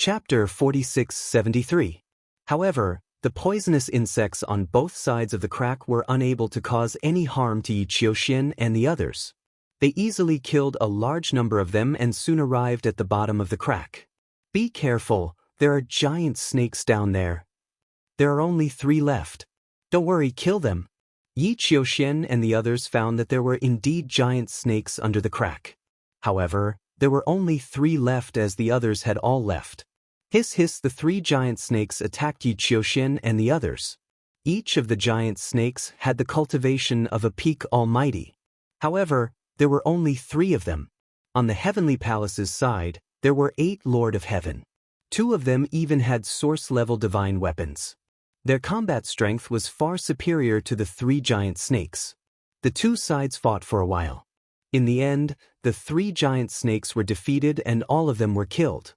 Chapter 4673. However, the poisonous insects on both sides of the crack were unable to cause any harm to Yi Qiuxian and the others. They easily killed a large number of them and soon arrived at the bottom of the crack. Be careful, there are giant snakes down there. There are only 3 left. Don't worry, kill them. Yi Qiuxian and the others found that there were indeed giant snakes under the crack. However, there were only 3 left as the others had all left. Hiss hiss, the 3 giant snakes attacked Yi Qiuxian and the others. Each of the giant snakes had the cultivation of a peak almighty. However, there were only 3 of them. On the heavenly palace's side, there were 8 Lord of Heaven. 2 of them even had source-level divine weapons. Their combat strength was far superior to the 3 giant snakes. The 2 sides fought for a while. In the end, the 3 giant snakes were defeated and all of them were killed.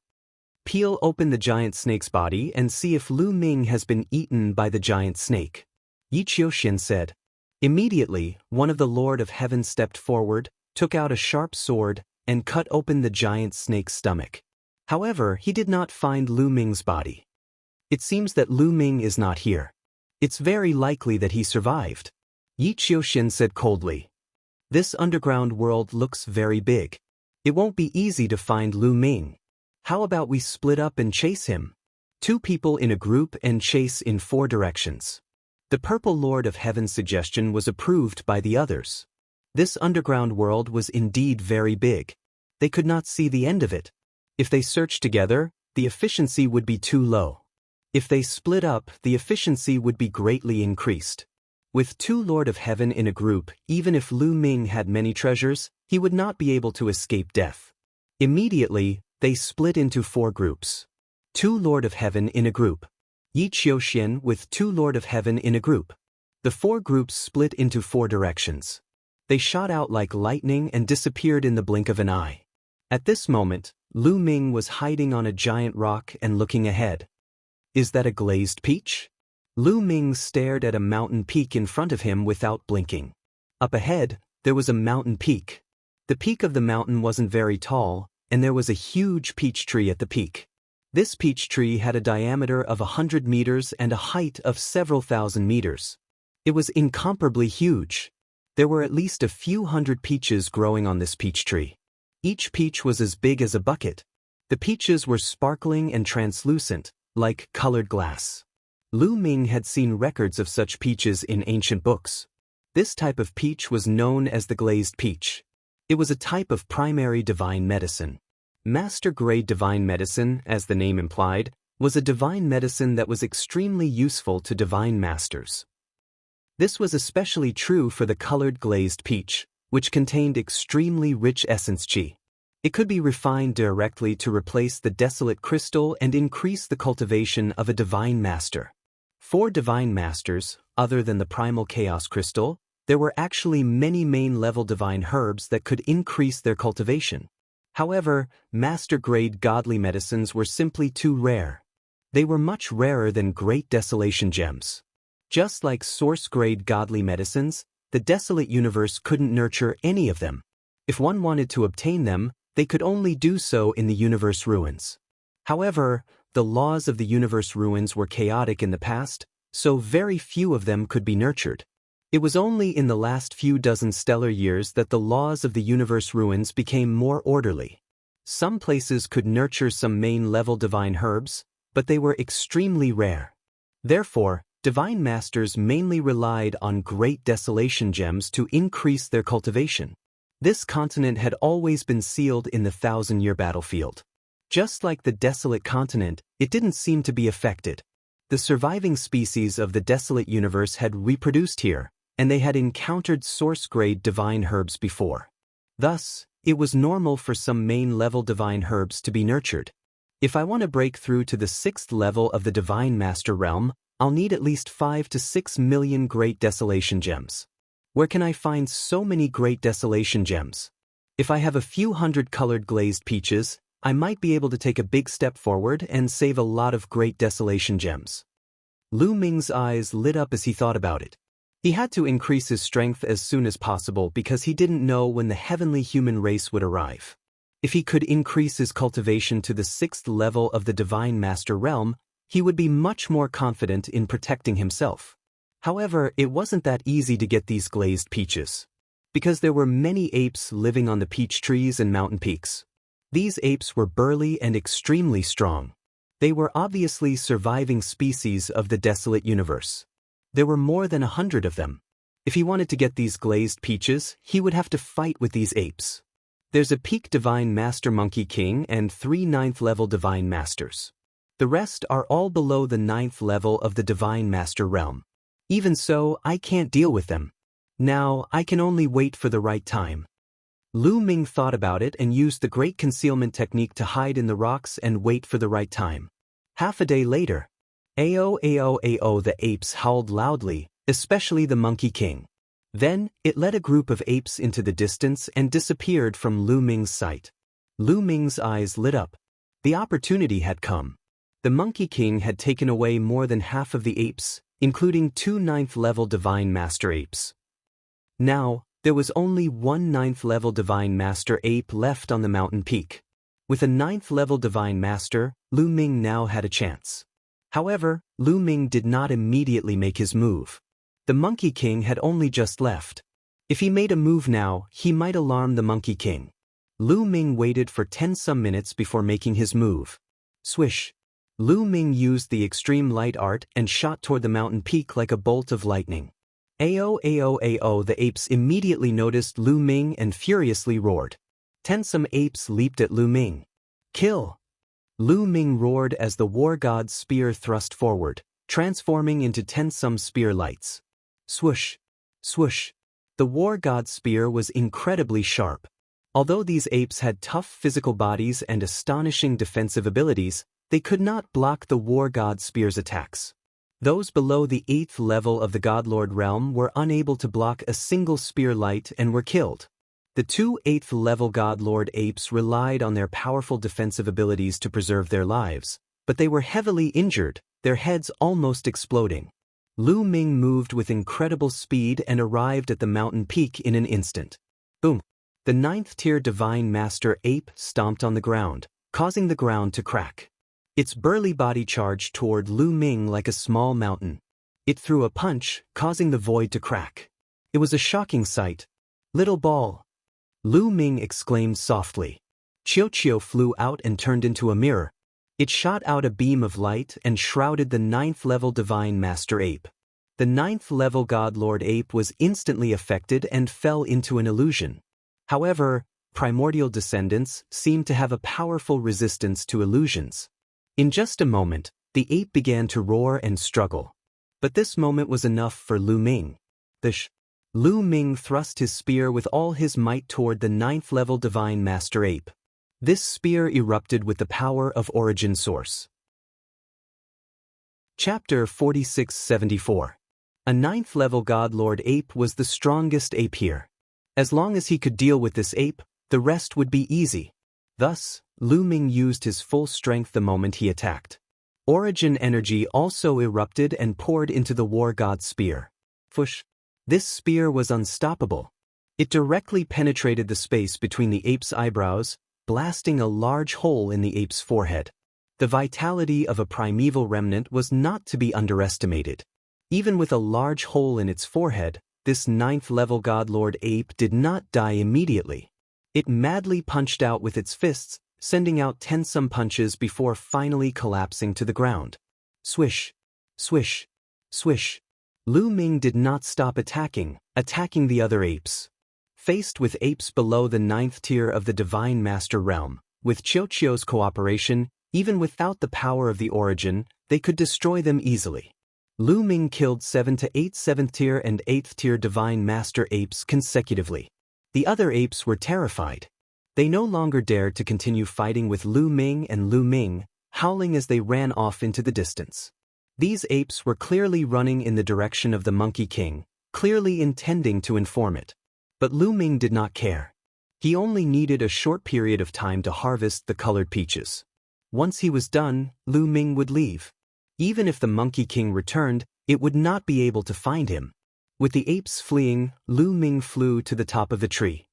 Peel open the giant snake's body and see if Lu Ming has been eaten by the giant snake. Yi Qiuxian said. Immediately, one of the Lord of Heaven stepped forward, took out a sharp sword, and cut open the giant snake's stomach. However, he did not find Lu Ming's body. It seems that Lu Ming is not here. It's very likely that he survived. Yi Qiuxian said coldly. This underground world looks very big. It won't be easy to find Lu Ming. How about we split up and chase him? 2 people in a group and chase in 4 directions. The Purple Lord of Heaven's suggestion was approved by the others. This underground world was indeed very big. They could not see the end of it. If they searched together, the efficiency would be too low. If they split up, the efficiency would be greatly increased. With 2 Lord of Heaven in a group, even if Lu Ming had many treasures, he would not be able to escape death. Immediately, they split into 4 groups. 2 Lord of Heaven in a group. Yi Qiuxian with 2 Lord of Heaven in a group. The 4 groups split into 4 directions. They shot out like lightning and disappeared in the blink of an eye. At this moment, Lu Ming was hiding on a giant rock and looking ahead. Is that a glazed peach? Lu Ming stared at a mountain peak in front of him without blinking. Up ahead, there was a mountain peak. The peak of the mountain wasn't very tall, and there was a huge peach tree at the peak. This peach tree had a diameter of 100 meters and a height of several thousand meters. It was incomparably huge. There were at least a few hundred peaches growing on this peach tree. Each peach was as big as a bucket. The peaches were sparkling and translucent, like colored glass. Lu Ming had seen records of such peaches in ancient books. This type of peach was known as the glazed peach. It was a type of primary divine medicine. Master-grade divine medicine, as the name implied, was a divine medicine that was extremely useful to divine masters. This was especially true for the colored glazed peach, which contained extremely rich essence qi. It could be refined directly to replace the desolate crystal and increase the cultivation of a divine master. For divine masters, other than the primal chaos crystal, there were actually many main-level divine herbs that could increase their cultivation. However, master-grade godly medicines were simply too rare. They were much rarer than great desolation gems. Just like source-grade godly medicines, the desolate universe couldn't nurture any of them. If one wanted to obtain them, they could only do so in the universe ruins. However, the laws of the universe ruins were chaotic in the past, so very few of them could be nurtured. It was only in the last few dozen stellar years that the laws of the universe ruins became more orderly. Some places could nurture some main-level divine herbs, but they were extremely rare. Therefore, divine masters mainly relied on great desolation gems to increase their cultivation. This continent had always been sealed in the 1,000-year battlefield. Just like the desolate continent, it didn't seem to be affected. The surviving species of the desolate universe had reproduced here, and they had encountered source-grade divine herbs before. Thus, it was normal for some main-level divine herbs to be nurtured. If I want to break through to the 6th level of the Divine Master realm, I'll need at least 5 to 6 million Great Desolation Gems. Where can I find so many Great Desolation Gems? If I have a few hundred colored glazed peaches, I might be able to take a big step forward and save a lot of Great Desolation Gems. Lu Ming's eyes lit up as he thought about it. He had to increase his strength as soon as possible because he didn't know when the heavenly human race would arrive. If he could increase his cultivation to the 6th level of the Divine Master realm, he would be much more confident in protecting himself. However, it wasn't that easy to get these glazed peaches, because there were many apes living on the peach trees and mountain peaks. These apes were burly and extremely strong. They were obviously surviving species of the desolate universe. There were more than 100 of them. If he wanted to get these glazed peaches, he would have to fight with these apes. There's a peak Divine Master Monkey King and 3 9th-level Divine Masters. The rest are all below the 9th level of the Divine Master realm. Even so, I can't deal with them. Now, I can only wait for the right time. Lu Ming thought about it and used the great concealment technique to hide in the rocks and wait for the right time. Half a day later, "Ao, ao, ao," the apes howled loudly, especially the Monkey King. Then, it led a group of apes into the distance and disappeared from Lu Ming's sight. Lu Ming's eyes lit up. The opportunity had come. The Monkey King had taken away more than half of the apes, including 2 9th-level Divine Master apes. Now, there was only 1 9th-level Divine Master ape left on the mountain peak. With a 9th-level Divine Master, Lu Ming now had a chance. However, Lu Ming did not immediately make his move. The Monkey King had only just left. If he made a move now, he might alarm the Monkey King. Lu Ming waited for 10-some minutes before making his move. Swish! Lu Ming used the extreme light art and shot toward the mountain peak like a bolt of lightning. "Ao, ao, ao," the apes immediately noticed Lu Ming and furiously roared. 10-some apes leaped at Lu Ming. "Kill!" Lu Ming roared as the war god's spear thrust forward, transforming into 10-some spear lights. Swoosh! Swoosh! The war god's spear was incredibly sharp. Although these apes had tough physical bodies and astonishing defensive abilities, they could not block the war god's spear's attacks. Those below the 8th level of the Godlord realm were unable to block a single spear light and were killed. The 2 8th-level Godlord apes relied on their powerful defensive abilities to preserve their lives, but they were heavily injured, their heads almost exploding. Lu Ming moved with incredible speed and arrived at the mountain peak in an instant. Boom! The 9th-tier Divine Master ape stomped on the ground, causing the ground to crack. Its burly body charged toward Lu Ming like a small mountain. It threw a punch, causing the void to crack. It was a shocking sight. "Little ball!" Lu Ming exclaimed softly. Chiu flew out and turned into a mirror. It shot out a beam of light and shrouded the 9th-level Divine Master ape. The 9th-level Godlord ape was instantly affected and fell into an illusion. However, primordial descendants seemed to have a powerful resistance to illusions. In just a moment, the ape began to roar and struggle. But this moment was enough for Lu Ming. Lu Ming thrust his spear with all his might toward the 9th-level Divine Master ape. This spear erupted with the power of Origin Source. Chapter 4674. A 9th-level Godlord ape was the strongest ape here. As long as he could deal with this ape, the rest would be easy. Thus, Lu Ming used his full strength the moment he attacked. Origin energy also erupted and poured into the war god's spear. Fush! This spear was unstoppable. It directly penetrated the space between the ape's eyebrows, blasting a large hole in the ape's forehead. The vitality of a primeval remnant was not to be underestimated. Even with a large hole in its forehead, this 9th-level Godlord ape did not die immediately. It madly punched out with its fists, sending out 10-some punches before finally collapsing to the ground. Swish! Swish! Swish! Lu Ming did not stop attacking the other apes. Faced with apes below the 9th tier of the Divine Master realm, with Chiu's cooperation, even without the power of the Origin, they could destroy them easily. Lu Ming killed 7 to 8 7th-tier and 8th-tier Divine Master apes consecutively. The other apes were terrified. They no longer dared to continue fighting with Lu Ming, howling as they ran off into the distance. These apes were clearly running in the direction of the Monkey King, clearly intending to inform it. But Lu Ming did not care. He only needed a short period of time to harvest the colored peaches. Once he was done, Lu Ming would leave. Even if the Monkey King returned, it would not be able to find him. With the apes fleeing, Lu Ming flew to the top of the tree.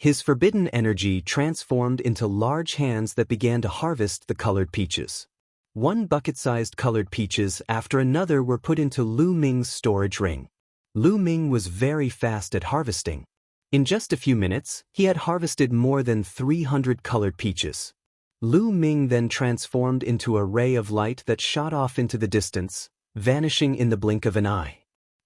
His forbidden energy transformed into large hands that began to harvest the colored peaches. One bucket-sized colored peaches after another were put into Lu Ming's storage ring. Lu Ming was very fast at harvesting. In just a few minutes, he had harvested more than 300 colored peaches. Lu Ming then transformed into a ray of light that shot off into the distance, vanishing in the blink of an eye.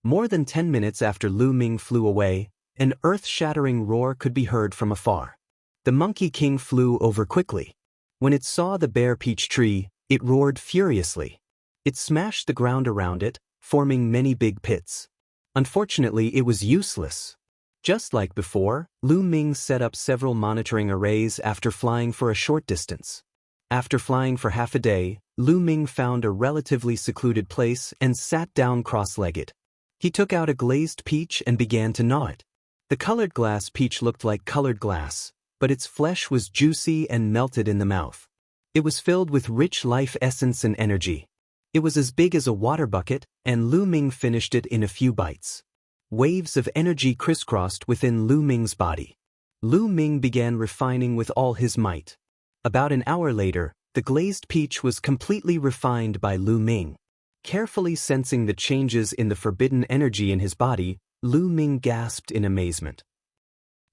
More than 10 minutes after Lu Ming flew away, an earth-shattering roar could be heard from afar. The Monkey King flew over quickly. When it saw the bare peach tree, it roared furiously. It smashed the ground around it, forming many big pits. Unfortunately, it was useless. Just like before, Lu Ming set up several monitoring arrays after flying for a short distance. After flying for half a day, Lu Ming found a relatively secluded place and sat down cross-legged. He took out a glazed peach and began to gnaw it. The colored glass peach looked like colored glass, but its flesh was juicy and melted in the mouth. It was filled with rich life essence and energy. It was as big as a water bucket, and Lu Ming finished it in a few bites. Waves of energy crisscrossed within Lu Ming's body. Lu Ming began refining with all his might. About an hour later, the glazed peach was completely refined by Lu Ming. Carefully sensing the changes in the forbidden energy in his body, Lu Ming gasped in amazement.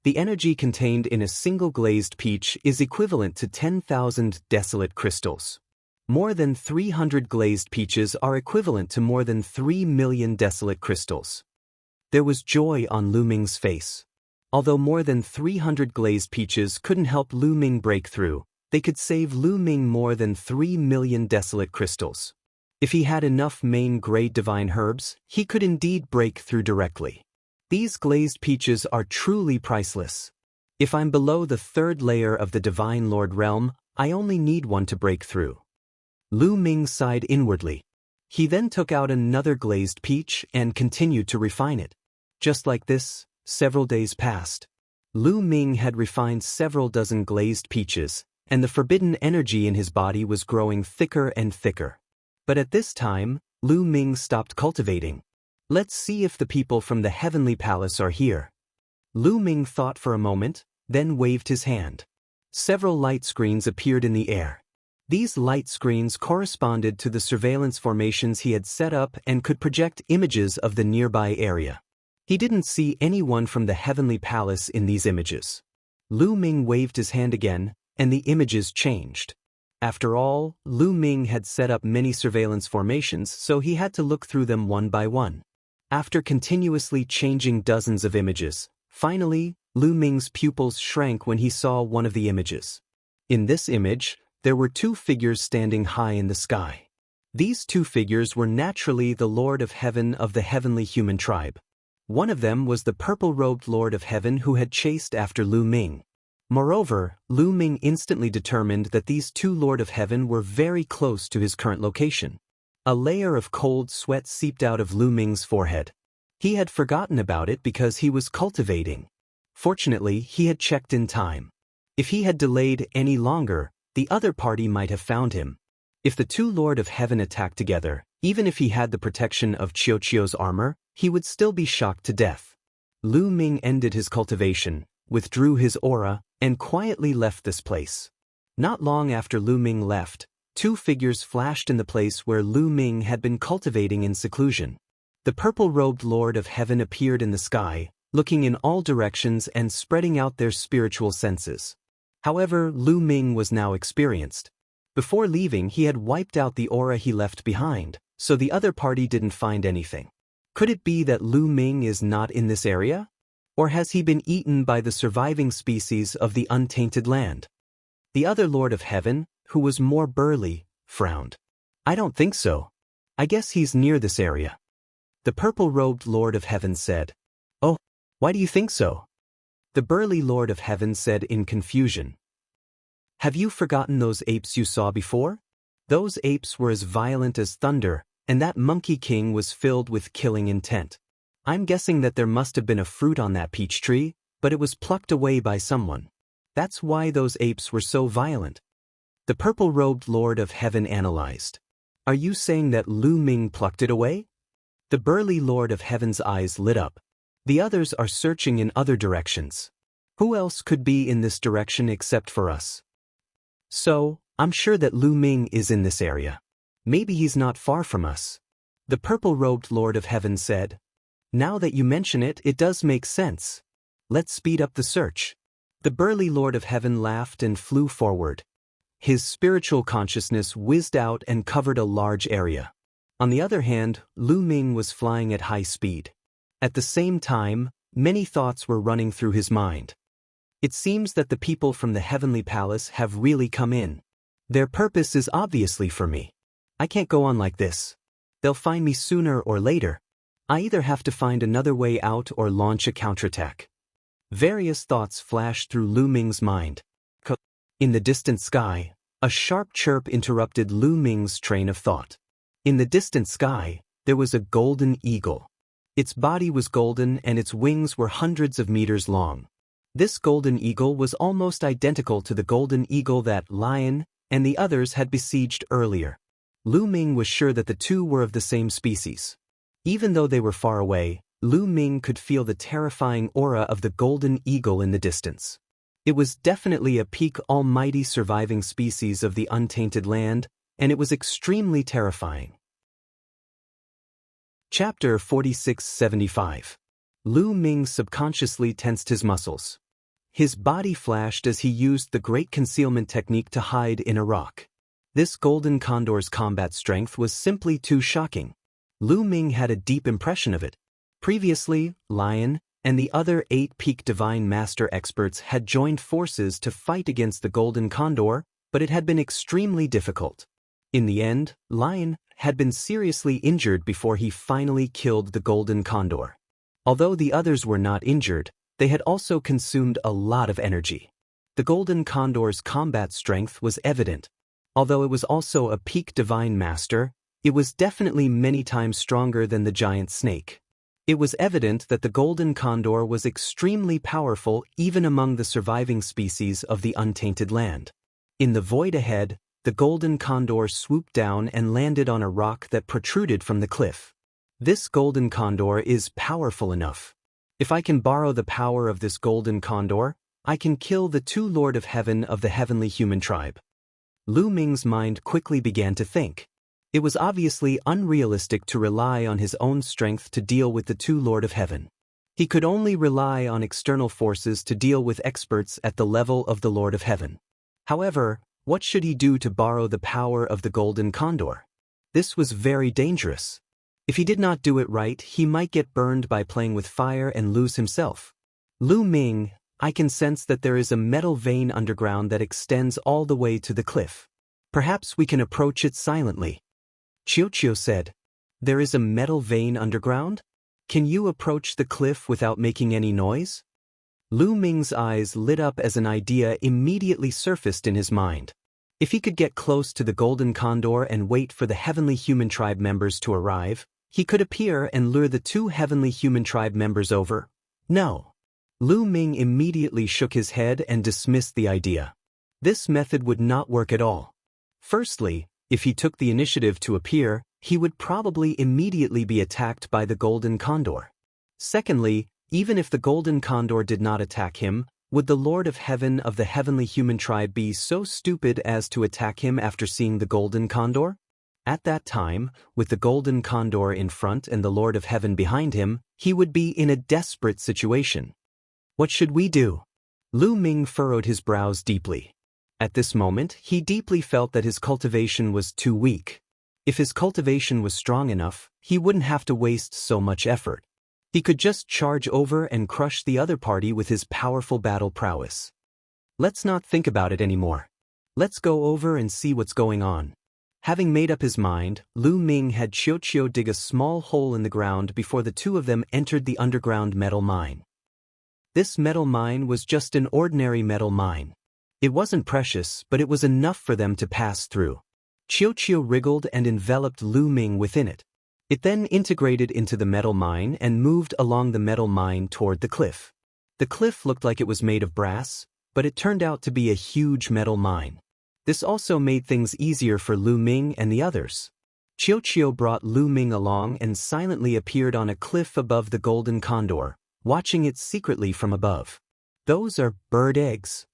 The energy contained in a single glazed peach is equivalent to 10,000 desolate crystals. More than 300 glazed peaches are equivalent to more than 3 million desolate crystals. There was joy on Lu Ming's face. Although more than 300 glazed peaches couldn't help Lu Ming break through, they could save Lu Ming more than 3 million desolate crystals. If he had enough main-grade divine herbs, he could indeed break through directly. These glazed peaches are truly priceless. If I'm below the third layer of the Divine Lord realm, I only need one to break through. Lu Ming sighed inwardly. He then took out another glazed peach and continued to refine it. Just like this, several days passed. Lu Ming had refined several dozen glazed peaches, and the forbidden energy in his body was growing thicker and thicker. But at this time, Lu Ming stopped cultivating. Let's see if the people from the heavenly palace are here. Lu Ming thought for a moment, then waved his hand. Several light screens appeared in the air. These light screens corresponded to the surveillance formations he had set up and could project images of the nearby area. He didn't see anyone from the heavenly palace in these images. Lu Ming waved his hand again, and the images changed. After all, Lu Ming had set up many surveillance formations, so he had to look through them one by one. After continuously changing dozens of images, finally, Lu Ming's pupils shrank when he saw one of the images. In this image, there were two figures standing high in the sky. These two figures were naturally the Lord of Heaven of the heavenly human tribe. One of them was the purple-robed Lord of Heaven who had chased after Lu Ming. Moreover, Lu Ming instantly determined that these two Lord of Heaven were very close to his current location. A layer of cold sweat seeped out of Lu Ming's forehead. He had forgotten about it because he was cultivating. Fortunately, he had checked in time. If he had delayed any longer, the other party might have found him. If the two Lord of Heaven attacked together, even if he had the protection of Qiuqiu's armor, he would still be shocked to death. Lu Ming ended his cultivation, withdrew his aura, and quietly left this place. Not long after Lu Ming left, two figures flashed in the place where Lu Ming had been cultivating in seclusion. The purple-robed Lord of Heaven appeared in the sky, looking in all directions and spreading out their spiritual senses. However, Lu Ming was now experienced. Before leaving, he had wiped out the aura he left behind, so the other party didn't find anything. Could it be that Lu Ming is not in this area? Or has he been eaten by the surviving species of the untainted land? The other Lord of Heaven, who was more burly, frowned. I don't think so. I guess he's near this area. The purple-robed Lord of Heaven said. Oh, why do you think so? The burly Lord of Heaven said in confusion. Have you forgotten those apes you saw before? Those apes were as violent as thunder, and that Monkey King was filled with killing intent. I'm guessing that there must have been a fruit on that peach tree, but it was plucked away by someone. That's why those apes were so violent. The purple-robed Lord of Heaven analyzed. Are you saying that Lu Ming plucked it away? The burly Lord of Heaven's eyes lit up. The others are searching in other directions. Who else could be in this direction except for us? So, I'm sure that Lu Ming is in this area. Maybe he's not far from us. The purple-robed Lord of Heaven said. Now that you mention it, it does make sense. Let's speed up the search. The burly Lord of Heaven laughed and flew forward. His spiritual consciousness whizzed out and covered a large area. On the other hand, Lu Ming was flying at high speed. At the same time, many thoughts were running through his mind. It seems that the people from the Heavenly Palace have really come in. Their purpose is obviously for me. I can't go on like this. They'll find me sooner or later. I either have to find another way out or launch a counterattack. Various thoughts flashed through Lu Ming's mind. In the distant sky, a sharp chirp interrupted Lu Ming's train of thought. In the distant sky, there was a golden eagle. Its body was golden and its wings were hundreds of meters long. This golden eagle was almost identical to the golden eagle that Lion and the others had besieged earlier. Lu Ming was sure that the two were of the same species. Even though they were far away, Lu Ming could feel the terrifying aura of the golden eagle in the distance. It was definitely a peak almighty surviving species of the untainted land, and it was extremely terrifying. Chapter 4675. Lu Ming subconsciously tensed his muscles. His body flashed as he used the great concealment technique to hide in a rock. This golden condor's combat strength was simply too shocking. Lu Ming had a deep impression of it. Previously, Lion and the other 8 peak divine master experts had joined forces to fight against the golden condor, but it had been extremely difficult. In the end, Lion had been seriously injured before he finally killed the golden condor. Although the others were not injured, they had also consumed a lot of energy. The golden condor's combat strength was evident. Although it was also a peak divine master, it was definitely many times stronger than the giant snake. It was evident that the golden condor was extremely powerful even among the surviving species of the untainted land. In the void ahead, the golden condor swooped down and landed on a rock that protruded from the cliff. This golden condor is powerful enough. If I can borrow the power of this golden condor, I can kill the 2 Lord of Heaven of the heavenly human tribe. Lu Ming's mind quickly began to think. It was obviously unrealistic to rely on his own strength to deal with the 2 Lord of Heaven. He could only rely on external forces to deal with experts at the level of the Lord of Heaven. However, what should he do to borrow the power of the golden condor? This was very dangerous. If he did not do it right, he might get burned by playing with fire and lose himself. Lu Ming, I can sense that there is a metal vein underground that extends all the way to the cliff. Perhaps we can approach it silently. Qiuqiu said. There is a metal vein underground? Can you approach the cliff without making any noise? Lu Ming's eyes lit up as an idea immediately surfaced in his mind. If he could get close to the golden condor and wait for the heavenly human tribe members to arrive, he could appear and lure the 2 heavenly human tribe members over. No. Lu Ming immediately shook his head and dismissed the idea. This method would not work at all. Firstly, if he took the initiative to appear, he would probably immediately be attacked by the golden condor. Secondly, even if the golden condor did not attack him, would the Lord of Heaven of the heavenly human tribe be so stupid as to attack him after seeing the golden condor? At that time, with the golden condor in front and the Lord of Heaven behind him, he would be in a desperate situation. What should we do? Lu Ming furrowed his brows deeply. At this moment, he deeply felt that his cultivation was too weak. If his cultivation was strong enough, he wouldn't have to waste so much effort. He could just charge over and crush the other party with his powerful battle prowess. Let's not think about it anymore. Let's go over and see what's going on. Having made up his mind, Lu Ming had Qiuqiu dig a small hole in the ground before the 2 of them entered the underground metal mine. This metal mine was just an ordinary metal mine. It wasn't precious, but it was enough for them to pass through. Qiuqiu wriggled and enveloped Lu Ming within it. It then integrated into the metal mine and moved along the metal mine toward the cliff. The cliff looked like it was made of brass, but it turned out to be a huge metal mine. This also made things easier for Lu Ming and the others. Qiuqiu brought Lu Ming along and silently appeared on a cliff above the golden condor, watching it secretly from above. Those are bird eggs.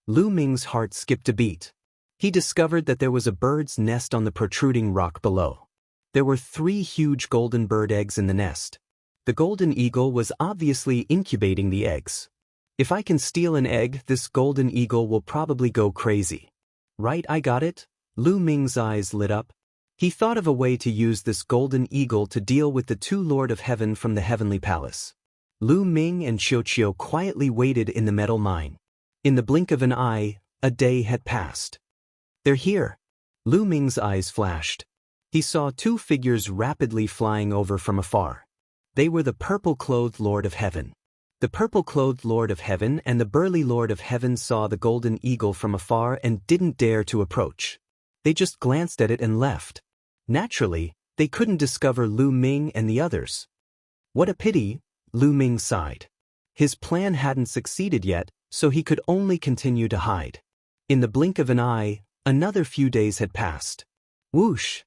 Lu Ming's heart skipped a beat. He discovered that there was a bird's nest on the protruding rock below. There were 3 huge golden bird eggs in the nest. The golden eagle was obviously incubating the eggs. If I can steal an egg, this golden eagle will probably go crazy. Right, I got it? Lu Ming's eyes lit up. He thought of a way to use this golden eagle to deal with the 2 Lord of Heaven from the heavenly palace. Lu Ming and Qiuqiu quietly waited in the metal mine. In the blink of an eye, a day had passed. They're here. Lu Ming's eyes flashed. He saw 2 figures rapidly flying over from afar. They were the purple-clothed Lord of Heaven. The purple-clothed Lord of Heaven and the burly Lord of Heaven saw the golden eagle from afar and didn't dare to approach. They just glanced at it and left. Naturally, they couldn't discover Lu Ming and the others. What a pity, Lu Ming sighed. His plan hadn't succeeded yet, so he could only continue to hide. In the blink of an eye, another few days had passed. Whoosh!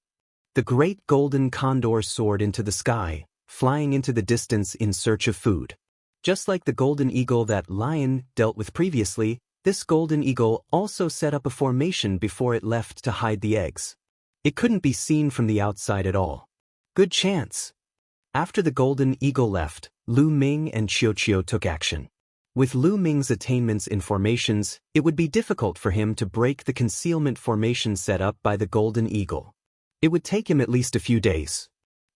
The great golden condor soared into the sky, flying into the distance in search of food. Just like the golden eagle that lion dealt with previously, this golden eagle also set up a formation before it left to hide the eggs. It couldn't be seen from the outside at all. Good chance. After the golden eagle left, Lu Ming and Qiuqiu took action. With Lu Ming's attainments in formations, it would be difficult for him to break the concealment formation set up by the golden eagle. It would take him at least a few days.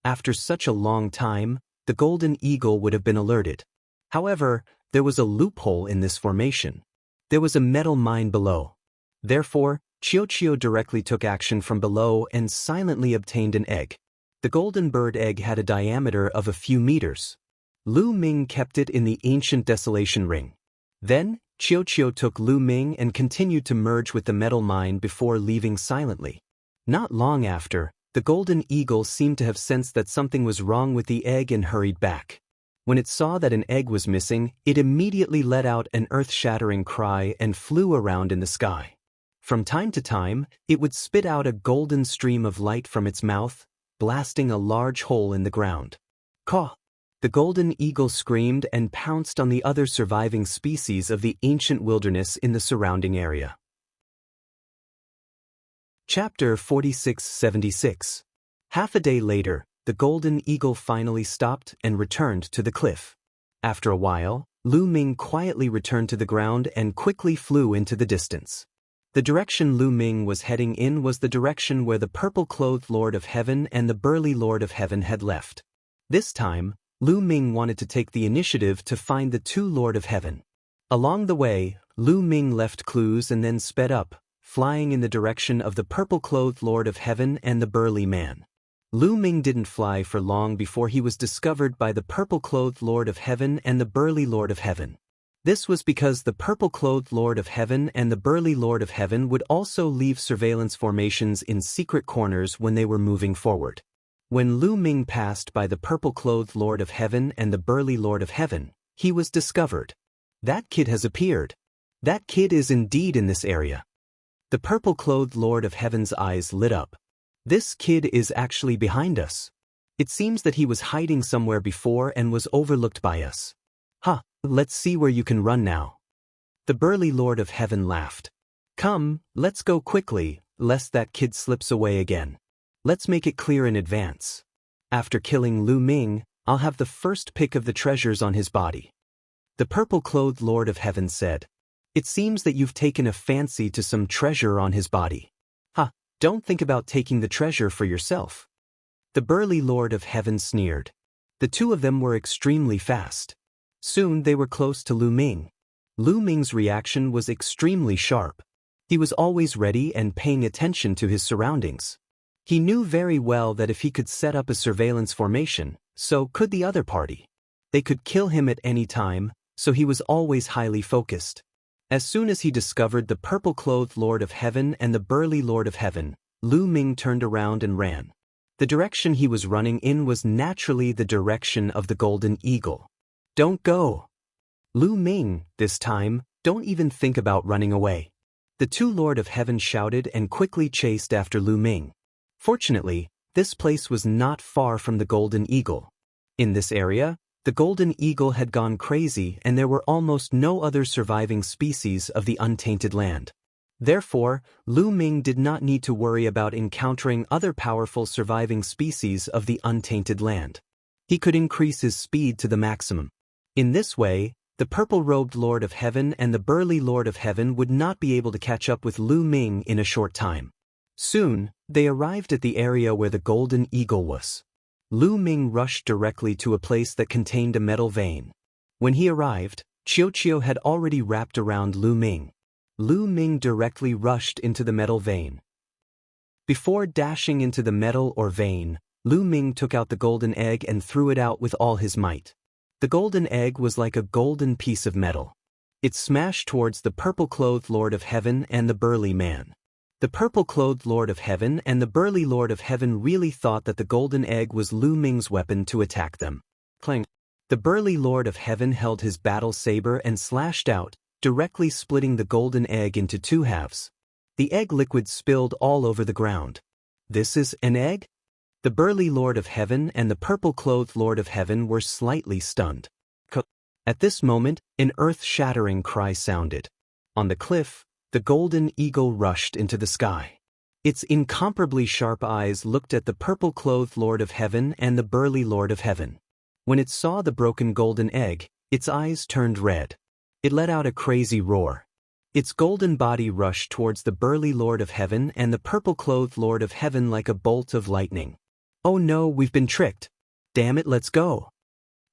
After such a long time, the golden eagle would have been alerted. However, there was a loophole in this formation. There was a metal mine below. Therefore, Qiuqiu directly took action from below and silently obtained an egg. The golden bird egg had a diameter of a few meters. Lu Ming kept it in the ancient desolation ring. Then, Qiuqiu took Lu Ming and continued to merge with the metal mine before leaving silently. Not long after, the golden eagle seemed to have sensed that something was wrong with the egg and hurried back. When it saw that an egg was missing, it immediately let out an earth-shattering cry and flew around in the sky. From time to time, it would spit out a golden stream of light from its mouth, blasting a large hole in the ground. Caw! The golden eagle screamed and pounced on the other surviving species of the ancient wilderness in the surrounding area. Chapter 4676. Half a day later, the golden eagle finally stopped and returned to the cliff. After a while, Lu Ming quietly returned to the ground and quickly flew into the distance. The direction Lu Ming was heading in was the direction where the purple-clothed Lord of Heaven and the burly Lord of Heaven had left. This time, Lu Ming wanted to take the initiative to find the 2 Lord of Heaven. Along the way, Lu Ming left clues and then sped up, flying in the direction of the purple-clothed Lord of Heaven and the burly man. Lu Ming didn't fly for long before he was discovered by the purple-clothed Lord of Heaven and the burly Lord of Heaven. This was because the purple-clothed Lord of Heaven and the burly Lord of Heaven would also leave surveillance formations in secret corners when they were moving forward. When Lu Ming passed by the purple-clothed Lord of Heaven and the burly Lord of Heaven, he was discovered. That kid has appeared. That kid is indeed in this area. The purple-clothed Lord of Heaven's eyes lit up. This kid is actually behind us. It seems that he was hiding somewhere before and was overlooked by us. Let's see where you can run now. The burly Lord of Heaven laughed. Come, let's go quickly, lest that kid slips away again. Let's make it clear in advance. After killing Lu Ming, I'll have the first pick of the treasures on his body. The purple-clothed Lord of Heaven said. It seems that you've taken a fancy to some treasure on his body. Don't think about taking the treasure for yourself. The burly Lord of Heaven sneered. The 2 of them were extremely fast. Soon they were close to Lu Ming. Lu Ming's reaction was extremely sharp. He was always ready and paying attention to his surroundings. He knew very well that if he could set up a surveillance formation, so could the other party. They could kill him at any time, so he was always highly focused. As soon as he discovered the purple-clothed Lord of Heaven and the burly Lord of Heaven, Lu Ming turned around and ran. The direction he was running in was naturally the direction of the golden eagle. Don't go. Lu Ming, this time, don't even think about running away. The 2 Lord of Heaven shouted and quickly chased after Lu Ming. Fortunately, this place was not far from the golden eagle. In this area, The golden eagle had gone crazy and there were almost no other surviving species of the untainted land. Therefore, Lu Ming did not need to worry about encountering other powerful surviving species of the untainted land. He could increase his speed to the maximum. In this way, the purple-robed Lord of Heaven and the burly Lord of Heaven would not be able to catch up with Lu Ming in a short time. Soon, they arrived at the area where the golden eagle was. Lu Ming rushed directly to a place that contained a metal vein. When he arrived, Qiu had already wrapped around Lu Ming. Lu Ming directly rushed into the metal vein. Before dashing into the metal or vein, Lu Ming took out the golden egg and threw it out with all his might. The golden egg was like a golden piece of metal. It smashed towards the purple-clothed Lord of Heaven and the burly man. The purple-clothed Lord of Heaven and the burly Lord of Heaven really thought that the golden egg was Lu Ming's weapon to attack them. Clang! The burly Lord of Heaven held his battle saber and slashed out, directly splitting the golden egg into two halves. The egg liquid spilled all over the ground. This is an egg? The burly Lord of Heaven and the purple-clothed Lord of Heaven were slightly stunned. At this moment, an earth-shattering cry sounded. On the cliff, the golden eagle rushed into the sky. Its incomparably sharp eyes looked at the purple-clothed Lord of Heaven and the burly Lord of Heaven. When it saw the broken golden egg, its eyes turned red. It let out a crazy roar. Its golden body rushed towards the burly Lord of Heaven and the purple-clothed Lord of Heaven like a bolt of lightning. "Oh no, we've been tricked. Damn it, let's go."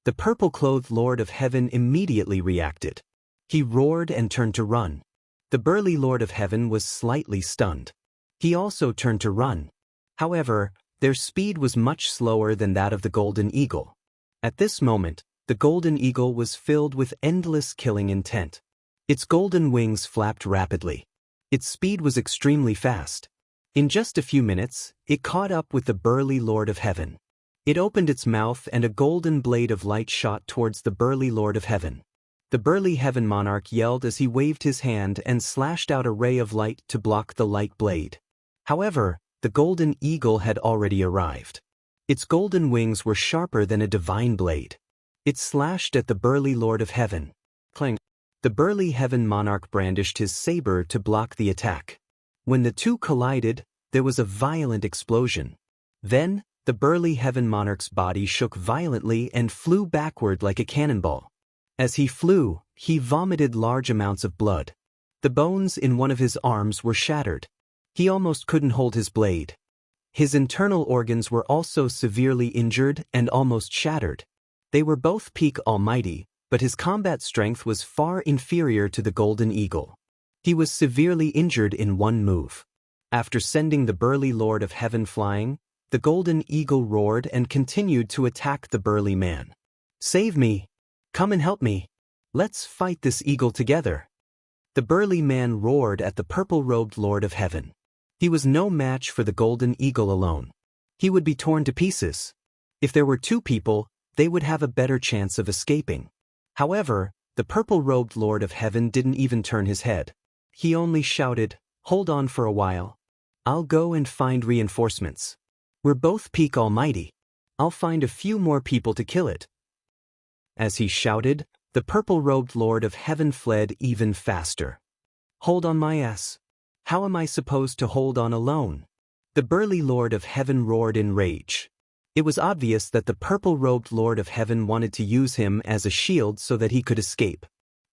The purple-clothed Lord of Heaven immediately reacted. He roared and turned to run. The burly Lord of Heaven was slightly stunned. He also turned to run. However, their speed was much slower than that of the golden eagle. At this moment, the golden eagle was filled with endless killing intent. Its golden wings flapped rapidly. Its speed was extremely fast. In just a few minutes, it caught up with the burly Lord of Heaven. It opened its mouth and a golden blade of light shot towards the burly Lord of Heaven. The burly Heaven Monarch yelled as he waved his hand and slashed out a ray of light to block the light blade. However, the golden eagle had already arrived. Its golden wings were sharper than a divine blade. It slashed at the burly Lord of Heaven. Clang! The burly Heaven Monarch brandished his saber to block the attack. When the two collided, there was a violent explosion. Then, the burly Heaven Monarch's body shook violently and flew backward like a cannonball. As he flew, he vomited large amounts of blood. The bones in one of his arms were shattered. He almost couldn't hold his blade. His internal organs were also severely injured and almost shattered. They were both peak almighty, but his combat strength was far inferior to the golden eagle. He was severely injured in one move. After sending the burly Lord of Heaven flying, the golden eagle roared and continued to attack the burly man. "Save me! Come and help me! Let's fight this eagle together!" The burly man roared at the purple-robed Lord of Heaven. He was no match for the golden eagle alone. He would be torn to pieces. If there were two people, they would have a better chance of escaping. However, the purple-robed Lord of Heaven didn't even turn his head. He only shouted, "Hold on for a while. I'll go and find reinforcements. We're both peak almighty. I'll find a few more people to kill it." As he shouted, the purple-robed Lord of Heaven fled even faster. "Hold on my ass. How am I supposed to hold on alone?" The burly Lord of Heaven roared in rage. It was obvious that the purple-robed Lord of Heaven wanted to use him as a shield so that he could escape.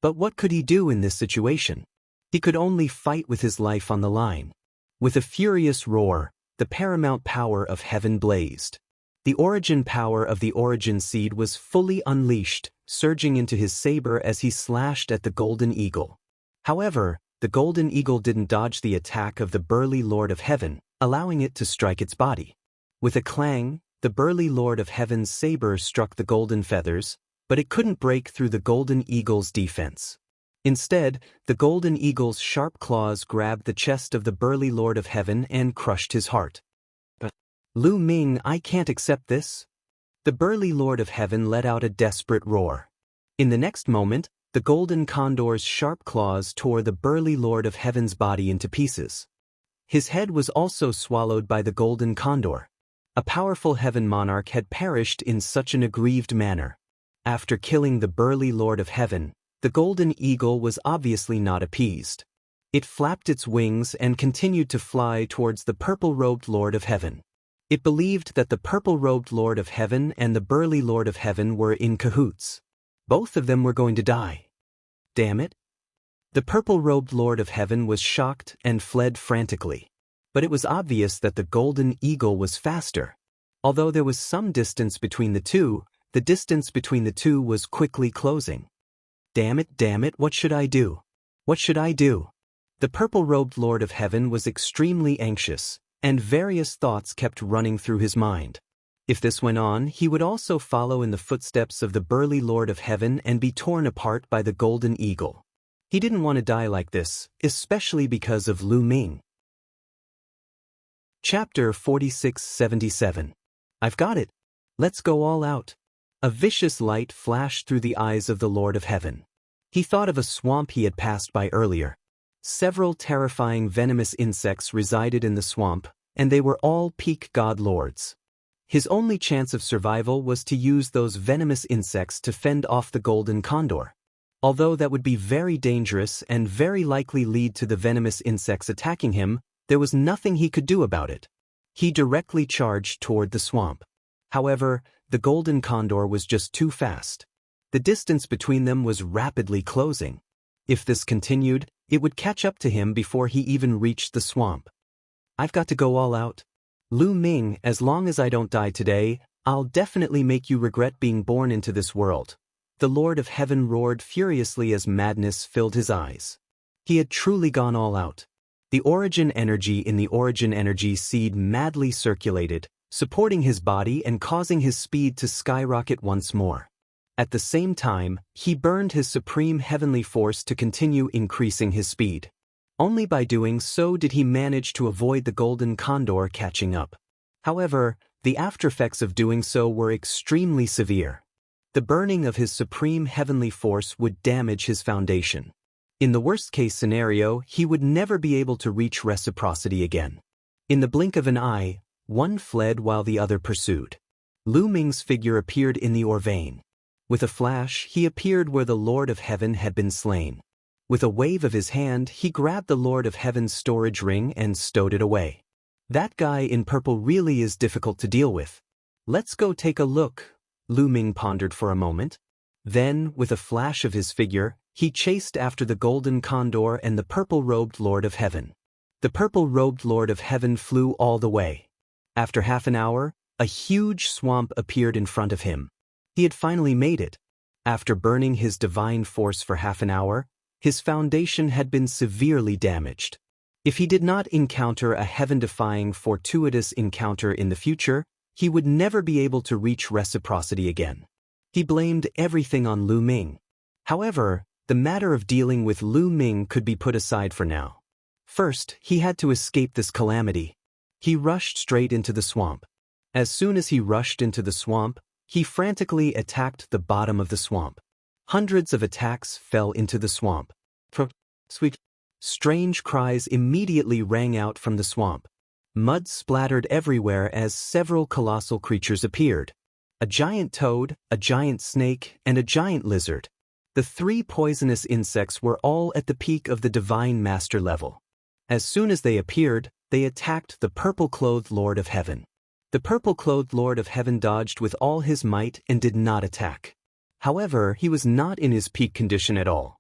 But what could he do in this situation? He could only fight with his life on the line. With a furious roar, the paramount power of heaven blazed. The origin power of the origin seed was fully unleashed, surging into his saber as he slashed at the golden eagle. However, the golden eagle didn't dodge the attack of the burly Lord of Heaven, allowing it to strike its body. With a clang, the burly Lord of Heaven's saber struck the golden feathers, but it couldn't break through the golden eagle's defense. Instead, the golden eagle's sharp claws grabbed the chest of the burly Lord of Heaven and crushed his heart. "But, Lu Ming, I can't accept this." The burly Lord of Heaven let out a desperate roar. In the next moment, the golden condor's sharp claws tore the burly Lord of Heaven's body into pieces. His head was also swallowed by the golden condor. A powerful heaven monarch had perished in such an aggrieved manner. After killing the burly Lord of Heaven, the golden eagle was obviously not appeased. It flapped its wings and continued to fly towards the purple-robed Lord of Heaven. It believed that the purple-robed Lord of Heaven and the burly Lord of Heaven were in cahoots. Both of them were going to die. Damn it. The purple-robed Lord of Heaven was shocked and fled frantically. But it was obvious that the golden eagle was faster. Although there was some distance between the two, the distance between the two was quickly closing. Damn it, what should I do? What should I do? The purple-robed Lord of Heaven was extremely anxious, and various thoughts kept running through his mind. If this went on, he would also follow in the footsteps of the burly Lord of Heaven and be torn apart by the golden eagle. He didn't want to die like this, especially because of Lu Ming. Chapter 4677. I've got it. Let's go all out. A vicious light flashed through the eyes of the Lord of Heaven. He thought of a swamp he had passed by earlier. Several terrifying venomous insects resided in the swamp, and they were all peak god lords. His only chance of survival was to use those venomous insects to fend off the golden condor. Although that would be very dangerous and very likely lead to the venomous insects attacking him, there was nothing he could do about it. He directly charged toward the swamp. However, the golden condor was just too fast. The distance between them was rapidly closing. If this continued, it would catch up to him before he even reached the swamp. I've got to go all out. Lu Ming, as long as I don't die today, I'll definitely make you regret being born into this world. The Lord of Heaven roared furiously as madness filled his eyes. He had truly gone all out. The origin energy in the origin energy seed madly circulated, supporting his body and causing his speed to skyrocket once more. At the same time, he burned his supreme heavenly force to continue increasing his speed. Only by doing so did he manage to avoid the golden condor catching up. However, the aftereffects of doing so were extremely severe. The burning of his supreme heavenly force would damage his foundation. In the worst-case scenario, he would never be able to reach reciprocity again. In the blink of an eye, one fled while the other pursued. Lu Ming's figure appeared in the Orvane. With a flash, he appeared where the Lord of Heaven had been slain. With a wave of his hand, he grabbed the Lord of Heaven's storage ring and stowed it away. That guy in purple really is difficult to deal with. Let's go take a look, Lu Ming pondered for a moment. Then, with a flash of his figure, he chased after the golden condor and the purple-robed Lord of Heaven. The purple-robed Lord of Heaven flew all the way. After half an hour, a huge swamp appeared in front of him. He had finally made it. After burning his divine force for half an hour, his foundation had been severely damaged. If he did not encounter a heaven-defying fortuitous encounter in the future, he would never be able to reach reciprocity again. He blamed everything on Lu Ming. However, the matter of dealing with Lu Ming could be put aside for now. First, he had to escape this calamity. He rushed straight into the swamp. As soon as he rushed into the swamp, he frantically attacked the bottom of the swamp. Hundreds of attacks fell into the swamp. Sweet. Strange cries immediately rang out from the swamp. Mud splattered everywhere as several colossal creatures appeared. A giant toad, a giant snake, and a giant lizard. The three poisonous insects were all at the peak of the Divine Master level. As soon as they appeared, they attacked the purple-clothed Lord of Heaven. The purple-clothed Lord of Heaven dodged with all his might and did not attack. However, he was not in his peak condition at all.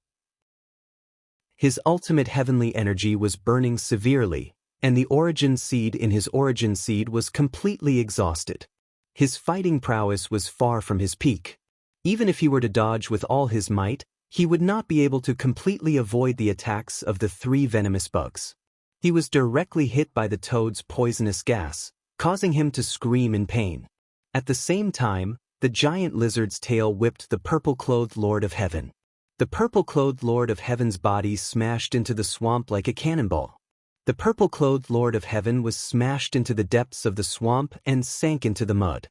His ultimate heavenly energy was burning severely, and the origin seed in his origin seed was completely exhausted. His fighting prowess was far from his peak. Even if he were to dodge with all his might, he would not be able to completely avoid the attacks of the three venomous bugs. He was directly hit by the toad's poisonous gas, causing him to scream in pain. At the same time, the giant lizard's tail whipped the purple-clothed Lord of Heaven. The purple-clothed Lord of Heaven's body smashed into the swamp like a cannonball. The purple-clothed Lord of Heaven was smashed into the depths of the swamp and sank into the mud.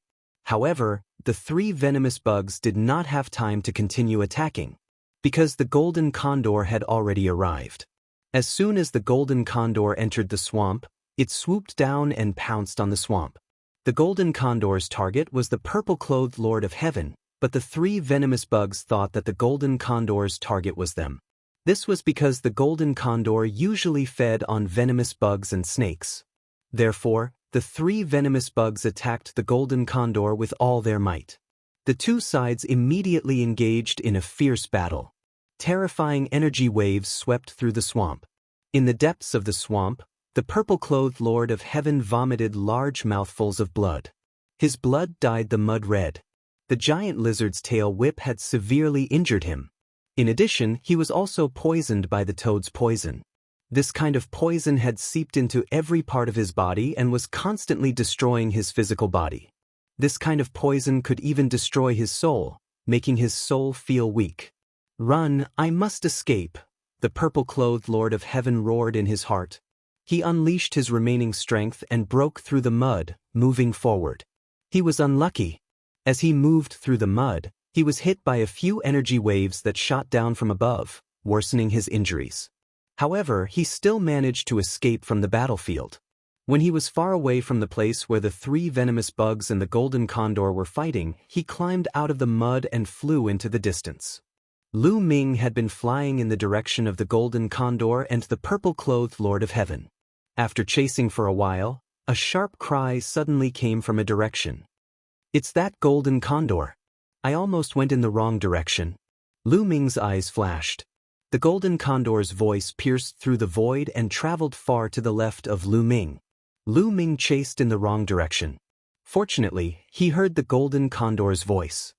However, the three venomous bugs did not have time to continue attacking, because the golden condor had already arrived. As soon as the golden condor entered the swamp, it swooped down and pounced on the swamp. The golden condor's target was the purple-clothed Lord of Heaven, but the three venomous bugs thought that the golden condor's target was them. This was because the golden condor usually fed on venomous bugs and snakes. Therefore, the three venomous bugs attacked the golden condor with all their might. The two sides immediately engaged in a fierce battle. Terrifying energy waves swept through the swamp. In the depths of the swamp, the purple-clothed Lord of Heaven vomited large mouthfuls of blood. His blood dyed the mud red. The giant lizard's tail whip had severely injured him. In addition, he was also poisoned by the toad's poison. This kind of poison had seeped into every part of his body and was constantly destroying his physical body. This kind of poison could even destroy his soul, making his soul feel weak. "Run, I must escape," the purple-clothed Lord of Heaven roared in his heart. He unleashed his remaining strength and broke through the mud, moving forward. He was unlucky. As he moved through the mud, he was hit by a few energy waves that shot down from above, worsening his injuries. However, he still managed to escape from the battlefield. When he was far away from the place where the three venomous bugs and the golden condor were fighting, he climbed out of the mud and flew into the distance. Lu Ming had been flying in the direction of the golden condor and the purple-clothed Lord of Heaven. After chasing for a while, a sharp cry suddenly came from a direction. "It's that golden condor. I almost went in the wrong direction." Lu Ming's eyes flashed. The golden condor's voice pierced through the void and traveled far to the left of Lu Ming. Lu Ming chased in the wrong direction. Fortunately, he heard the golden condor's voice.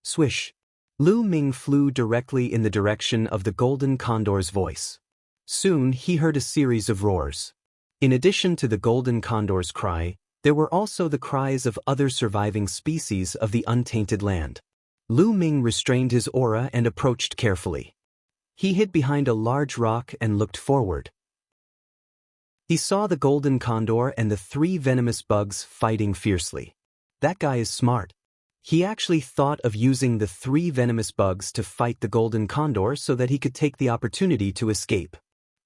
Swish! Lu Ming flew directly in the direction of the golden condor's voice. Soon he heard a series of roars. In addition to the golden condor's cry, there were also the cries of other surviving species of the untainted land. Lu Ming restrained his aura and approached carefully. He hid behind a large rock and looked forward. He saw the golden condor and the three venomous bugs fighting fiercely. That guy is smart. He actually thought of using the three venomous bugs to fight the golden condor so that he could take the opportunity to escape.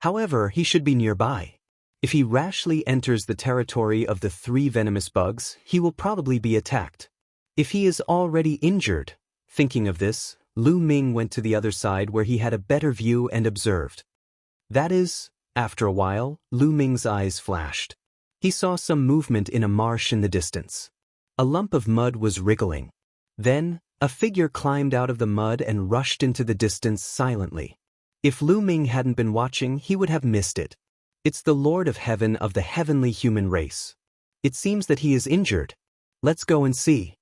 However, he should be nearby. If he rashly enters the territory of the three venomous bugs, he will probably be attacked. If he is already injured, thinking of this, Lu Ming went to the other side where he had a better view and observed. That is, after a while, Lu Ming's eyes flashed. He saw some movement in a marsh in the distance. A lump of mud was wriggling. Then, a figure climbed out of the mud and rushed into the distance silently. If Lu Ming hadn't been watching, he would have missed it. It's the Lord of Heaven of the heavenly human race. It seems that he is injured. Let's go and see.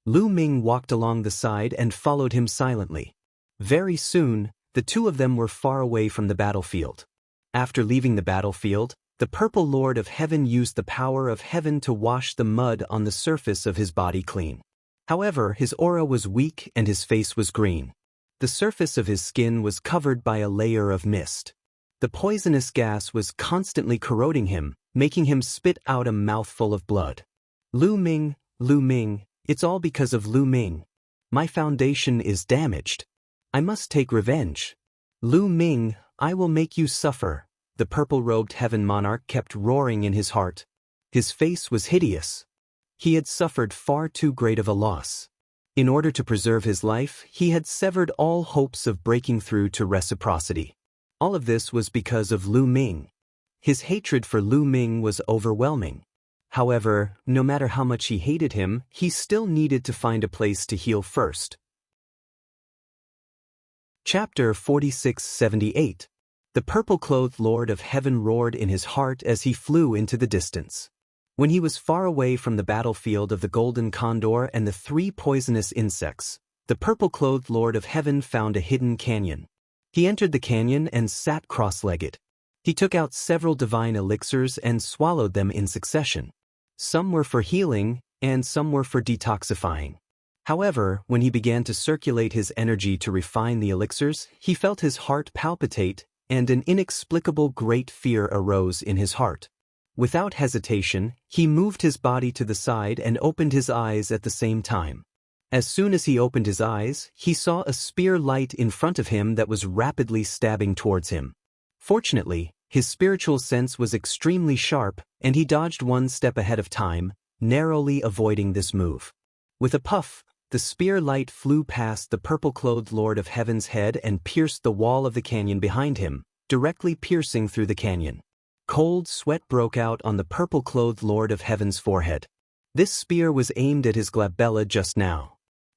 Lu Ming walked along the side and followed him silently. Very soon, the two of them were far away from the battlefield. After leaving the battlefield, the purple Lord of Heaven used the power of heaven to wash the mud on the surface of his body clean. However, his aura was weak and his face was green. The surface of his skin was covered by a layer of mist. The poisonous gas was constantly corroding him, making him spit out a mouthful of blood. Lu Ming, it's all because of Lu Ming. My foundation is damaged. I must take revenge. Lu Ming, I will make you suffer. The purple-robed heaven monarch kept roaring in his heart. His face was hideous. He had suffered far too great of a loss. In order to preserve his life, he had severed all hopes of breaking through to reciprocity. All of this was because of Lu Ming. His hatred for Lu Ming was overwhelming. However, no matter how much he hated him, he still needed to find a place to heal first. Chapter 4678. The purple-clothed Lord of Heaven roared in his heart as he flew into the distance. When he was far away from the battlefield of the golden condor and the three poisonous insects, the purple-clothed Lord of Heaven found a hidden canyon. He entered the canyon and sat cross-legged. He took out several divine elixirs and swallowed them in succession. Some were for healing, and some were for detoxifying. However, when he began to circulate his energy to refine the elixirs, he felt his heart palpitate, and an inexplicable great fear arose in his heart. Without hesitation, he moved his body to the side and opened his eyes at the same time. As soon as he opened his eyes, he saw a spear light in front of him that was rapidly stabbing towards him. Fortunately, his spiritual sense was extremely sharp, and he dodged one step ahead of time, narrowly avoiding this move. With a puff, The spear light flew past the purple-clothed Lord of Heaven's head and pierced the wall of the canyon behind him, directly piercing through the canyon. Cold sweat broke out on the purple-clothed Lord of Heaven's forehead. This spear was aimed at his glabella just now.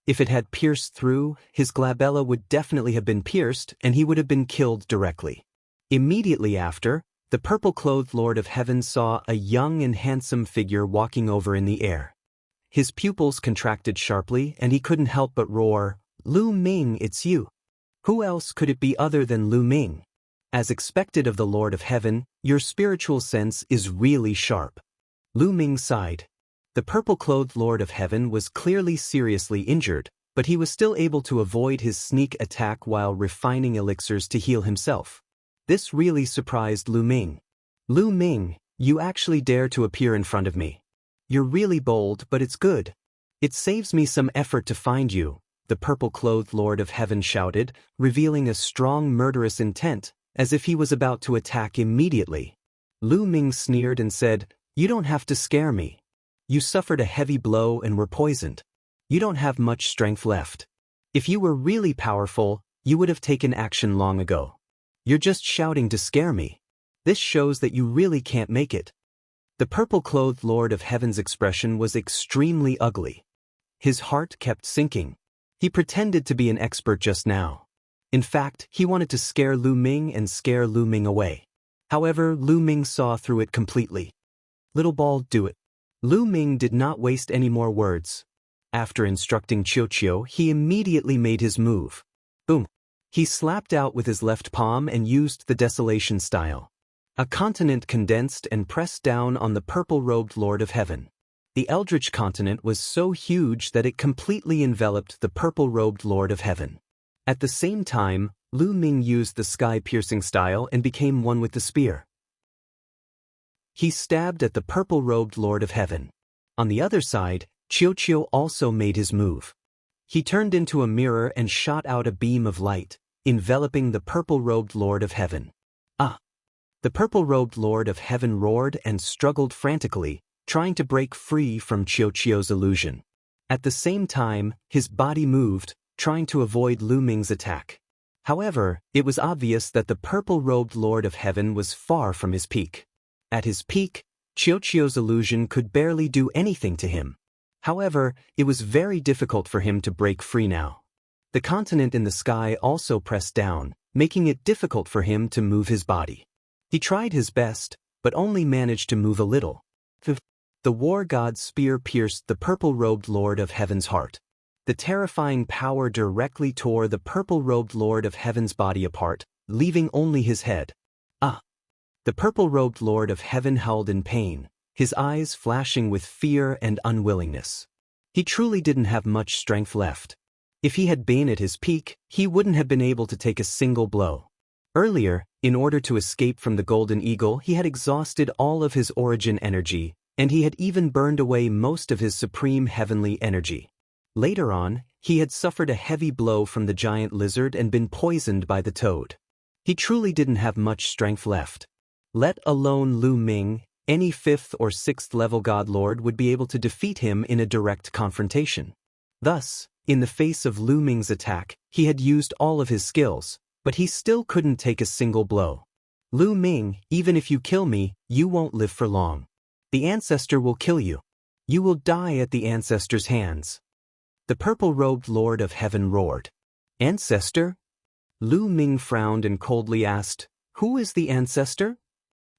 If it had pierced through, his glabella would definitely have been pierced and he would have been killed directly. Immediately after, the purple-clothed Lord of Heaven saw a young and handsome figure walking over in the air. His pupils contracted sharply and he couldn't help but roar, "Lu Ming, it's you." Who else could it be other than Lu Ming? As expected of the Lord of Heaven, your spiritual sense is really sharp. Lu Ming sighed. The purple-clothed Lord of Heaven was clearly seriously injured, but he was still able to avoid his sneak attack while refining elixirs to heal himself. This really surprised Lu Ming. "Lu Ming, you actually dare to appear in front of me. You're really bold, but it's good. It saves me some effort to find you," the purple-clothed Lord of Heaven shouted, revealing a strong murderous intent, as if he was about to attack immediately. Lu Ming sneered and said, "You don't have to scare me. You suffered a heavy blow and were poisoned. You don't have much strength left. If you were really powerful, you would have taken action long ago. You're just shouting to scare me. This shows that you really can't make it." The purple-clothed Lord of Heaven's expression was extremely ugly. His heart kept sinking. He pretended to be an expert just now. In fact, he wanted to scare Lu Ming and scare Lu Ming away. However, Lu Ming saw through it completely. "Little ball, do it." Lu Ming did not waste any more words. After instructing Qiu, he immediately made his move. Boom! He slapped out with his left palm and used the desolation style. A continent condensed and pressed down on the purple-robed Lord of Heaven. The Eldritch continent was so huge that it completely enveloped the purple-robed Lord of Heaven. At the same time, Lu Ming used the sky-piercing style and became one with the spear. He stabbed at the purple-robed Lord of Heaven. On the other side, Qiu also made his move. He turned into a mirror and shot out a beam of light, enveloping the purple-robed Lord of Heaven. Ah! The purple-robed Lord of Heaven roared and struggled frantically, trying to break free from Qiu's illusion. At the same time, his body moved, trying to avoid Lu Ming's attack. However, it was obvious that the purple-robed Lord of Heaven was far from his peak. At his peak, Qiu's illusion could barely do anything to him. However, it was very difficult for him to break free now. The continent in the sky also pressed down, making it difficult for him to move his body. He tried his best, but only managed to move a little. The war god's spear pierced the purple-robed Lord of Heaven's heart. The terrifying power directly tore the purple-robed Lord of Heaven's body apart, leaving only his head. Ah! The purple-robed Lord of Heaven howled in pain, his eyes flashing with fear and unwillingness. He truly didn't have much strength left. If he had been at his peak, he wouldn't have been able to take a single blow. Earlier, in order to escape from the Golden Eagle, he had exhausted all of his origin energy, and he had even burned away most of his supreme heavenly energy. Later on, he had suffered a heavy blow from the giant lizard and been poisoned by the toad. He truly didn't have much strength left. Let alone Lu Ming, any 5th or 6th level God Lord would be able to defeat him in a direct confrontation. Thus, in the face of Lu Ming's attack, he had used all of his skills, but he still couldn't take a single blow. "Lu Ming, even if you kill me, you won't live for long. The ancestor will kill you. You will die at the ancestor's hands." The purple-robed Lord of Heaven roared. "Ancestor?" Lu Ming frowned and coldly asked, "Who is the ancestor?"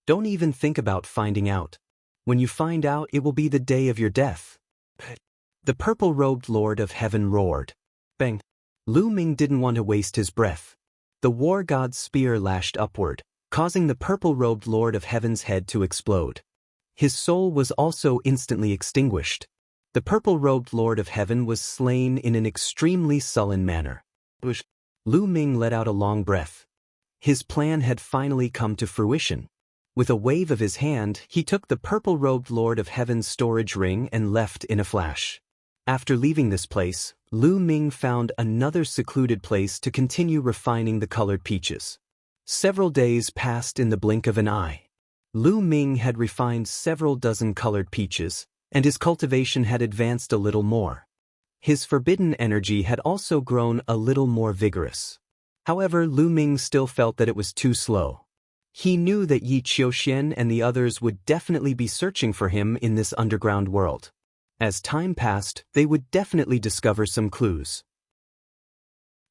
"Don't even think about finding out. When you find out, it will be the day of your death." The purple-robed Lord of Heaven roared. Bang! Lu Ming didn't want to waste his breath. The war god's spear lashed upward, causing the purple-robed Lord of Heaven's head to explode. His soul was also instantly extinguished. The purple-robed Lord of Heaven was slain in an extremely sullen manner. Lu Ming let out a long breath. His plan had finally come to fruition. With a wave of his hand, he took the purple-robed Lord of Heaven's storage ring and left in a flash. After leaving this place, Lu Ming found another secluded place to continue refining the colored peaches. Several days passed in the blink of an eye. Lu Ming had refined several dozen colored peaches, and his cultivation had advanced a little more. His forbidden energy had also grown a little more vigorous. However, Lu Ming still felt that it was too slow. He knew that Yi Qiuxian and the others would definitely be searching for him in this underground world. As time passed, they would definitely discover some clues.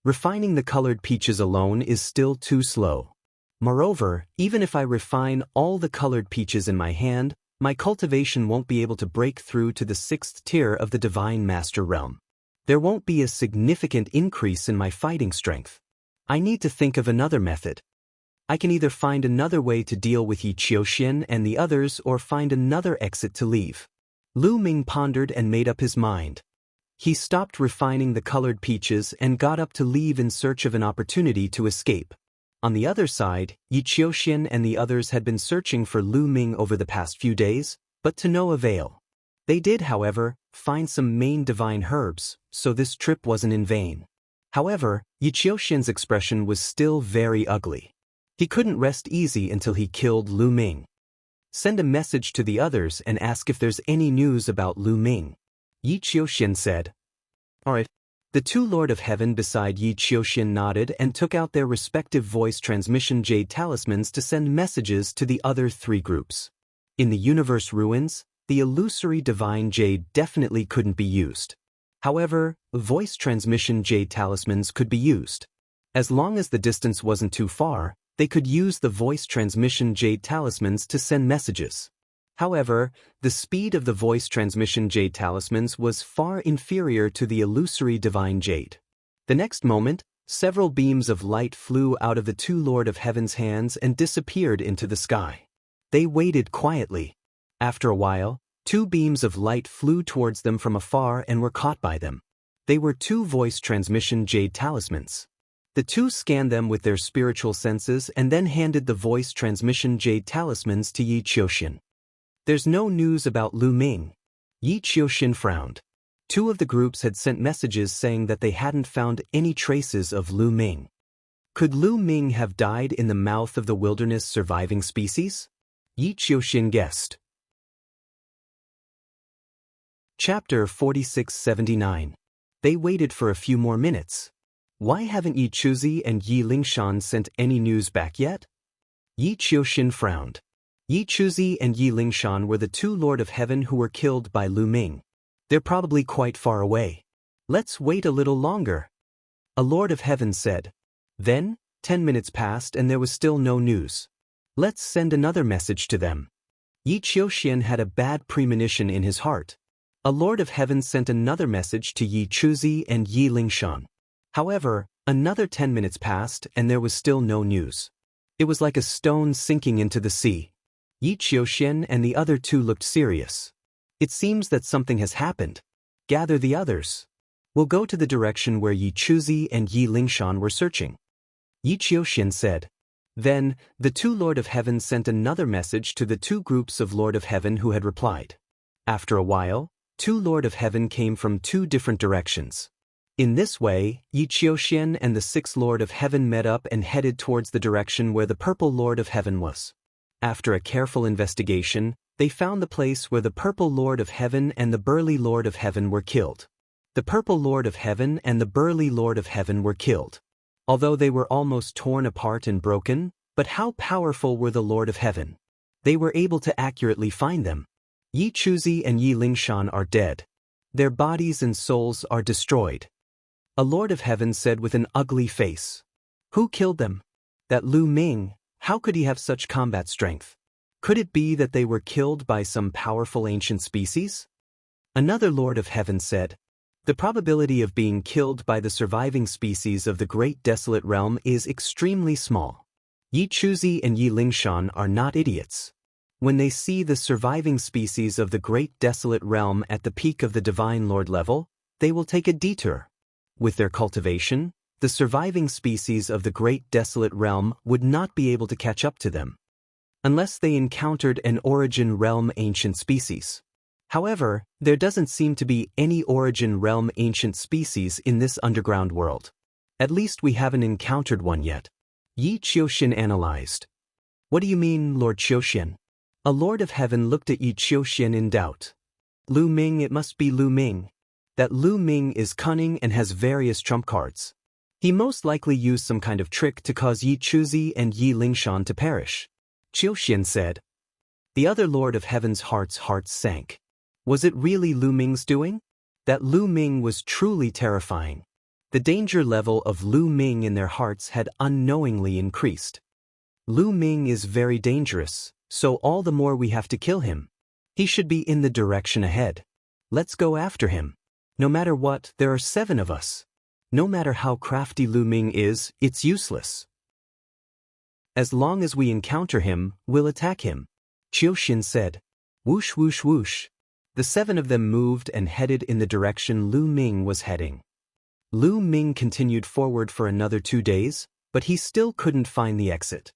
Refining the colored peaches alone is still too slow. Moreover, even if I refine all the colored peaches in my hand, my cultivation won't be able to break through to the 6th tier of the Divine Master Realm. There won't be a significant increase in my fighting strength. I need to think of another method. I can either find another way to deal with Yi Qiuxian and the others or find another exit to leave. Lu Ming pondered and made up his mind. He stopped refining the colored peaches and got up to leave in search of an opportunity to escape. On the other side, Yi Qiuxian and the others had been searching for Lu Ming over the past few days, but to no avail. They did, however, find some main divine herbs, so this trip wasn't in vain. However, Yi Qiuxian's expression was still very ugly. He couldn't rest easy until he killed Lu Ming. Send a message to the others and ask if there's any news about Lu Ming. Yi Qiuxian said. Alright. The two Lord of Heaven beside Yi Qiuxian nodded and took out their respective voice transmission jade talismans to send messages to the other 3 groups. In the universe ruins, the illusory divine jade definitely couldn't be used. However, voice transmission jade talismans could be used. As long as the distance wasn't too far, they could use the voice transmission jade talismans to send messages. However, the speed of the voice transmission jade talismans was far inferior to the illusory divine jade. The next moment, several beams of light flew out of the two Lord of Heaven's hands and disappeared into the sky. They waited quietly. After a while, 2 beams of light flew towards them from afar and were caught by them. They were 2 voice transmission jade talismans. The 2 scanned them with their spiritual senses and then handed the voice transmission jade talismans to Yi Qiuxian. There's no news about Lu Ming. Yi Qiuxian frowned. 2 of the groups had sent messages saying that they hadn't found any traces of Lu Ming. Could Lu Ming have died in the mouth of the wilderness surviving species? Yi Qiuxian guessed. Chapter 4679. They waited for a few more minutes. Why haven't Yi Chuzi and Yi Lingshan sent any news back yet? Yi Qiuxian frowned. Yi Chuzi and Yi Lingshan were the 2 Lord of Heaven who were killed by Lu Ming. They're probably quite far away. Let's wait a little longer. A Lord of Heaven said. Then, 10 minutes passed and there was still no news. Let's send another message to them. Yi Qiuxian had a bad premonition in his heart. A Lord of Heaven sent another message to Yi Chuzi and Yi Lingshan. However, another 10 minutes passed and there was still no news. It was like a stone sinking into the sea. Yi Qiuxian and the other 2 looked serious. It seems that something has happened. Gather the others. We'll go to the direction where Yi Chuzi and Yi Lingshan were searching. Yi Qiuxian said. Then, the 2 Lord of Heaven sent another message to the 2 groups of Lord of Heaven who had replied. After a while, 2 Lord of Heaven came from 2 different directions. In this way, Yi Qiuxian and the 6th Lord of Heaven met up and headed towards the direction where the Purple Lord of Heaven was. After a careful investigation, they found the place where the Purple Lord of Heaven and the Burly Lord of Heaven were killed. The Purple Lord of Heaven and the Burly Lord of Heaven were killed. Although they were almost torn apart and broken, but how powerful were the Lord of Heaven? They were able to accurately find them. Yi Chuzi and Yi Lingshan are dead. Their bodies and souls are destroyed. A Lord of Heaven said with an ugly face. Who killed them? That Lu Ming. How could he have such combat strength? Could it be that they were killed by some powerful ancient species? Another Lord of Heaven said. The probability of being killed by the surviving species of the Great Desolate Realm is extremely small. Yi Chuzi and Yi Lingshan are not idiots. When they see the surviving species of the Great Desolate Realm at the peak of the Divine Lord level, they will take a detour. With their cultivation, the surviving species of the Great Desolate Realm would not be able to catch up to them, unless they encountered an Origin Realm ancient species. However, there doesn't seem to be any Origin Realm ancient species in this underground world. At least we haven't encountered one yet. Yi Qiuxian analyzed. What do you mean, Lord Qiuxian? A Lord of Heaven looked at Yi Qiuxian in doubt. Lu Ming, it must be Lu Ming. that Lu Ming is cunning and has various trump cards. He most likely used some kind of trick to cause Yi Chuzi and Yi Lingshan to perish. Qiu Xian said. The other Lord of Heaven's hearts sank. Was it really Lu Ming's doing? That Lu Ming was truly terrifying. The danger level of Lu Ming in their hearts had unknowingly increased. Lu Ming is very dangerous, so all the more we have to kill him. He should be in the direction ahead. Let's go after him. No matter what, there are 7 of us. No matter how crafty Lu Ming is, it's useless. As long as we encounter him, we'll attack him, Qiu Xian said. Whoosh whoosh whoosh. The 7 of them moved and headed in the direction Lu Ming was heading. Lu Ming continued forward for another 2 days, but he still couldn't find the exit.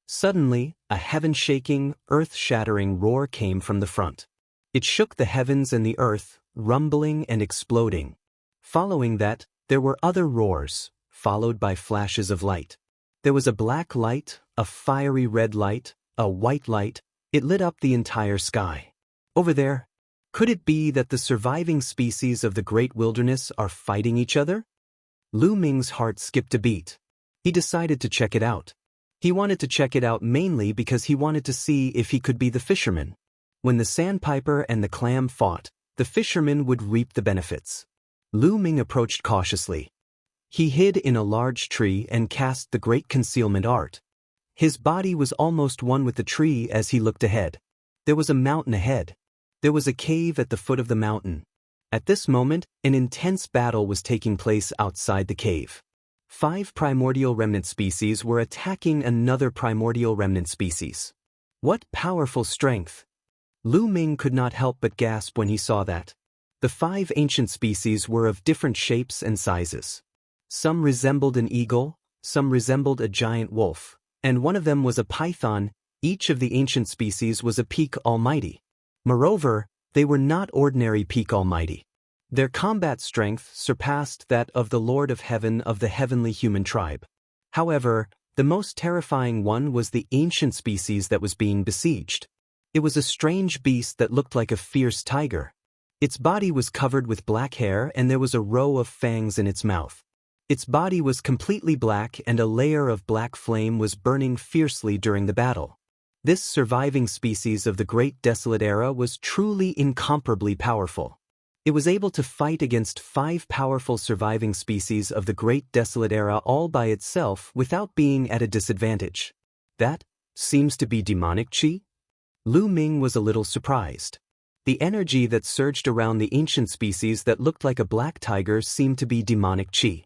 Suddenly, a heaven-shaking, earth-shattering roar came from the front. It shook the heavens and the earth, rumbling and exploding. Following that, there were other roars, followed by flashes of light. There was a black light, a fiery red light, a white light. It lit up the entire sky. Over there, could it be that the surviving species of the great wilderness are fighting each other? Lu Ming's heart skipped a beat. He decided to check it out. He wanted to check it out mainly because he wanted to see if he could be the fisherman. When the sandpiper and the clam fought, the fisherman would reap the benefits. Lu Ming approached cautiously. He hid in a large tree and cast the great concealment art. His body was almost one with the tree as he looked ahead. There was a mountain ahead. There was a cave at the foot of the mountain. At this moment, an intense battle was taking place outside the cave. 5 primordial remnant species were attacking another primordial remnant species. What powerful strength! Lu Ming could not help but gasp when he saw that. The 5 ancient species were of different shapes and sizes. Some resembled an eagle, some resembled a giant wolf, and one of them was a python. Each of the ancient species was a peak almighty. Moreover, they were not ordinary peak almighty. Their combat strength surpassed that of the Lord of Heaven of the heavenly human tribe. However, the most terrifying one was the ancient species that was being besieged. It was a strange beast that looked like a fierce tiger. Its body was covered with black hair and there was a row of fangs in its mouth. Its body was completely black and a layer of black flame was burning fiercely during the battle. This surviving species of the Great Desolate Era was truly incomparably powerful. It was able to fight against 5 powerful surviving species of the Great Desolate Era all by itself without being at a disadvantage. That seems to be demonic chi? Lu Ming was a little surprised. The energy that surged around the ancient species that looked like a black tiger seemed to be demonic chi.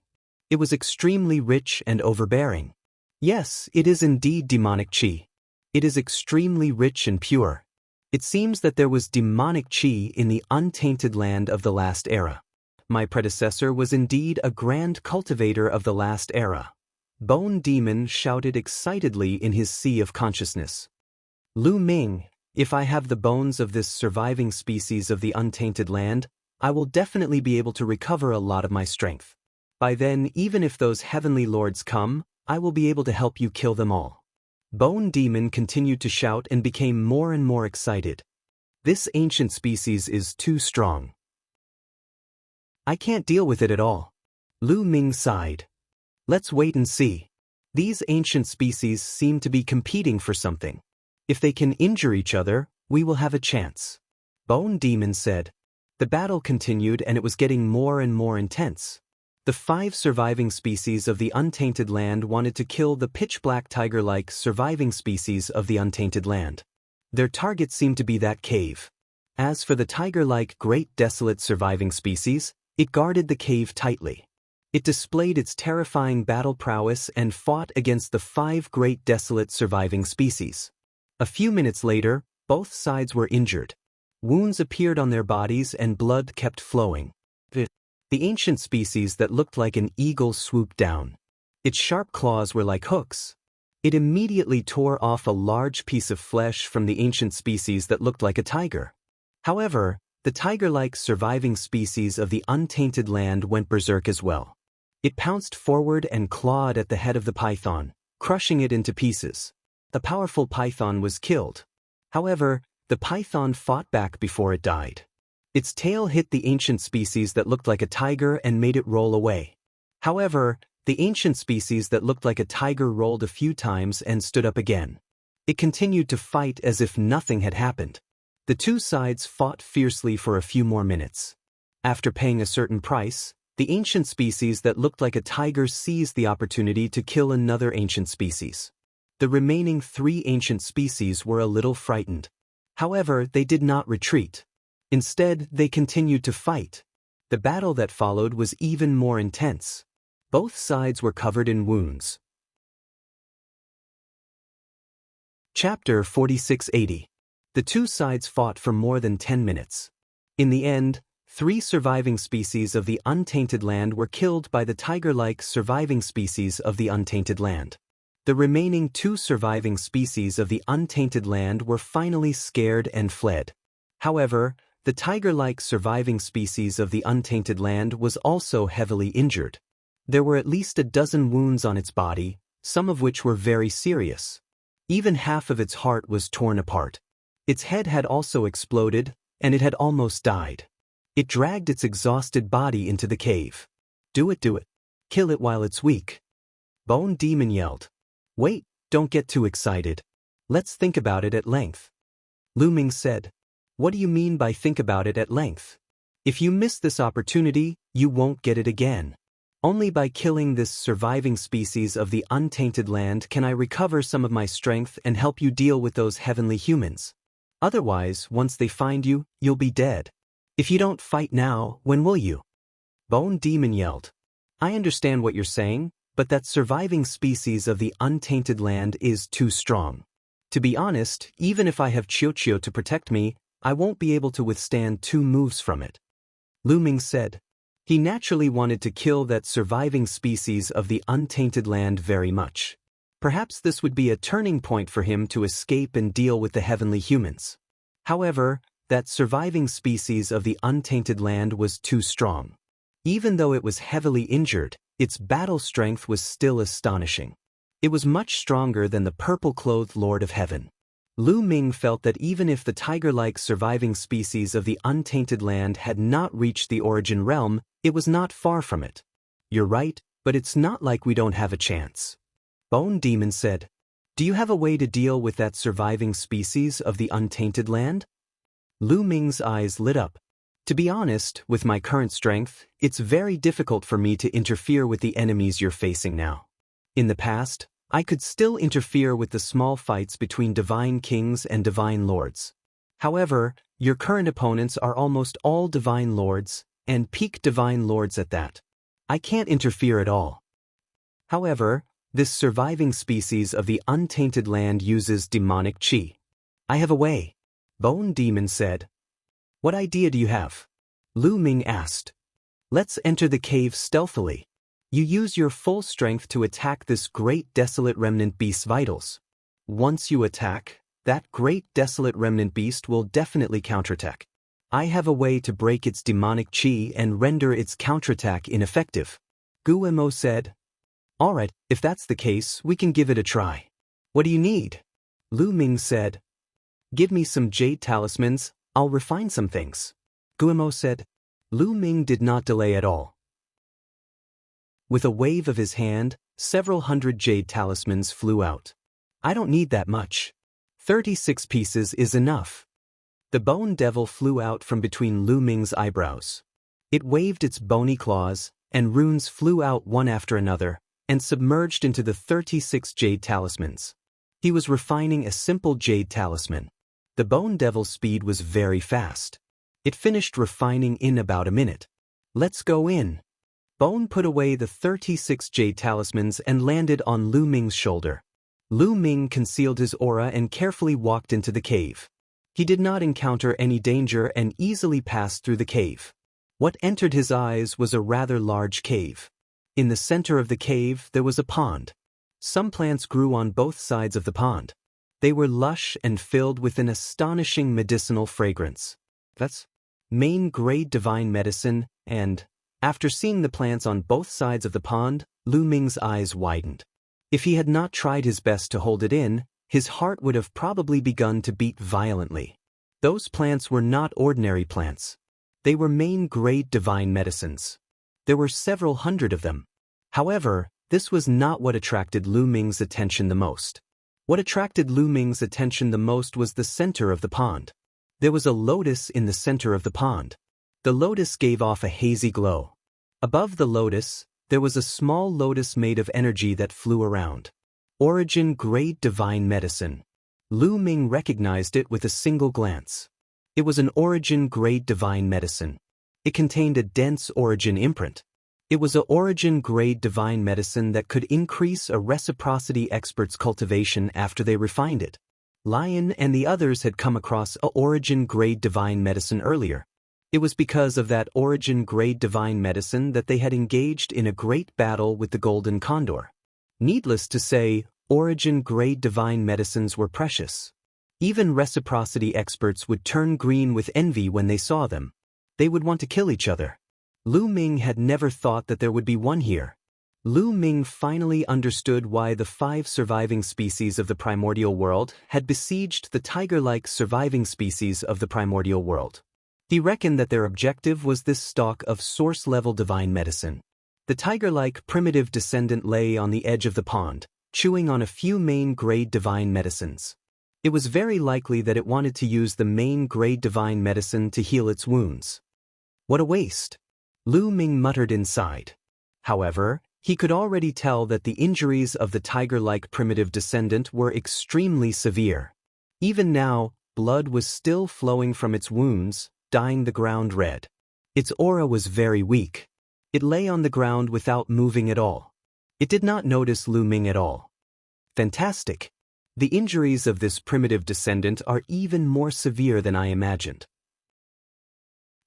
It was extremely rich and overbearing. Yes, it is indeed demonic chi. It is extremely rich and pure. It seems that there was demonic chi in the untainted land of the last era. My predecessor was indeed a grand cultivator of the last era. Bone Demon shouted excitedly in his sea of consciousness. Lu Ming, if I have the bones of this surviving species of the untainted land, I will definitely be able to recover a lot of my strength. By then, even if those heavenly lords come, I will be able to help you kill them all. Bone Demon continued to shout and became more and more excited. This ancient species is too strong. I can't deal with it at all. Lu Ming sighed. Let's wait and see. These ancient species seem to be competing for something. If they can injure each other, we will have a chance. Bone Demon said. The battle continued and it was getting more and more intense. The 5 surviving species of the untainted land wanted to kill the pitch-black tiger-like surviving species of the untainted land. Their target seemed to be that cave. As for the tiger-like great desolate surviving species, it guarded the cave tightly. It displayed its terrifying battle prowess and fought against the 5 great desolate surviving species. A few minutes later, both sides were injured. Wounds appeared on their bodies and blood kept flowing. The ancient species that looked like an eagle swooped down. Its sharp claws were like hooks. It immediately tore off a large piece of flesh from the ancient species that looked like a tiger. However, the tiger-like surviving species of the untainted land went berserk as well. It pounced forward and clawed at the head of the python, crushing it into pieces. The powerful python was killed. However, the python fought back before it died. Its tail hit the ancient species that looked like a tiger and made it roll away. However, the ancient species that looked like a tiger rolled a few times and stood up again. It continued to fight as if nothing had happened. The two sides fought fiercely for a few more minutes. After paying a certain price, the ancient species that looked like a tiger seized the opportunity to kill another ancient species. The remaining 3 ancient species were a little frightened. However, they did not retreat. Instead, they continued to fight. The battle that followed was even more intense. Both sides were covered in wounds. Chapter 4680. The two sides fought for more than 10 minutes. In the end, 3 surviving species of the untainted land were killed by the tiger-like surviving species of the untainted land. The remaining 2 surviving species of the untainted land were finally scared and fled. However, the tiger-like surviving species of the untainted land was also heavily injured. There were at least a dozen wounds on its body, some of which were very serious. Even half of its heart was torn apart. Its head had also exploded, and it had almost died. It dragged its exhausted body into the cave. Do it. Kill it while it's weak. Bone Demon yelled. Wait, don't get too excited. Let's think about it at length. Lu Ming said. What do you mean by think about it at length? If you miss this opportunity, you won't get it again. Only by killing this surviving species of the untainted land can I recover some of my strength and help you deal with those heavenly humans. Otherwise, once they find you, you'll be dead. If you don't fight now, when will you? Bone Demon yelled. I understand what you're saying, but that surviving species of the untainted land is too strong. To be honest, even if I have Chiyo to protect me, I won't be able to withstand 2 moves from it. Lu Ming said. He naturally wanted to kill that surviving species of the untainted land very much. Perhaps this would be a turning point for him to escape and deal with the heavenly humans. However, that surviving species of the untainted land was too strong. Even though it was heavily injured, its battle strength was still astonishing. It was much stronger than the purple-clothed Lord of Heaven. Lu Ming felt that even if the tiger-like surviving species of the untainted land had not reached the origin realm, it was not far from it. You're right, but it's not like we don't have a chance. Bone Demon said. Do you have a way to deal with that surviving species of the untainted land? Lu Ming's eyes lit up. To be honest, with my current strength, it's very difficult for me to interfere with the enemies you're facing now. In the past, I could still interfere with the small fights between divine kings and divine lords. However, your current opponents are almost all divine lords, and peak divine lords at that. I can't interfere at all. However, this surviving species of the untainted land uses demonic chi. I have a way. Bone Demon said. What idea do you have? Lu Ming asked. Let's enter the cave stealthily. You use your full strength to attack this great desolate remnant beast's vitals. Once you attack, that great desolate remnant beast will definitely counterattack. I have a way to break its demonic chi and render its counterattack ineffective. Guillermo said. Alright, if that's the case, we can give it a try. What do you need? Lu Ming said. Give me some jade talismans, I'll refine some things. Guillermo said. Lu Ming did not delay at all. With a wave of his hand, several hundred jade talismans flew out. I don't need that much. 36 pieces is enough. The bone devil flew out from between Lu Ming's eyebrows. It waved its bony claws, and runes flew out one after another, and submerged into the 36 jade talismans. He was refining a simple jade talisman. The bone devil's speed was very fast. It finished refining in about a minute. Let's go in. Bone put away the 36 jade talismans and landed on Lu Ming's shoulder. Lu Ming concealed his aura and carefully walked into the cave. He did not encounter any danger and easily passed through the cave. What entered his eyes was a rather large cave. In the center of the cave there was a pond. Some plants grew on both sides of the pond. They were lush and filled with an astonishing medicinal fragrance. That's main-grade divine medicine, and, after seeing the plants on both sides of the pond, Lu Ming's eyes widened. If he had not tried his best to hold it in, his heart would have probably begun to beat violently. Those plants were not ordinary plants. They were main-grade divine medicines. There were several hundred of them. However, this was not what attracted Lu Ming's attention the most. What attracted Lu Ming's attention the most was the center of the pond. There was a lotus in the center of the pond. The lotus gave off a hazy glow. Above the lotus, there was a small lotus made of energy that flew around. Origin-grade divine medicine. Lu Ming recognized it with a single glance. It was an origin-grade divine medicine. It contained a dense origin imprint. It was a origin-grade divine medicine that could increase a reciprocity expert's cultivation after they refined it. Lion and the others had come across a origin-grade divine medicine earlier. It was because of that origin-grade divine medicine that they had engaged in a great battle with the Golden Condor. Needless to say, origin-grade divine medicines were precious. Even reciprocity experts would turn green with envy when they saw them. They would want to kill each other. Lu Ming had never thought that there would be one here. Lu Ming finally understood why the 5 surviving species of the primordial world had besieged the tiger-like surviving species of the primordial world. He reckoned that their objective was this stock of source-level divine medicine. The tiger-like primitive descendant lay on the edge of the pond, chewing on a few main-grade divine medicines. It was very likely that it wanted to use the main-grade divine medicine to heal its wounds. What a waste! Lu Ming muttered inside. However, he could already tell that the injuries of the tiger-like primitive descendant were extremely severe. Even now, blood was still flowing from its wounds, dyeing the ground red. Its aura was very weak. It lay on the ground without moving at all. It did not notice Lu Ming at all. Fantastic! The injuries of this primitive descendant are even more severe than I imagined.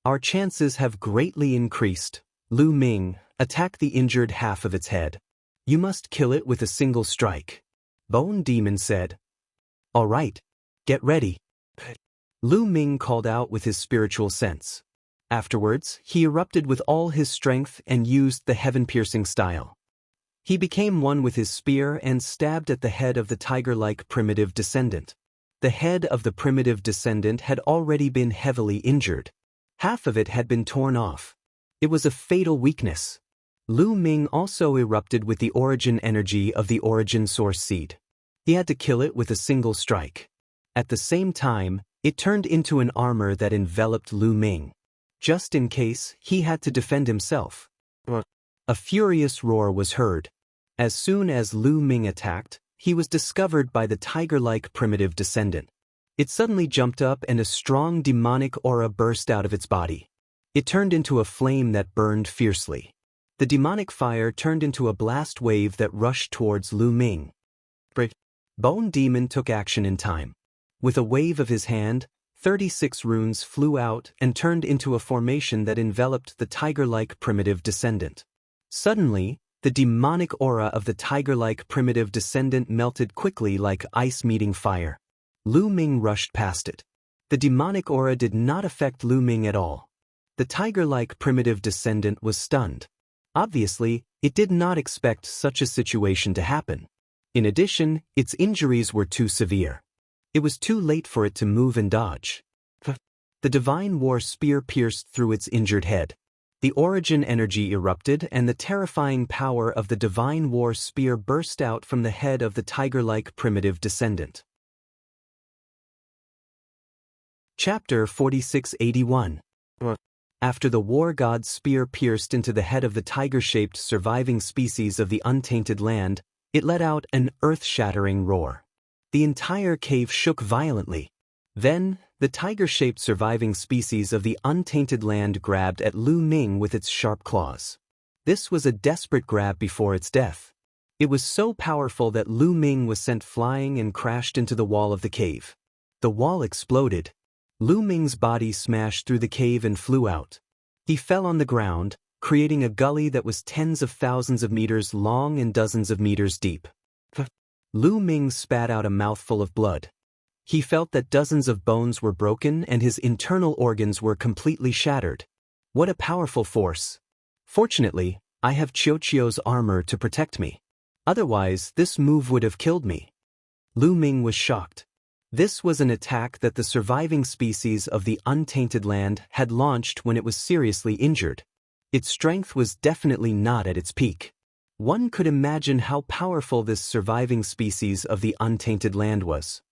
Our chances have greatly increased. Lu Ming, attack the injured half of its head. You must kill it with a single strike. Bone Demon said. All right. Get ready. Lu Ming called out with his spiritual sense. Afterwards, he erupted with all his strength and used the heaven-piercing style. He became one with his spear and stabbed at the head of the tiger-like primitive descendant. The head of the primitive descendant had already been heavily injured. Half of it had been torn off. It was a fatal weakness. Lu Ming also erupted with the origin energy of the origin source seed. He had to kill it with a single strike. At the same time, it turned into an armor that enveloped Lu Ming. Just in case, he had to defend himself. A furious roar was heard. As soon as Lu Ming attacked, he was discovered by the tiger-like primitive descendant. It suddenly jumped up and a strong demonic aura burst out of its body. It turned into a flame that burned fiercely. The demonic fire turned into a blast wave that rushed towards Lu Ming. Bone Demon took action in time. With a wave of his hand, 36 runes flew out and turned into a formation that enveloped the tiger-like primitive descendant. Suddenly, the demonic aura of the tiger-like primitive descendant melted quickly like ice meeting fire. Lu Ming rushed past it. The demonic aura did not affect Lu Ming at all. The tiger-like primitive descendant was stunned. Obviously, it did not expect such a situation to happen. In addition, its injuries were too severe. It was too late for it to move and dodge. The divine war spear pierced through its injured head. The origin energy erupted and the terrifying power of the divine war spear burst out from the head of the tiger-like primitive descendant. Chapter 4681. After the war god's spear pierced into the head of the tiger-shaped surviving species of the untainted land, it let out an earth-shattering roar. The entire cave shook violently. Then, the tiger-shaped surviving species of the untainted land grabbed at Lu Ming with its sharp claws. This was a desperate grab before its death. It was so powerful that Lu Ming was sent flying and crashed into the wall of the cave. The wall exploded. Lu Ming's body smashed through the cave and flew out. He fell on the ground, creating a gully that was tens of thousands of meters long and dozens of meters deep. Lu Ming spat out a mouthful of blood. He felt that dozens of bones were broken and his internal organs were completely shattered. What a powerful force. Fortunately, I have Qiuqiu's armor to protect me. Otherwise, this move would have killed me. Lu Ming was shocked. This was an attack that the surviving species of the untainted land had launched when it was seriously injured. Its strength was definitely not at its peak. One could imagine how powerful this surviving species of the untainted land was.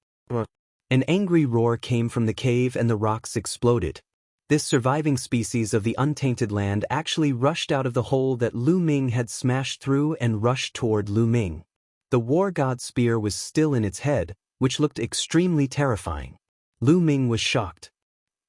An angry roar came from the cave and the rocks exploded. This surviving species of the untainted land actually rushed out of the hole that Lu Ming had smashed through and rushed toward Lu Ming. The war god's spear was still in its head, which looked extremely terrifying. Lu Ming was shocked.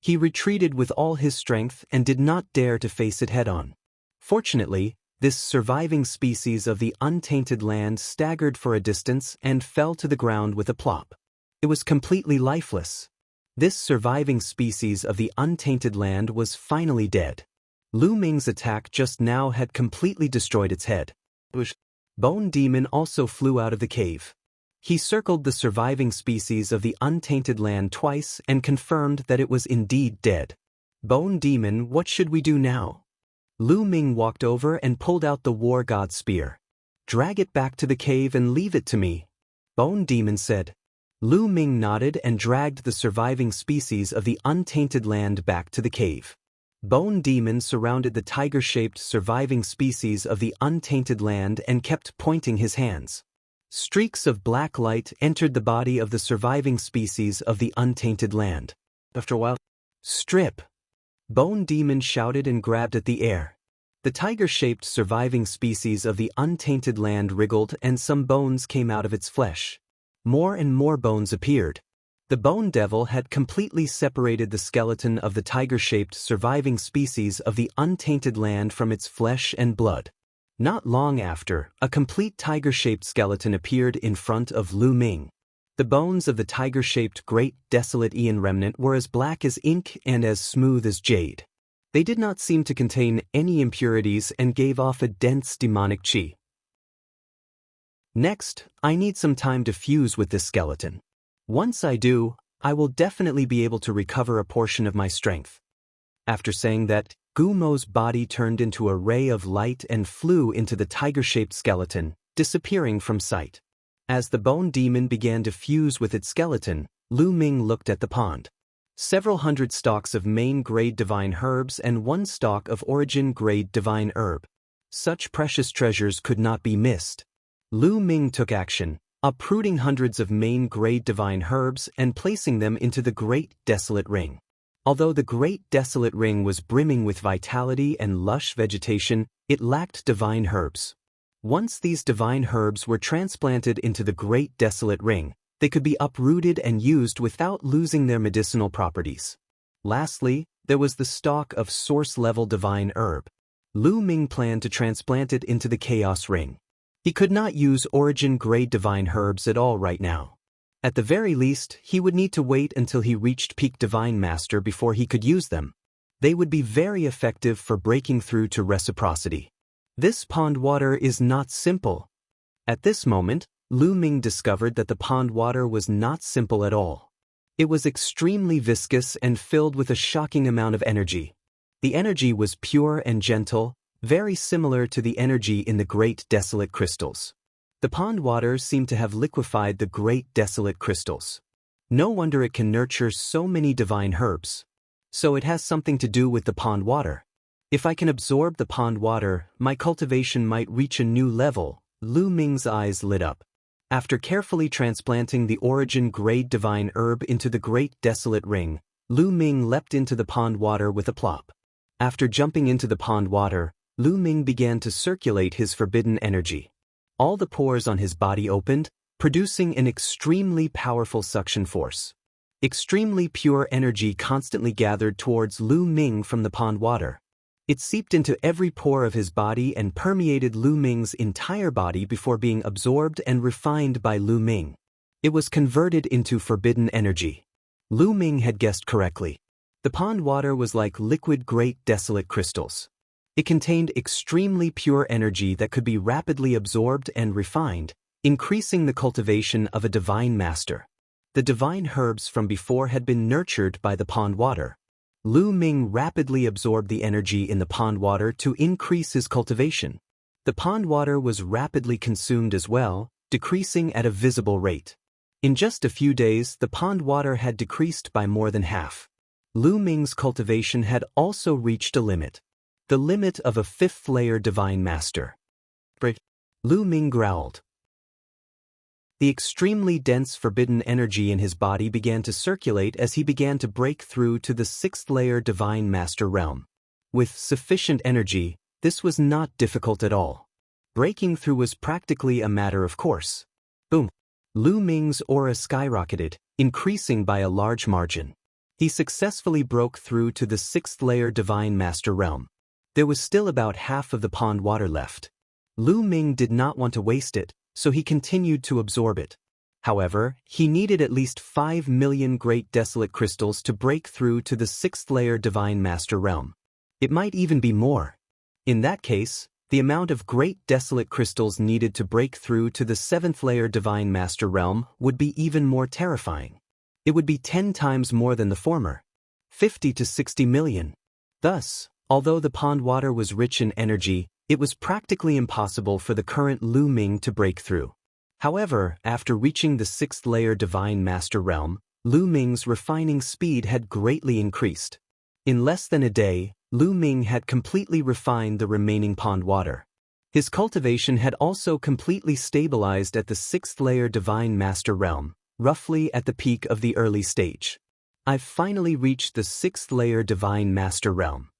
He retreated with all his strength and did not dare to face it head-on. Fortunately, this surviving species of the untainted land staggered for a distance and fell to the ground with a plop. It was completely lifeless. This surviving species of the untainted land was finally dead. Lu Ming's attack just now had completely destroyed its head. Bone Demon also flew out of the cave. He circled the surviving species of the untainted land twice and confirmed that it was indeed dead. Bone Demon, what should we do now? Lu Ming walked over and pulled out the war god's spear. Drag it back to the cave and leave it to me, Bone Demon said. Lu Ming nodded and dragged the surviving species of the untainted land back to the cave. Bone Demon surrounded the tiger-shaped surviving species of the untainted land and kept pointing his hands. Streaks of black light entered the body of the surviving species of the untainted land. After a while, strip! Bone Demon shouted and grabbed at the air. The tiger-shaped surviving species of the untainted land wriggled and some bones came out of its flesh. More and more bones appeared. The Bone Devil had completely separated the skeleton of the tiger-shaped surviving species of the untainted land from its flesh and blood. Not long after, a complete tiger-shaped skeleton appeared in front of Lu Ming. The bones of the tiger-shaped Great Desolate Aeon remnant were as black as ink and as smooth as jade. They did not seem to contain any impurities and gave off a dense demonic qi. Next, I need some time to fuse with this skeleton. Once I do, I will definitely be able to recover a portion of my strength. After saying that, Gu Mo's body turned into a ray of light and flew into the tiger-shaped skeleton, disappearing from sight. As the Bone Demon began to fuse with its skeleton, Lu Ming looked at the pond. Several hundred stalks of main-grade divine herbs and one stalk of origin-grade divine herb. Such precious treasures could not be missed. Lu Ming took action, uprooting hundreds of main-grade divine herbs and placing them into the Great Desolate Ring. Although the Great Desolate Ring was brimming with vitality and lush vegetation, it lacked divine herbs. Once these divine herbs were transplanted into the Great Desolate Ring, they could be uprooted and used without losing their medicinal properties. Lastly, there was the stalk of source-level divine herb. Lu Ming planned to transplant it into the Chaos Ring. He could not use origin-grade divine herbs at all right now. At the very least, he would need to wait until he reached peak Divine Master before he could use them. They would be very effective for breaking through to reciprocity. This pond water is not simple. At this moment, Lu Ming discovered that the pond water was not simple at all. It was extremely viscous and filled with a shocking amount of energy. The energy was pure and gentle, very similar to the energy in the Great Desolate Crystals. The pond water seemed to have liquefied the Great Desolate Crystals. No wonder it can nurture so many divine herbs. So it has something to do with the pond water. If I can absorb the pond water, my cultivation might reach a new level. Lu Ming's eyes lit up. After carefully transplanting the origin-grade divine herb into the Great Desolate Ring, Lu Ming leapt into the pond water with a plop. After jumping into the pond water, Lu Ming began to circulate his forbidden energy. All the pores on his body opened, producing an extremely powerful suction force. Extremely pure energy constantly gathered towards Lu Ming from the pond water. It seeped into every pore of his body and permeated Lu Ming's entire body before being absorbed and refined by Lu Ming. It was converted into forbidden energy. Lu Ming had guessed correctly. The pond water was like liquid Great Desolate Crystals. It contained extremely pure energy that could be rapidly absorbed and refined, increasing the cultivation of a divine master. The divine herbs from before had been nurtured by the pond water. Lu Ming rapidly absorbed the energy in the pond water to increase his cultivation. The pond water was rapidly consumed as well, decreasing at a visible rate. In just a few days, the pond water had decreased by more than half. Lu Ming's cultivation had also reached a limit. The limit of a fifth-layer divine master. Lu Ming growled. The extremely dense forbidden energy in his body began to circulate as he began to break through to the sixth-layer divine master realm. With sufficient energy, this was not difficult at all. Breaking through was practically a matter of course. Boom! Lu Ming's aura skyrocketed, increasing by a large margin. He successfully broke through to the sixth-layer divine master realm. There was still about half of the pond water left. Lu Ming did not want to waste it, so he continued to absorb it. However, he needed at least 5 million great desolate crystals to break through to the sixth-layer divine master realm. It might even be more. In that case, the amount of great desolate crystals needed to break through to the seventh-layer divine master realm would be even more terrifying. It would be 10 times more than the former, 50 to 60 million. Thus, although the pond water was rich in energy, it was practically impossible for the current Lu Ming to break through. However, after reaching the sixth-layer divine master realm, Lu Ming's refining speed had greatly increased. In less than a day, Lu Ming had completely refined the remaining pond water. His cultivation had also completely stabilized at the sixth-layer divine master realm, roughly at the peak of the early stage. I've finally reached the sixth-layer divine master realm.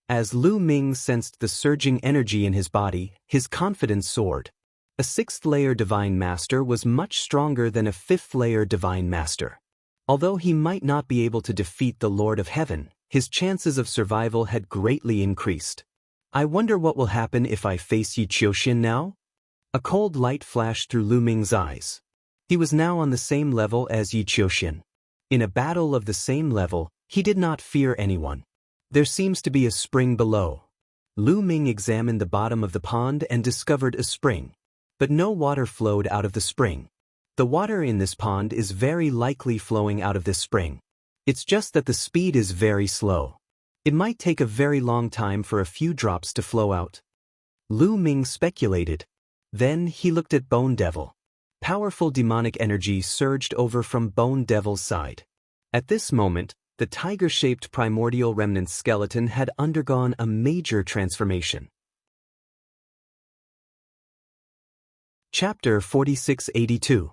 As Lu Ming sensed the surging energy in his body, his confidence soared. A sixth-layer divine master was much stronger than a fifth-layer divine master. Although he might not be able to defeat the Lord of Heaven, his chances of survival had greatly increased. I wonder what will happen if I face Yi Qiuxian now? A cold light flashed through Lu Ming's eyes. He was now on the same level as Yi Qiuxian. In a battle of the same level, he did not fear anyone. There seems to be a spring below. Lu Ming examined the bottom of the pond and discovered a spring. But no water flowed out of the spring. The water in this pond is very likely flowing out of this spring. It's just that the speed is very slow. It might take a very long time for a few drops to flow out. Lu Ming speculated. Then he looked at Bone Devil. Powerful demonic energy surged over from Bone Devil's side. At this moment, the tiger-shaped primordial remnant skeleton had undergone a major transformation. Chapter 4682.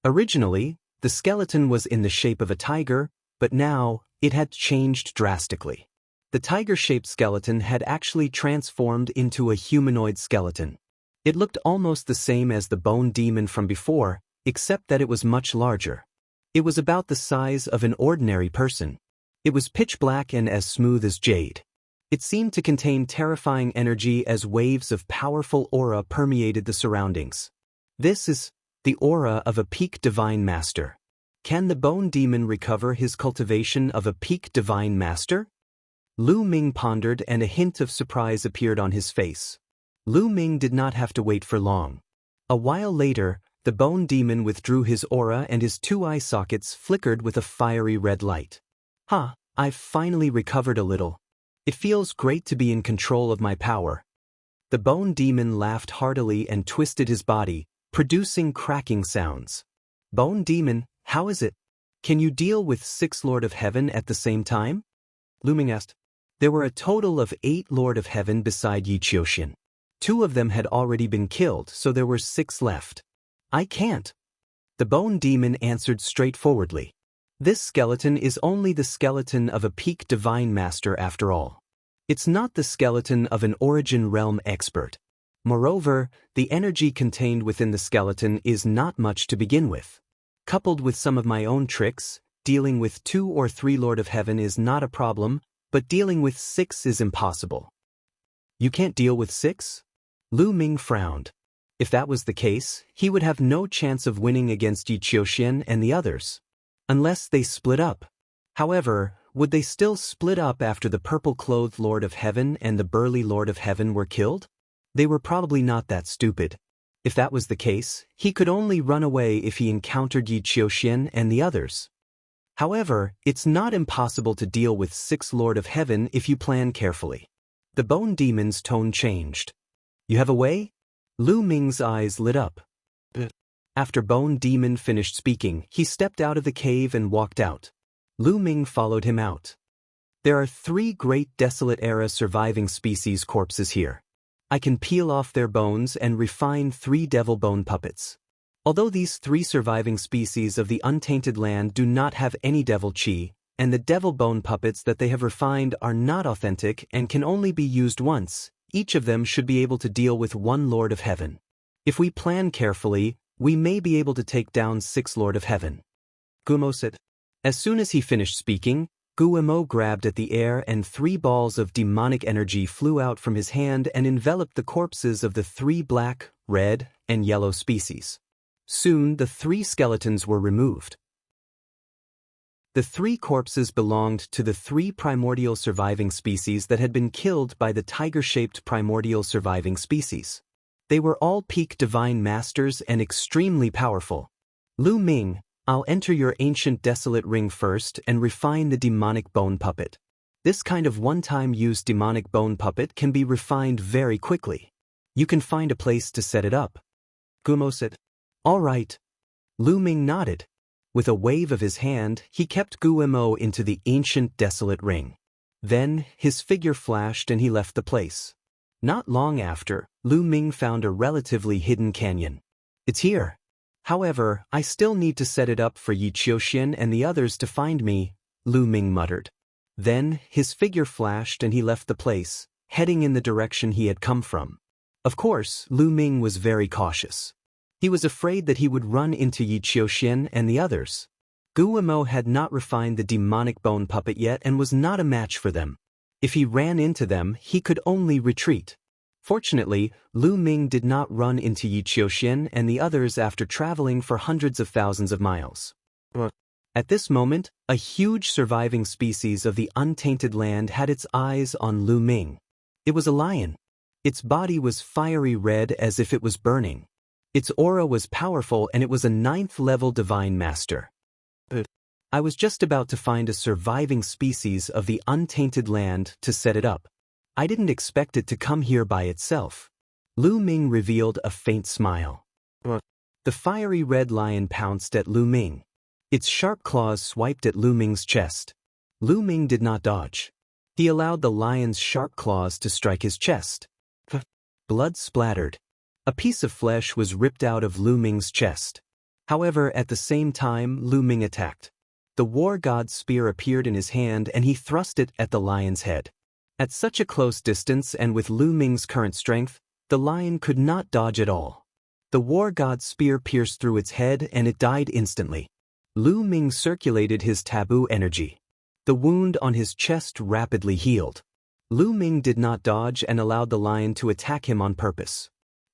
Originally, the skeleton was in the shape of a tiger, but now, it had changed drastically. The tiger-shaped skeleton had actually transformed into a humanoid skeleton. It looked almost the same as the bone demon from before, except that it was much larger. It was about the size of an ordinary person. It was pitch black and as smooth as jade. It seemed to contain terrifying energy as waves of powerful aura permeated the surroundings. This is the aura of a peak divine master. Can the bone demon recover his cultivation of a peak divine master? Lu Ming pondered and a hint of surprise appeared on his face. Lu Ming did not have to wait for long. A while later, the bone demon withdrew his aura and his two eye sockets flickered with a fiery red light. I've finally recovered a little. It feels great to be in control of my power. The bone demon laughed heartily and twisted his body, producing cracking sounds. Bone demon, how is it? Can you deal with 6 Lord of Heaven at the same time? Lu Ming asked. There were a total of 8 Lord of Heaven beside Yi Qiuxian. 2 of them had already been killed, so there were 6 left. I can't. The bone demon answered straightforwardly. This skeleton is only the skeleton of a peak divine master after all. It's not the skeleton of an origin realm expert. Moreover, the energy contained within the skeleton is not much to begin with. Coupled with some of my own tricks, dealing with 2 or 3 Lord of Heaven is not a problem, but dealing with 6 is impossible. You can't deal with 6? Lu Ming frowned. If that was the case, he would have no chance of winning against Yi Qiuxian and the others. Unless they split up. However, would they still split up after the purple-clothed Lord of Heaven and the burly Lord of Heaven were killed? They were probably not that stupid. If that was the case, he could only run away if he encountered Yi Qiuxian and the others. However, it's not impossible to deal with 6 Lord of Heaven if you plan carefully. The bone demon's tone changed. You have a way? Lu Ming's eyes lit up. After Bone Demon finished speaking, he stepped out of the cave and walked out. Lu Ming followed him out. There are 3 great Desolate Era surviving species corpses here. I can peel off their bones and refine 3 devil bone puppets. Although these 3 surviving species of the Untainted Land do not have any devil chi, and the devil bone puppets that they have refined are not authentic and can only be used once, each of them should be able to deal with 1 Lord of Heaven. If we plan carefully, we may be able to take down 6 Lord of Heaven. Gumo said. As soon as he finished speaking, Gumo grabbed at the air and 3 balls of demonic energy flew out from his hand and enveloped the corpses of the 3 black, red, and yellow species. Soon the 3 skeletons were removed. The 3 corpses belonged to the 3 primordial surviving species that had been killed by the tiger-shaped primordial surviving species. They were all peak divine masters and extremely powerful. Lu Ming, I'll enter your ancient desolate ring first and refine the demonic bone puppet. This kind of one-time use demonic bone puppet can be refined very quickly. You can find a place to set it up. Gumo said. All right. Lu Ming nodded. With a wave of his hand, he kept Gumo into the ancient desolate ring. Then, his figure flashed and he left the place. Not long after, Lu Ming found a relatively hidden canyon. It's here. However, I still need to set it up for Yi Qiuxian and the others to find me, Lu Ming muttered. Then, his figure flashed and he left the place, heading in the direction he had come from. Of course, Lu Ming was very cautious. He was afraid that he would run into Yi Qiuxian and the others. Gumo had not refined the demonic bone puppet yet and was not a match for them. If he ran into them, he could only retreat. Fortunately, Lu Ming did not run into Yi Qiuxian and the others after traveling for hundreds of thousands of miles. At this moment, a huge surviving species of the Untainted Land had its eyes on Lu Ming. It was a lion. Its body was fiery red as if it was burning. Its aura was powerful and it was a 9th-level divine master. I was just about to find a surviving species of the Untainted Land to set it up. I didn't expect it to come here by itself. Lu Ming revealed a faint smile. The fiery red lion pounced at Lu Ming. Its sharp claws swiped at Lu Ming's chest. Lu Ming did not dodge. He allowed the lion's sharp claws to strike his chest. Blood splattered. A piece of flesh was ripped out of Lu Ming's chest. However, at the same time, Lu Ming attacked. The war god's spear appeared in his hand and he thrust it at the lion's head. At such a close distance and with Lu Ming's current strength, the lion could not dodge at all. The war god's spear pierced through its head and it died instantly. Lu Ming circulated his taboo energy. The wound on his chest rapidly healed. Lu Ming did not dodge and allowed the lion to attack him on purpose.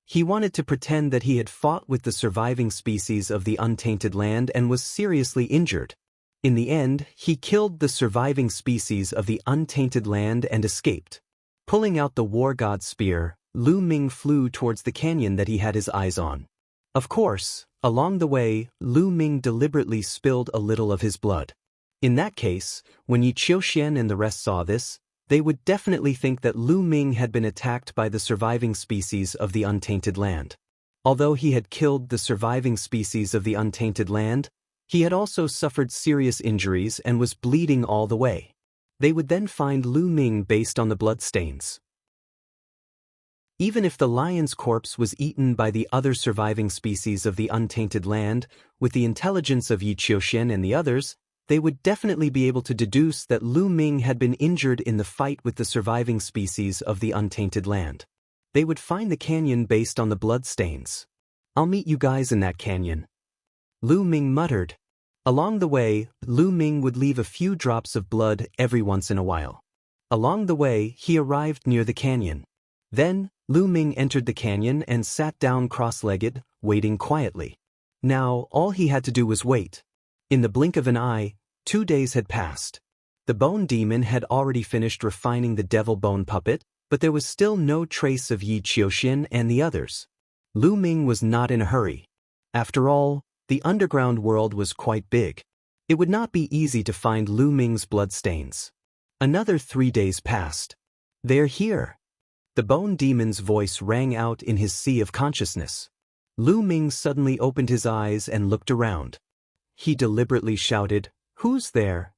He wanted to pretend that he had fought with the surviving species of the Untainted Land and was seriously injured. In the end, he killed the surviving species of the Untainted Land and escaped. Pulling out the war god's spear, Lu Ming flew towards the canyon that he had his eyes on. Of course, along the way, Lu Ming deliberately spilled a little of his blood. In that case, when Yi Qiuxian and the rest saw this, they would definitely think that Lu Ming had been attacked by the surviving species of the Untainted Land. Although he had killed the surviving species of the Untainted Land, he had also suffered serious injuries and was bleeding all the way. They would then find Lu Ming based on the bloodstains. Even if the lion's corpse was eaten by the other surviving species of the Untainted Land, with the intelligence of Yi Qiuxian and the others, they would definitely be able to deduce that Lu Ming had been injured in the fight with the surviving species of the Untainted Land. They would find the canyon based on the bloodstains. I'll meet you guys in that canyon, Lu Ming muttered. Along the way, Lu Ming would leave a few drops of blood every once in a while. Along the way, he arrived near the canyon. Then, Lu Ming entered the canyon and sat down cross-legged, waiting quietly. Now, all he had to do was wait. In the blink of an eye, 2 days had passed. The bone demon had already finished refining the devil bone puppet, but there was still no trace of Yi Qiuxian and the others. Lu Ming was not in a hurry. After all, the underground world was quite big. It would not be easy to find Lu Ming's bloodstains. Another 3 days passed. They're here. The bone demon's voice rang out in his sea of consciousness. Lu Ming suddenly opened his eyes and looked around. He deliberately shouted, "Who's there?"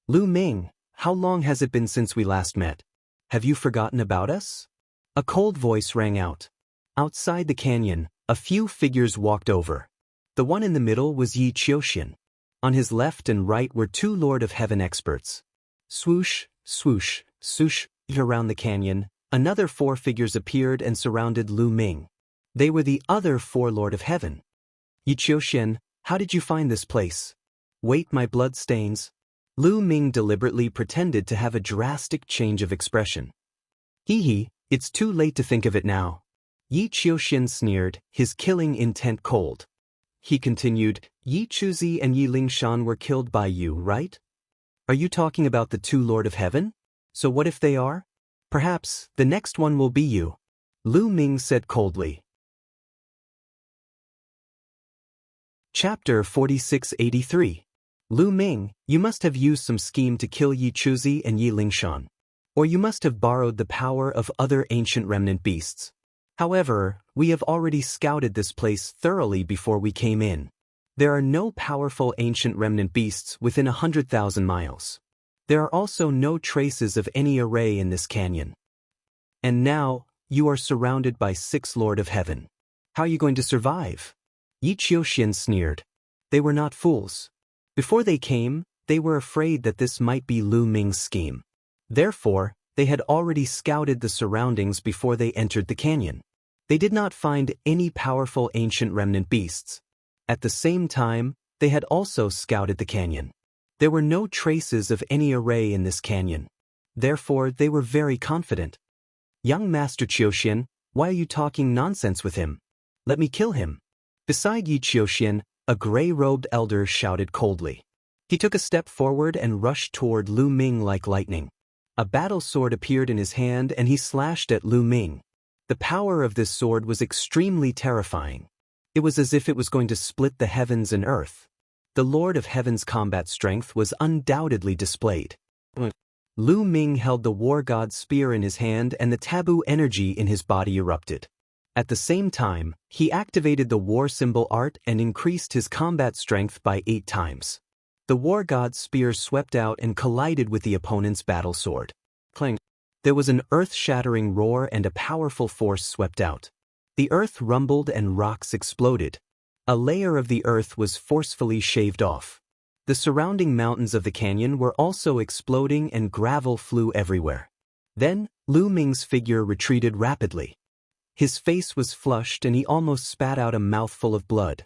"Lu Ming, how long has it been since we last met? Have you forgotten about us?" A cold voice rang out. Outside the canyon, a few figures walked over. The one in the middle was Yi Qiuxian. On his left and right were two Lord of Heaven experts. Swoosh, swoosh, swoosh, around the canyon, another four figures appeared and surrounded Lu Ming. They were the other four Lord of Heaven. "Yi Qiuxian, how did you find this place?" "Wait, my blood stains." Lu Ming deliberately pretended to have a drastic change of expression. "Hee, it's too late to think of it now." Yi Qiuxian sneered, his killing intent cold. He continued, "Yi Chuzi and Yi Lingshan were killed by you, right? Are you talking about the two Lord of Heaven? So what if they are? Perhaps the next one will be you," Lu Ming said coldly. Chapter 4683. Lu Ming, you must have used some scheme to kill Yi Chuzi and Yi Lingshan. Or you must have borrowed the power of other ancient remnant beasts. However, we have already scouted this place thoroughly before we came in. There are no powerful ancient remnant beasts within 100,000 miles. There are also no traces of any array in this canyon. And now, you are surrounded by 6 Lord of Heaven. How are you going to survive? Yi Qiuxian sneered. They were not fools. Before they came, they were afraid that this might be Lu Ming's scheme. Therefore, they had already scouted the surroundings before they entered the canyon. They did not find any powerful ancient remnant beasts. At the same time, they had also scouted the canyon. There were no traces of any array in this canyon. Therefore, they were very confident. "Young Master Qiuxian, why are you talking nonsense with him? Let me kill him." Beside Yi Qiuxian, a gray-robed elder shouted coldly. He took a step forward and rushed toward Lu Ming like lightning. A battle sword appeared in his hand and he slashed at Lu Ming. The power of this sword was extremely terrifying. It was as if it was going to split the heavens and earth. The Lord of Heaven's combat strength was undoubtedly displayed. Lu Ming held the war god's spear in his hand and the taboo energy in his body erupted. At the same time, he activated the war symbol art and increased his combat strength by 8 times. The war god's spear swept out and collided with the opponent's battle sword. Clang! There was an earth-shattering roar and a powerful force swept out. The earth rumbled and rocks exploded. A layer of the earth was forcefully shaved off. The surrounding mountains of the canyon were also exploding and gravel flew everywhere. Then, Lu Ming's figure retreated rapidly. His face was flushed and he almost spat out a mouthful of blood.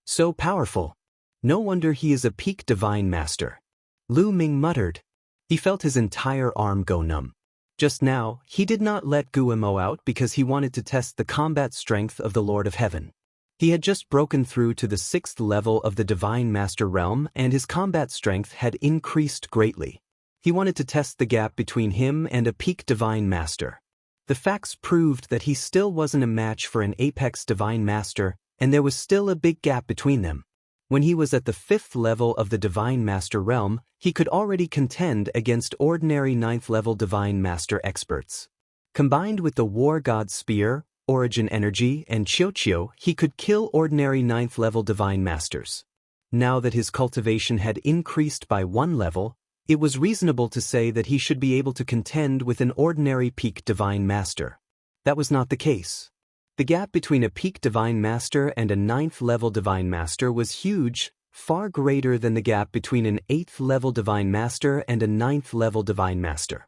So powerful. No wonder he is a peak divine master. Lu Ming muttered. He felt his entire arm go numb. Just now, he did not let Guimo out because he wanted to test the combat strength of the Lord of Heaven. He had just broken through to the 6th level of the Divine Master realm and his combat strength had increased greatly. He wanted to test the gap between him and a peak Divine Master. The facts proved that he still wasn't a match for an apex Divine Master, and there was still a big gap between them. When he was at the 5th level of the Divine Master realm, he could already contend against ordinary 9th level Divine Master experts. Combined with the War God Spear, Origin Energy, and Qiuqiu, he could kill ordinary 9th level Divine Masters. Now that his cultivation had increased by 1 level, it was reasonable to say that he should be able to contend with an ordinary peak Divine Master. That was not the case. The gap between a peak Divine Master and a 9th level Divine Master was huge, far greater than the gap between an 8th level Divine Master and a 9th level Divine Master.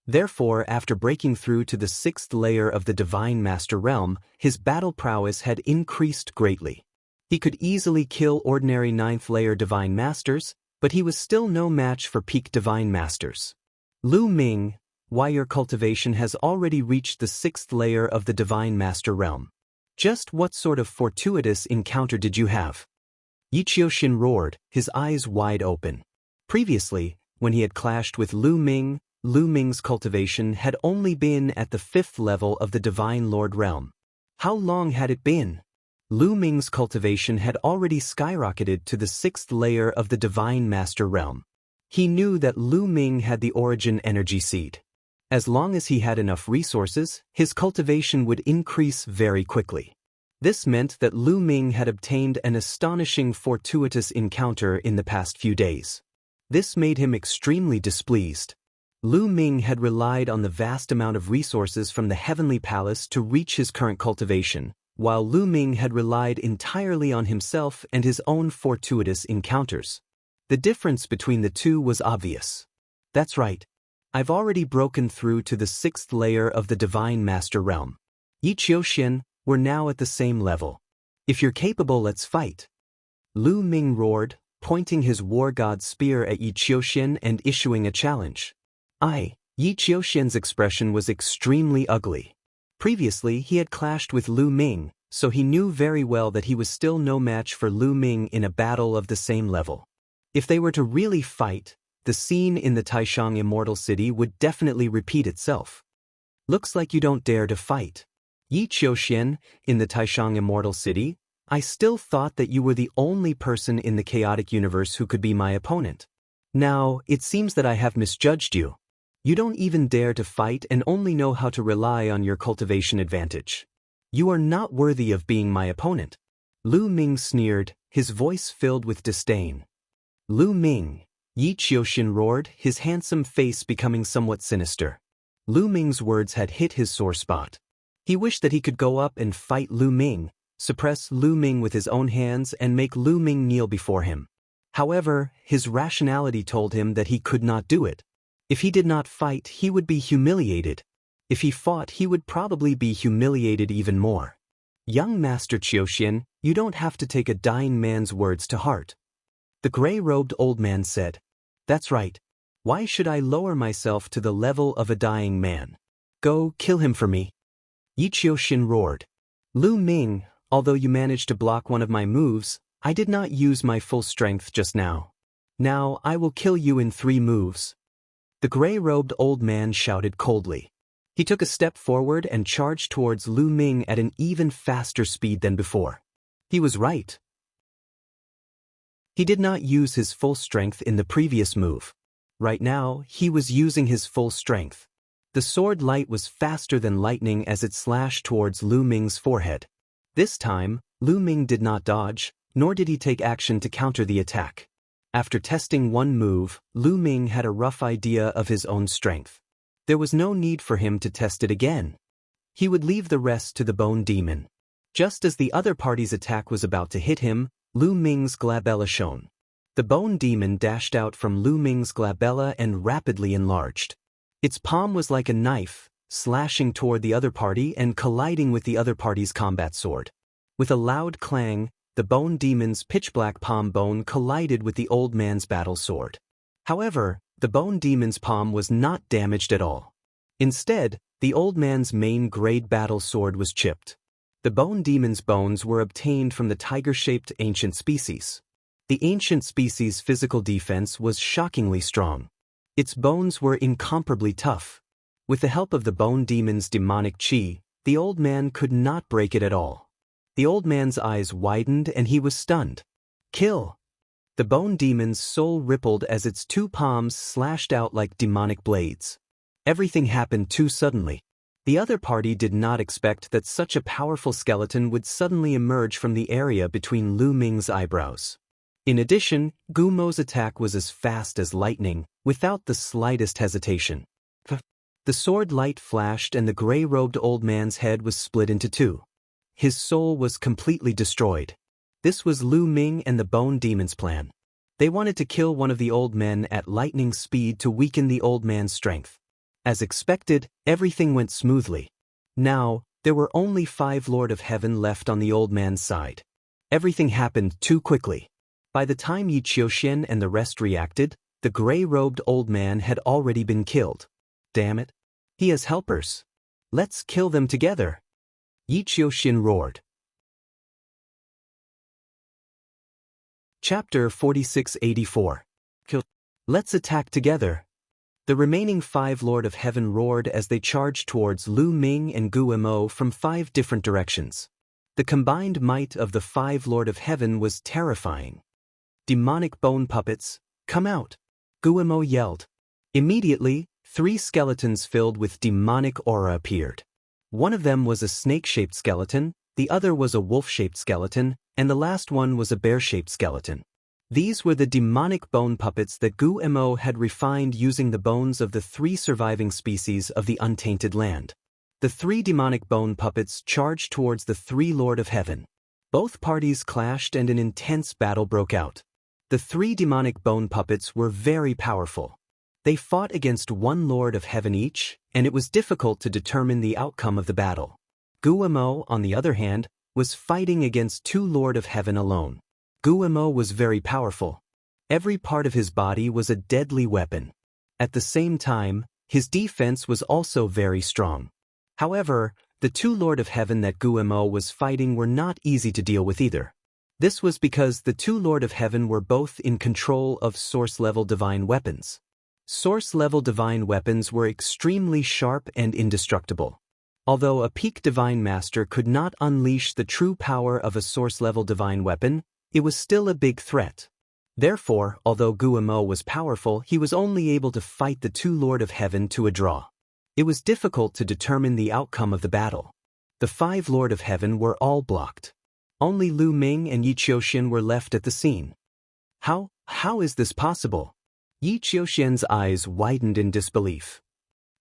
Therefore, after breaking through to the 6th layer of the Divine Master realm, his battle prowess had increased greatly. He could easily kill ordinary 9th layer Divine Masters, but he was still no match for peak Divine Masters. Lu Ming, why your cultivation has already reached the 6th layer of the Divine Master realm. Just what sort of fortuitous encounter did you have? Yi Qiuxian roared, his eyes wide open. Previously, when he had clashed with Lu Ming's cultivation had only been at the 5th level of the Divine Lord realm. How long had it been? Lu Ming's cultivation had already skyrocketed to the 6th layer of the Divine Master realm. He knew that Lu Ming had the Origin Energy Seed. As long as he had enough resources, his cultivation would increase very quickly. This meant that Lu Ming had obtained an astonishing fortuitous encounter in the past few days. This made him extremely displeased. Lu Ming had relied on the vast amount of resources from the heavenly palace to reach his current cultivation, while Lu Ming had relied entirely on himself and his own fortuitous encounters. The difference between the two was obvious. That's right. I've already broken through to the 6th layer of the Divine Master Realm. Yi Qiuxian, we're now at the same level. If you're capable, let's fight. Lu Ming roared, pointing his war god spear at Yi Qiuxian and issuing a challenge. Yi Qiuxian's expression was extremely ugly. Previously, he had clashed with Lu Ming, so he knew very well that he was still no match for Lu Ming in a battle of the same level. If they were to really fight, the scene in the Taishang Immortal City would definitely repeat itself. Looks like you don't dare to fight. Yi Qiuxian, in the Taishang Immortal City, I still thought that you were the only person in the chaotic universe who could be my opponent. Now, it seems that I have misjudged you. You don't even dare to fight and only know how to rely on your cultivation advantage. You are not worthy of being my opponent. Lu Ming sneered, his voice filled with disdain. Lu Ming, Yi Qiuxian roared, his handsome face becoming somewhat sinister. Lu Ming's words had hit his sore spot. He wished that he could go up and fight Lu Ming, suppress Lu Ming with his own hands and make Lu Ming kneel before him. However, his rationality told him that he could not do it. If he did not fight, he would be humiliated. If he fought, he would probably be humiliated even more. Young Master Qiuxian, you don't have to take a dying man's words to heart. The gray-robed old man said. That's right. Why should I lower myself to the level of a dying man? Go, kill him for me. Yi Qiuxian roared. Lu Ming, although you managed to block one of my moves, I did not use my full strength just now. Now I will kill you in 3 moves. The gray-robed old man shouted coldly. He took a step forward and charged towards Lu Ming at an even faster speed than before. He was right. He did not use his full strength in the previous move. Right now, he was using his full strength. The sword light was faster than lightning as it slashed towards Lu Ming's forehead. This time, Lu Ming did not dodge, nor did he take action to counter the attack. After testing one move, Lu Ming had a rough idea of his own strength. There was no need for him to test it again. He would leave the rest to the Bone Demon. Just as the other party's attack was about to hit him, Lu Ming's glabella shone. The Bone Demon dashed out from Lu Ming's glabella and rapidly enlarged. Its palm was like a knife, slashing toward the other party and colliding with the other party's combat sword. With a loud clang, the Bone Demon's pitch-black palm bone collided with the old man's battle sword. However, the Bone Demon's palm was not damaged at all. Instead, the old man's main-grade battle sword was chipped. The Bone Demon's bones were obtained from the tiger-shaped ancient species. The ancient species' physical defense was shockingly strong. Its bones were incomparably tough. With the help of the Bone Demon's demonic chi, the old man could not break it at all. The old man's eyes widened and he was stunned. Kill! The Bone Demon's soul rippled as its 2 palms slashed out like demonic blades. Everything happened too suddenly. The other party did not expect that such a powerful skeleton would suddenly emerge from the area between Lu Ming's eyebrows. In addition, Gu Mo's attack was as fast as lightning, without the slightest hesitation. The sword light flashed and the gray-robed old man's head was split into 2. His soul was completely destroyed. This was Lu Ming and the Bone Demon's plan. They wanted to kill one of the old men at lightning speed to weaken the old man's strength. As expected, everything went smoothly. Now, there were only 5 Lord of Heaven left on the old man's side. Everything happened too quickly. By the time Yi Qiuxian and the rest reacted, the gray-robed old man had already been killed. Damn it. He has helpers. Let's kill them together. Yi Qiuxian roared. Chapter 4684. Let's attack together. The remaining 5 Lord of Heaven roared as they charged towards Lu Ming and Gu Mo from 5 different directions. The combined might of the 5 Lord of Heaven was terrifying. Demonic bone puppets, come out! Gu Mo yelled. Immediately, 3 skeletons filled with demonic aura appeared. One of them was a snake-shaped skeleton, the other was a wolf-shaped skeleton, and the last one was a bear-shaped skeleton. These were the demonic bone puppets that Gu Mo had refined using the bones of the 3 surviving species of the untainted land. The 3 demonic bone puppets charged towards the 3 Lord of Heaven. Both parties clashed and an intense battle broke out. The 3 demonic bone puppets were very powerful. They fought against 1 Lord of Heaven each, and it was difficult to determine the outcome of the battle. Gu Mo, on the other hand, was fighting against 2 Lord of Heaven alone. Gu Mo was very powerful. Every part of his body was a deadly weapon. At the same time, his defense was also very strong. However, the 2 Lord of Heaven that Gu Mo was fighting were not easy to deal with either. This was because the 2 Lord of Heaven were both in control of source-level divine weapons. Source-level divine weapons were extremely sharp and indestructible. Although a peak divine master could not unleash the true power of a source-level divine weapon, it was still a big threat. Therefore, although Gu Mo was powerful, he was only able to fight the 2 Lord of Heaven to a draw. It was difficult to determine the outcome of the battle. The 5 Lord of Heaven were all blocked. Only Lu Ming and Yi Qiuxian were left at the scene. How is this possible? Yi Qiuxian's eyes widened in disbelief.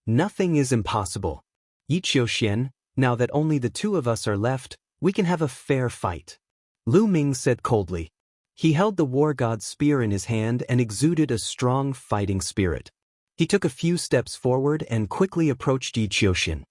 Nothing is impossible. Yi Qiuxian, now that only the 2 of us are left, we can have a fair fight. Lu Ming said coldly. He held the war god's spear in his hand and exuded a strong fighting spirit. He took a few steps forward and quickly approached Yi Qiuxian.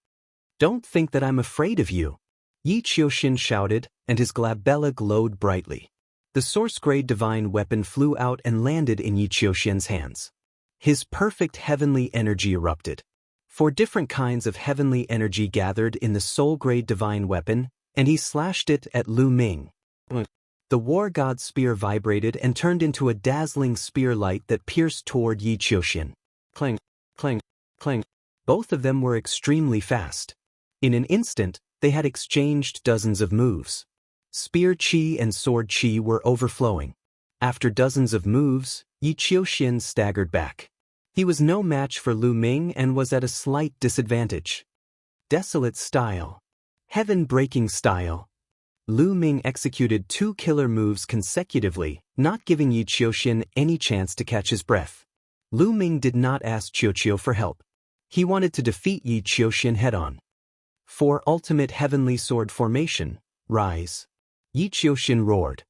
Don't think that I'm afraid of you. Yi Qiuxian shouted, and his glabella glowed brightly. The source-grade divine weapon flew out and landed in Yi Qiuxian's hands. His perfect heavenly energy erupted. 4 different kinds of heavenly energy gathered in the soul-grade divine weapon, and he slashed it at Lu Ming. The war god's spear vibrated and turned into a dazzling spear light that pierced toward Yi Qiuxian. Clang, clang, clang. Both of them were extremely fast. In an instant, they had exchanged dozens of moves. Spear chi and sword chi were overflowing. After dozens of moves, Yi Qiuxian staggered back. He was no match for Lu Ming and was at a slight disadvantage. Desolate style. Heaven-breaking style. Lu Ming executed 2 killer moves consecutively, not giving Yi Qiuxian any chance to catch his breath. Lu Ming did not ask Qiuqiu for help. He wanted to defeat Yi Qiuxian head-on. For ultimate heavenly sword formation, rise. Yi Qiuxian roared.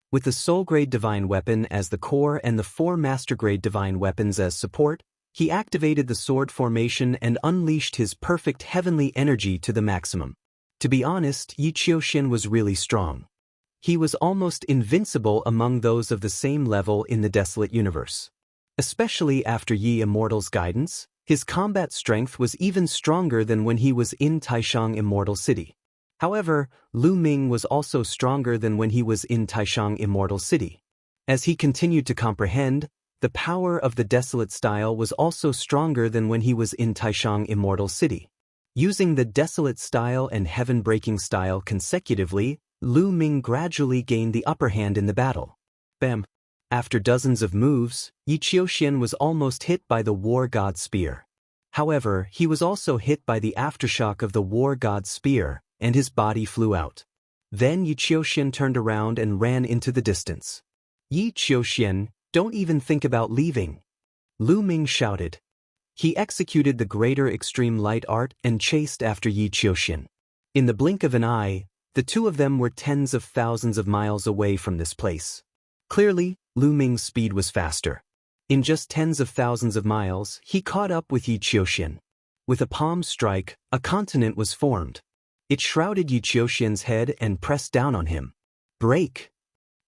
With the soul-grade divine weapon as the core and the 4 master-grade divine weapons as support, he activated the sword formation and unleashed his perfect heavenly energy to the maximum. To be honest, Yi Qiuxian was really strong. He was almost invincible among those of the same level in the desolate universe. Especially after Yi Immortal's guidance, his combat strength was even stronger than when he was in Taishang Immortal City. However, Lu Ming was also stronger than when he was in Taishang Immortal City. As he continued to comprehend, the power of the desolate style was also stronger than when he was in Taishang Immortal City. Using the desolate style and heaven-breaking style consecutively, Lu Ming gradually gained the upper hand in the battle. Bam! After dozens of moves, Yi Qiuxian was almost hit by the war god's spear. However, he was also hit by the aftershock of the war god's spear, and his body flew out. Then Yi Qiuxian turned around and ran into the distance. Yi Qiuxian, don't even think about leaving. Lu Ming shouted. He executed the greater extreme light art and chased after Yi Qiuxian. In the blink of an eye, the 2 of them were tens of thousands of miles away from this place. Clearly, Lu Ming's speed was faster. In just tens of thousands of miles, he caught up with Yi Qiuxian. With a palm strike, a continent was formed. It shrouded Yi Qiuxian's head and pressed down on him. Break!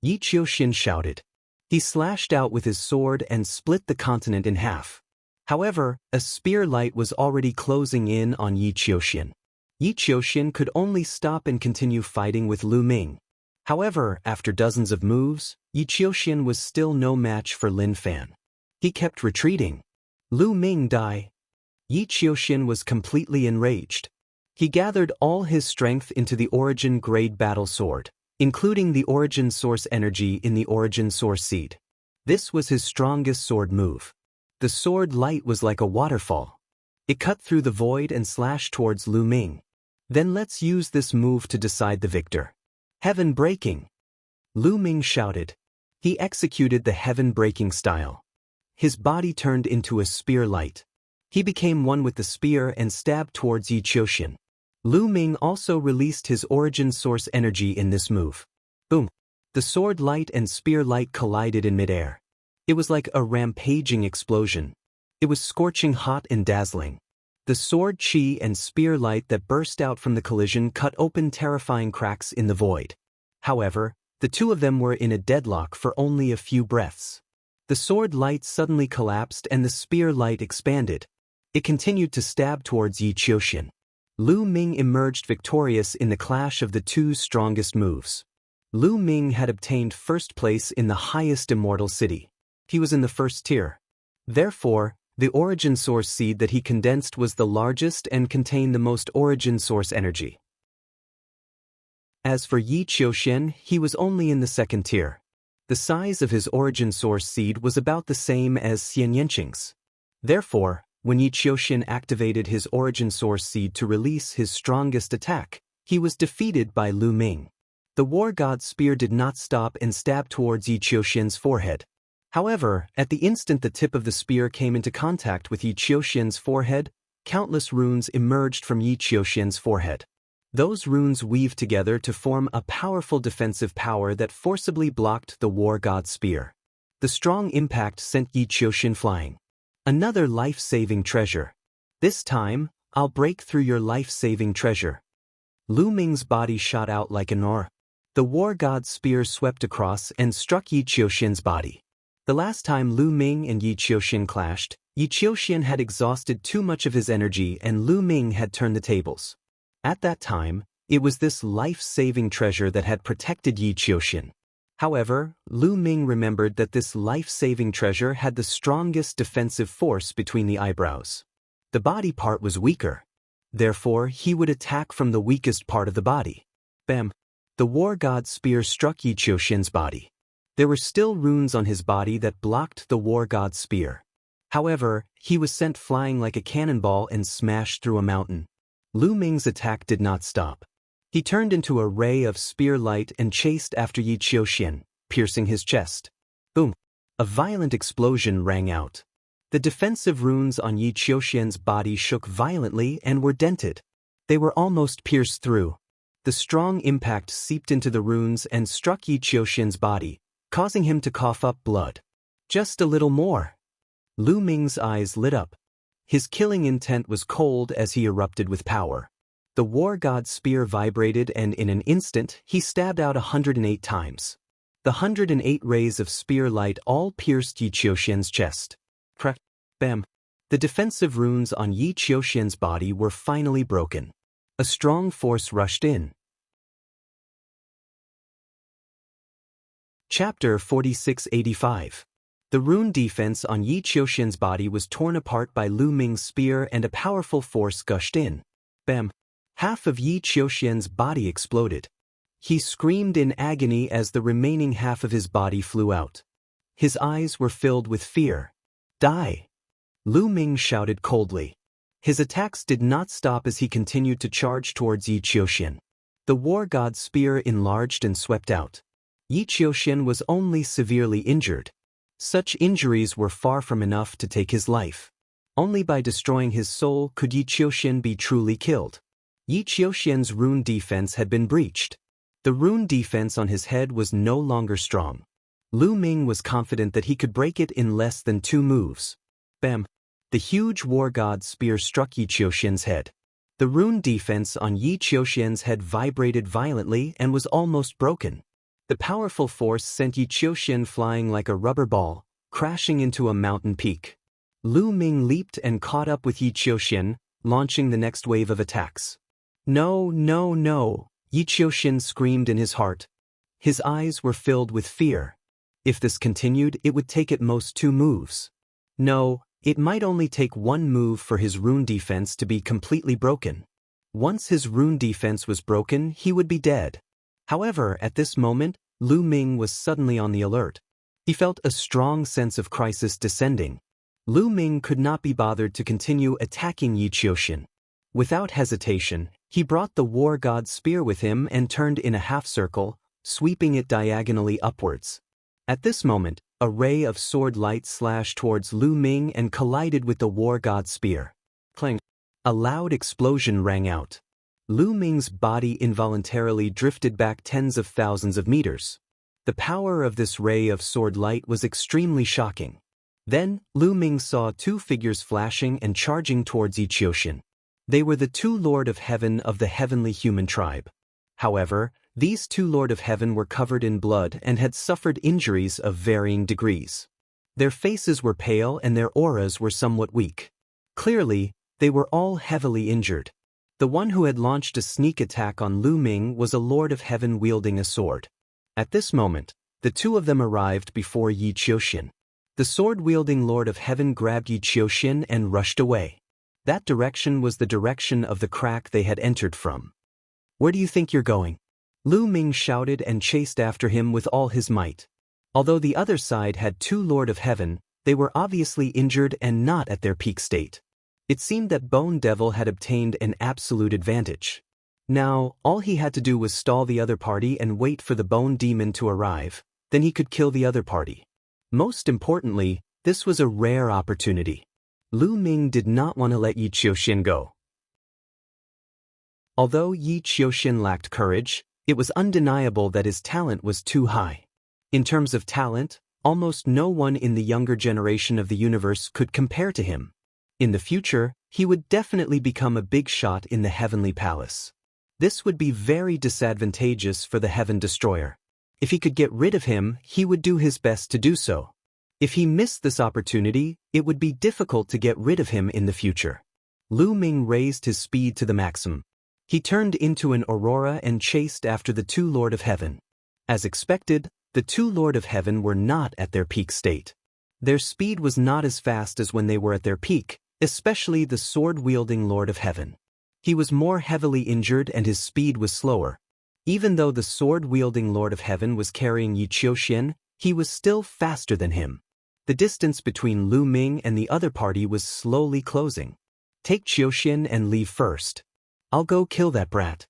Yi Qiuxian shouted. He slashed out with his sword and split the continent in half. However, a spear light was already closing in on Yi Qiuxian. Yi Qiuxian could only stop and continue fighting with Lu Ming. However, after dozens of moves, Yi Qiuxian was still no match for Lin Fan. He kept retreating. Lu Ming die. Yi Qiuxian was completely enraged. He gathered all his strength into the Origin Grade Battle Sword, including the Origin Source energy in the Origin Source Seed. This was his strongest sword move. The The sword light was like a waterfall. It cut through the void and slashed towards Lu Ming. Then let's use this move to decide the victor. Heaven breaking! Lu Ming shouted. He executed the heaven-breaking style. His body turned into a spear light. He became one with the spear and stabbed towards Yi Qiuxian. Lu Ming also released his origin source energy in this move. Boom! The sword light and spear light collided in midair. It was like a rampaging explosion. It was scorching hot and dazzling. The sword chi and spear light that burst out from the collision cut open terrifying cracks in the void. However, the two of them were in a deadlock for only a few breaths. The sword light suddenly collapsed and the spear light expanded. It continued to stab towards Yi Qiuxian. Lu Ming emerged victorious in the clash of the two strongest moves. Lu Ming had obtained first place in the highest immortal city. He was in the first tier. Therefore, the origin source seed that he condensed was the largest and contained the most origin source energy. As for Yi Qiuxian, he was only in the second tier. The size of his origin source seed was about the same as Xian Yanqing's. Therefore, when Yi Qiuxian activated his origin source seed to release his strongest attack, he was defeated by Lu Ming. The war god's spear did not stop and stabbed towards Yi Qiuxian's forehead. However, at the instant the tip of the spear came into contact with Yi Qiuxian's forehead, countless runes emerged from Yi Qiuxian's forehead. Those runes weaved together to form a powerful defensive power that forcibly blocked the war god's spear. The strong impact sent Yi Qiuxian flying. Another life-saving treasure. This time, I'll break through your life-saving treasure. Lu Ming's body shot out like an aura. The war god's spear swept across and struck Yi Qiuxian's body. The last time Lu Ming and Yi Qiuxian clashed, Yi Qiuxian had exhausted too much of his energy and Lu Ming had turned the tables. At that time, it was this life-saving treasure that had protected Yi Qiuxian. However, Lu Ming remembered that this life-saving treasure had the strongest defensive force between the eyebrows. The body part was weaker. Therefore, he would attack from the weakest part of the body. Bam! The war god's spear struck Yi Qiuxian's body. There were still runes on his body that blocked the war god's spear. However, he was sent flying like a cannonball and smashed through a mountain. Lu Ming's attack did not stop. He turned into a ray of spear light and chased after Yi Qiuxian, piercing his chest. Boom! A violent explosion rang out. The defensive runes on Yi Qiuxian's body shook violently and were dented. They were almost pierced through. The strong impact seeped into the runes and struck Yi Qiuxian's body, causing him to cough up blood. Just a little more. Lu Ming's eyes lit up. His killing intent was cold as he erupted with power. The war god's spear vibrated and in an instant he stabbed out 108 times. The 108 rays of spear light all pierced Yi Qiuxian's chest. Crack! Bam! The defensive runes on Yi Qiuxian's body were finally broken. A strong force rushed in. Chapter 4685. The rune defense on Yi Qiuxian's body was torn apart by Lu Ming's spear and a powerful force gushed in. Bam! Half of Yi Qiuxian's body exploded. He screamed in agony as the remaining half of his body flew out. His eyes were filled with fear. Die! Lu Ming shouted coldly. His attacks did not stop as he continued to charge towards Yi Qiuxian. The war god's spear enlarged and swept out. Yi Qiuxian was only severely injured. Such injuries were far from enough to take his life. Only by destroying his soul could Yi Qiuxian be truly killed. Yi Qiuxian's rune defense had been breached. The rune defense on his head was no longer strong. Lu Ming was confident that he could break it in less than 2 moves. Bam! The huge war god's spear struck Yi Qiuxian's head. The rune defense on Yi Qiuxian's head vibrated violently and was almost broken. The powerful force sent Yi Qiuxian flying like a rubber ball, crashing into a mountain peak. Lu Ming leaped and caught up with Yi Qiuxian, launching the next wave of attacks. No, no, no! Yi Qiuxian screamed in his heart. His eyes were filled with fear. If this continued, it would take at most 2 moves. No, it might only take 1 move for his rune defense to be completely broken. Once his rune defense was broken, he would be dead. However, at this moment, Lu Ming was suddenly on the alert. He felt a strong sense of crisis descending. Lu Ming could not be bothered to continue attacking Yi Qiuxian. Without hesitation, he brought the war god's spear with him and turned in a half-circle, sweeping it diagonally upwards. At this moment, a ray of sword light slashed towards Lu Ming and collided with the war god's spear. Clang! A loud explosion rang out. Lu Ming's body involuntarily drifted back tens of thousands of meters. The power of this ray of sword light was extremely shocking. Then, Lu Ming saw two figures flashing and charging towards Yi Qiuxian. They were the two Lord of Heaven of the heavenly human tribe. However, these two Lord of Heaven were covered in blood and had suffered injuries of varying degrees. Their faces were pale and their auras were somewhat weak. Clearly, they were all heavily injured. The one who had launched a sneak attack on Lu Ming was a Lord of Heaven wielding a sword. At this moment, the two of them arrived before Yi Qiuxian. The sword-wielding Lord of Heaven grabbed Yi Qiuxian and rushed away. That direction was the direction of the crack they had entered from. "Where do you think you're going?" Lu Ming shouted and chased after him with all his might. Although the other side had two Lord of Heaven, they were obviously injured and not at their peak state. It seemed that Bone Devil had obtained an absolute advantage. Now, all he had to do was stall the other party and wait for the Bone Demon to arrive, then he could kill the other party. Most importantly, this was a rare opportunity. Lu Ming did not want to let Yi Qiuxian go. Although Yi Qiuxian lacked courage, it was undeniable that his talent was too high. In terms of talent, almost no one in the younger generation of the universe could compare to him. In the future, he would definitely become a big shot in the Heavenly Palace. This would be very disadvantageous for the Heaven Destroyer. If he could get rid of him, he would do his best to do so. If he missed this opportunity, it would be difficult to get rid of him in the future. Lu Ming raised his speed to the maximum. He turned into an aurora and chased after the two Lord of Heaven. As expected, the two Lord of Heaven were not at their peak state. Their speed was not as fast as when they were at their peak, especially the sword-wielding Lord of Heaven. He was more heavily injured and his speed was slower. Even though the sword-wielding Lord of Heaven was carrying Yi Qiuxian, he was still faster than him. The distance between Lu Ming and the other party was slowly closing. "Take Qiuxian and leave first. I'll go kill that brat,"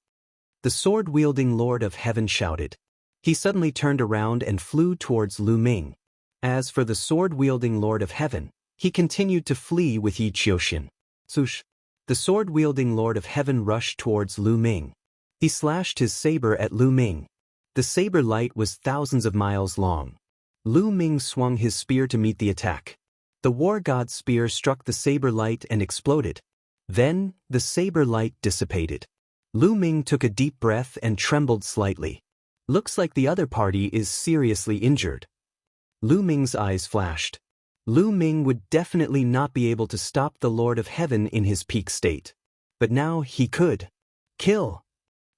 the sword-wielding Lord of Heaven shouted. He suddenly turned around and flew towards Lu Ming. As for the sword-wielding Lord of Heaven, he continued to flee with Yi Qiuxian. Swoosh! The sword-wielding Lord of Heaven rushed towards Lu Ming. He slashed his saber at Lu Ming. The saber light was thousands of miles long. Lu Ming swung his spear to meet the attack. The war god's spear struck the saber light and exploded. Then, the saber light dissipated. Lu Ming took a deep breath and trembled slightly. "Looks like the other party is seriously injured." Lu Ming's eyes flashed. Lu Ming would definitely not be able to stop the Lord of Heaven in his peak state. But now he could. "Kill!"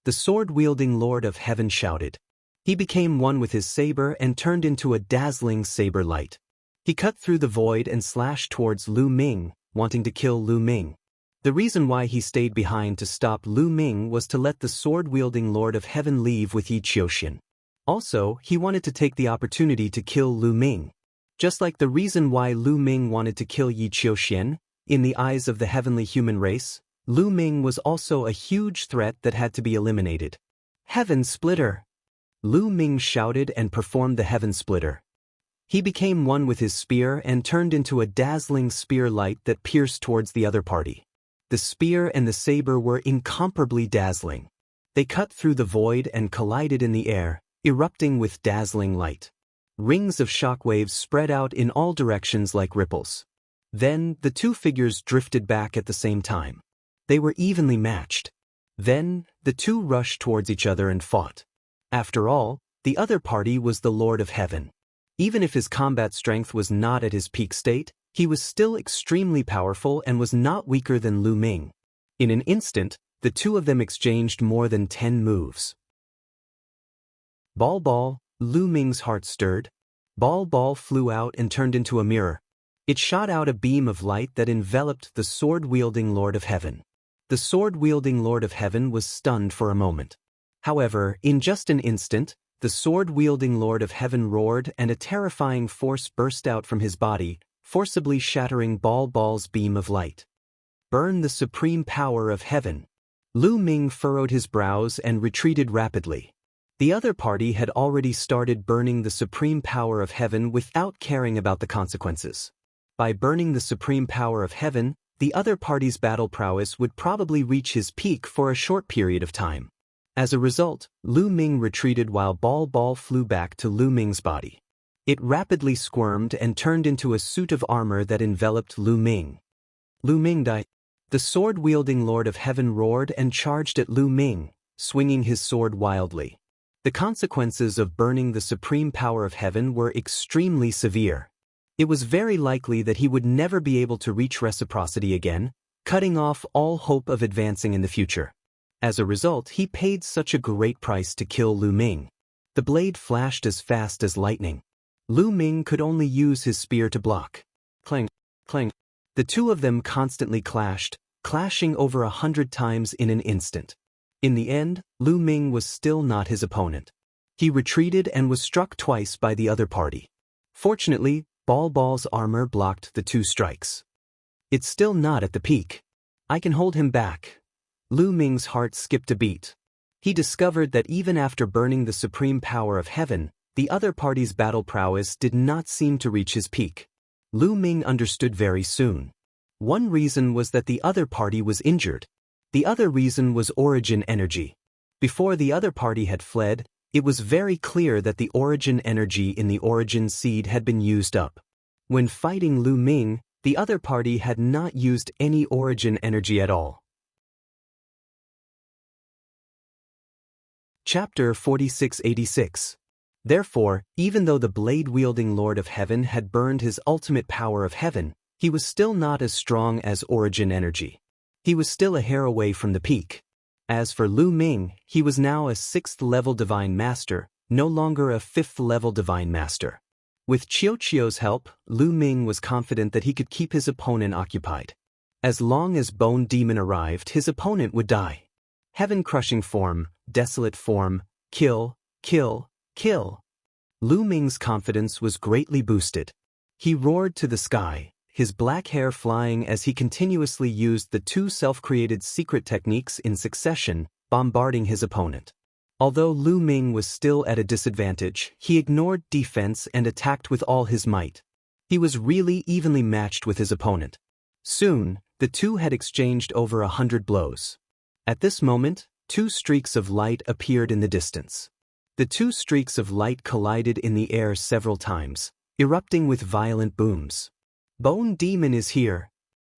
the sword-wielding Lord of Heaven shouted. He became one with his saber and turned into a dazzling saber light. He cut through the void and slashed towards Lu Ming, wanting to kill Lu Ming. The reason why he stayed behind to stop Lu Ming was to let the sword-wielding Lord of Heaven leave with Yi Qiuxian. Also, he wanted to take the opportunity to kill Lu Ming. Just like the reason why Lu Ming wanted to kill Yi Qiuxian, in the eyes of the heavenly human race, Lu Ming was also a huge threat that had to be eliminated. "Heaven Splitter!" Lu Ming shouted and performed the Heaven Splitter. He became one with his spear and turned into a dazzling spear light that pierced towards the other party. The spear and the saber were incomparably dazzling. They cut through the void and collided in the air, erupting with dazzling light. Rings of shockwaves spread out in all directions like ripples. Then, the two figures drifted back at the same time. They were evenly matched. Then, the two rushed towards each other and fought. After all, the other party was the Lord of Heaven. Even if his combat strength was not at his peak state, he was still extremely powerful and was not weaker than Lu Ming. In an instant, the two of them exchanged more than 10 moves. Ball, Lu Ming's heart stirred. Ball flew out and turned into a mirror. It shot out a beam of light that enveloped the sword-wielding Lord of Heaven. The sword-wielding Lord of Heaven was stunned for a moment. However, in just an instant, the sword-wielding Lord of Heaven roared and a terrifying force burst out from his body, forcibly shattering Bal's beam of light. Burn the supreme power of heaven. Lu Ming furrowed his brows and retreated rapidly. The other party had already started burning the supreme power of heaven without caring about the consequences. By burning the supreme power of heaven, the other party's battle prowess would probably reach his peak for a short period of time. As a result, Lu Ming retreated while Bal flew back to Lu Ming's body. It rapidly squirmed and turned into a suit of armor that enveloped Lu Ming. Lu Ming died. The sword-wielding Lord of Heaven roared and charged at Lu Ming, swinging his sword wildly. The consequences of burning the supreme power of heaven were extremely severe. It was very likely that he would never be able to reach reciprocity again, cutting off all hope of advancing in the future. As a result, he paid such a great price to kill Lu Ming. The blade flashed as fast as lightning. Lu Ming could only use his spear to block. Clang, clang. The two of them constantly clashed, clashing over 100 times in an instant. In the end, Lu Ming was still not his opponent. He retreated and was struck twice by the other party. Fortunately, Bal's armor blocked the two strikes. It's still not at the peak. I can hold him back. Lu Ming's heart skipped a beat. He discovered that even after burning the supreme power of heaven, the other party's battle prowess did not seem to reach his peak. Lu Ming understood very soon. One reason was that the other party was injured. The other reason was origin energy. Before the other party had fled, it was very clear that the origin energy in the origin seed had been used up. When fighting Lu Ming, the other party had not used any origin energy at all. Chapter 4686. Therefore, even though the blade-wielding Lord of Heaven had burned his ultimate power of heaven, he was still not as strong as origin energy. He was still a hair away from the peak. As for Lu Ming, he was now a 6th-level Divine Master, no longer a 5th-level Divine Master. With Qiuqiu's help, Lu Ming was confident that he could keep his opponent occupied. As long as Bone Demon arrived, his opponent would die. Heaven-crushing form, desolate form, kill, kill, kill. Lu Ming's confidence was greatly boosted. He roared to the sky, his black hair flying as he continuously used the two self-created secret techniques in succession, bombarding his opponent. Although Lu Ming was still at a disadvantage, he ignored defense and attacked with all his might. He was really evenly matched with his opponent. Soon, the two had exchanged over 100 blows. At this moment, two streaks of light appeared in the distance. The two streaks of light collided in the air several times, erupting with violent booms. Bone Demon is here.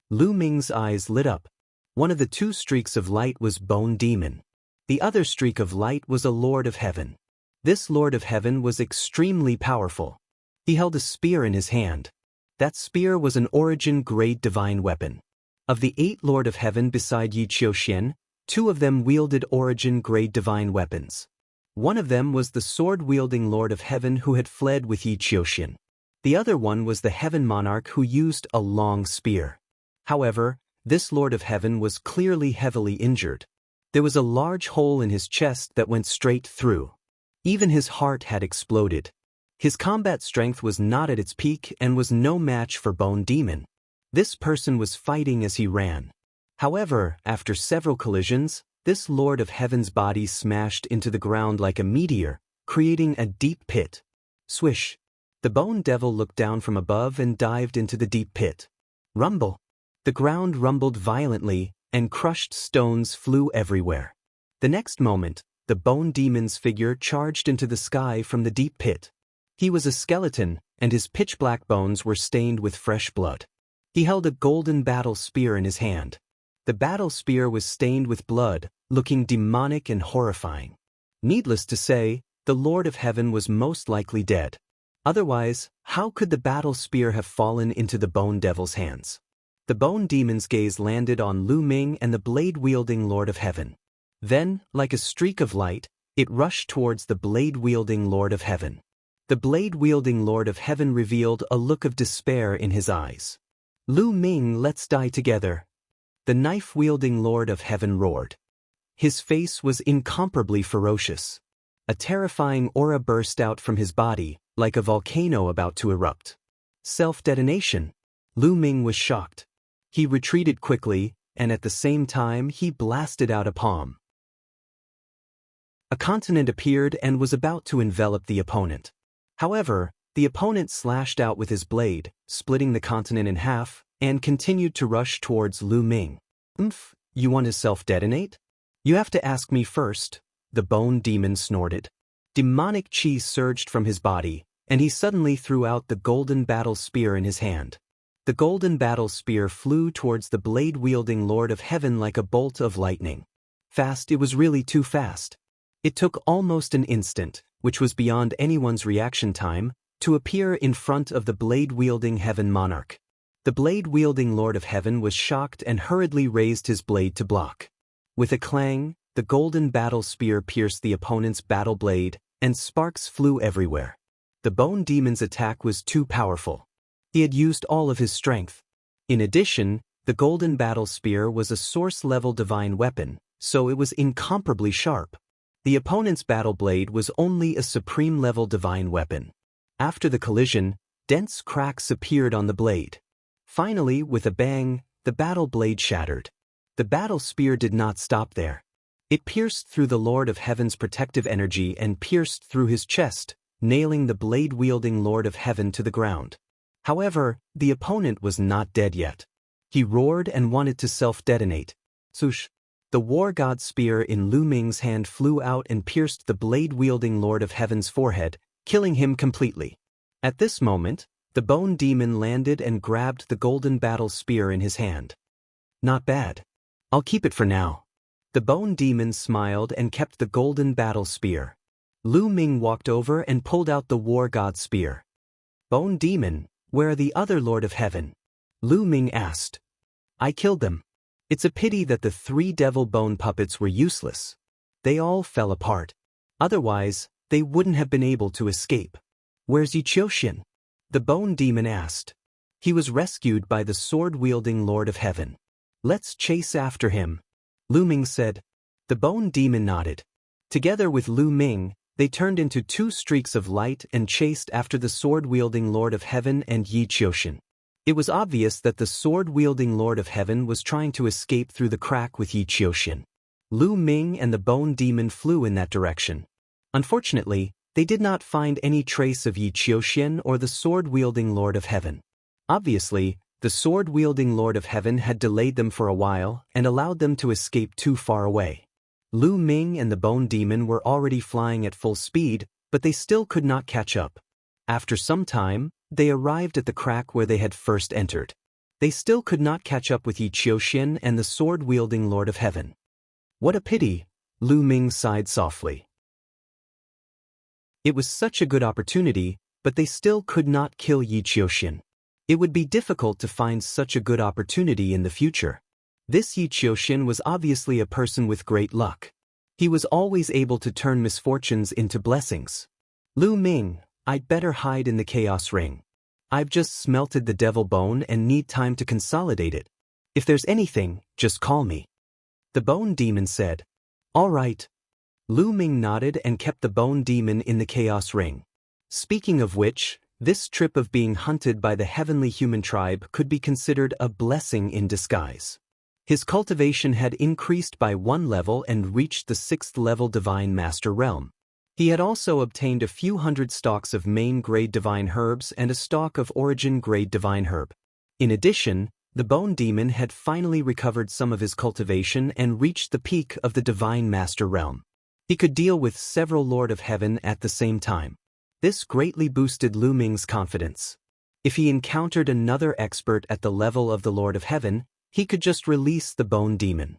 Lu Ming's eyes lit up. One of the two streaks of light was Bone Demon. The other streak of light was a Lord of Heaven. This Lord of Heaven was extremely powerful. He held a spear in his hand. That spear was an origin-grade divine weapon. Of the 8 Lord of Heaven beside Yi Qiuxian, 2 of them wielded origin-grade divine weapons. One of them was the sword-wielding Lord of Heaven who had fled with Yi Qiuxian. The other one was the Heaven Monarch who used a long spear. However, this Lord of Heaven was clearly heavily injured. There was a large hole in his chest that went straight through. Even his heart had exploded. His combat strength was not at its peak and was no match for Bone Demon. This person was fighting as he ran. However, after several collisions, this Lord of Heaven's body smashed into the ground like a meteor, creating a deep pit. Swish! The Bone Devil looked down from above and dived into the deep pit. Rumble! The ground rumbled violently, and crushed stones flew everywhere. The next moment, the Bone Demon's figure charged into the sky from the deep pit. He was a skeleton, and his pitch-black bones were stained with fresh blood. He held a golden battle spear in his hand. The battle spear was stained with blood, looking demonic and horrifying. Needless to say, the Lord of Heaven was most likely dead. Otherwise, how could the battle spear have fallen into the Bone Devil's hands? The Bone Demon's gaze landed on Lu Ming and the blade-wielding Lord of Heaven. Then, like a streak of light, it rushed towards the blade-wielding Lord of Heaven. The blade-wielding Lord of Heaven revealed a look of despair in his eyes. Lu Ming, let's die together. The knife-wielding Lord of Heaven roared. His face was incomparably ferocious. A terrifying aura burst out from his body, like a volcano about to erupt. Self-detonation. Lu Ming was shocked. He retreated quickly, and at the same time he blasted out a palm. A continent appeared and was about to envelop the opponent. However, the opponent slashed out with his blade, splitting the continent in half, and continued to rush towards Lu Ming. You want to self-detonate? You have to ask me first, the bone demon snorted. Demonic chi surged from his body, and he suddenly threw out the golden battle spear in his hand. The golden battle spear flew towards the blade-wielding Lord of Heaven like a bolt of lightning. Fast, it was really too fast. It took almost an instant, which was beyond anyone's reaction time, to appear in front of the blade-wielding Heaven Monarch. The blade-wielding Lord of Heaven was shocked and hurriedly raised his blade to block. With a clang, the golden battle spear pierced the opponent's battle blade, and sparks flew everywhere. The bone demon's attack was too powerful. He had used all of his strength. In addition, the golden battle spear was a source-level divine weapon, so it was incomparably sharp. The opponent's battle blade was only a supreme-level divine weapon. After the collision, dense cracks appeared on the blade. Finally, with a bang, the battle blade shattered. The battle spear did not stop there. It pierced through the Lord of Heaven's protective energy and pierced through his chest, nailing the blade-wielding Lord of Heaven to the ground. However, the opponent was not dead yet. He roared and wanted to self-detonate. Swoosh! The war god spear in Lu Ming's hand flew out and pierced the blade-wielding Lord of Heaven's forehead, killing him completely. At this moment, the bone demon landed and grabbed the golden battle spear in his hand. Not bad. I'll keep it for now. The bone demon smiled and kept the golden battle spear. Lu Ming walked over and pulled out the war god spear. Bone demon, where are the other Lord of Heaven? Lu Ming asked. I killed them. It's a pity that the 3 devil bone puppets were useless. They all fell apart. Otherwise, they wouldn't have been able to escape. Where's Yi Qiuxian? The bone demon asked. He was rescued by the sword-wielding Lord of Heaven. Let's chase after him, Lu Ming said. The bone demon nodded. Together with Lu Ming, they turned into 2 streaks of light and chased after the sword-wielding Lord of Heaven and Yi Qiuxian. It was obvious that the sword-wielding Lord of Heaven was trying to escape through the crack with Yi Qiuxian. Lu Ming and the bone demon flew in that direction. Unfortunately, they did not find any trace of Yi Qiuxian or the sword-wielding Lord of Heaven. Obviously, the sword-wielding Lord of Heaven had delayed them for a while and allowed them to escape too far away. Lu Ming and the bone demon were already flying at full speed, but they still could not catch up. After some time, they arrived at the crack where they had first entered. They still could not catch up with Yi Qiuxian and the sword-wielding Lord of Heaven. What a pity, Lu Ming sighed softly. It was such a good opportunity, but they still could not kill Yi Qiuxian. It would be difficult to find such a good opportunity in the future. This Yi Qiuxian was obviously a person with great luck. He was always able to turn misfortunes into blessings. Lu Ming, I'd better hide in the chaos ring. I've just smelted the devil bone and need time to consolidate it. If there's anything, just call me. The bone demon said. All right. Lu Ming nodded and kept the bone demon in the chaos ring. Speaking of which, this trip of being hunted by the heavenly human tribe could be considered a blessing in disguise. His cultivation had increased by 1 level and reached the 6th level Divine Master realm. He had also obtained a few hundred stalks of main-grade divine herbs and a stalk of origin-grade divine herb. In addition, the bone demon had finally recovered some of his cultivation and reached the peak of the Divine Master realm. He could deal with several Lord of Heaven at the same time. This greatly boosted Lu Ming's confidence. If he encountered another expert at the level of the Lord of Heaven, he could just release the bone demon.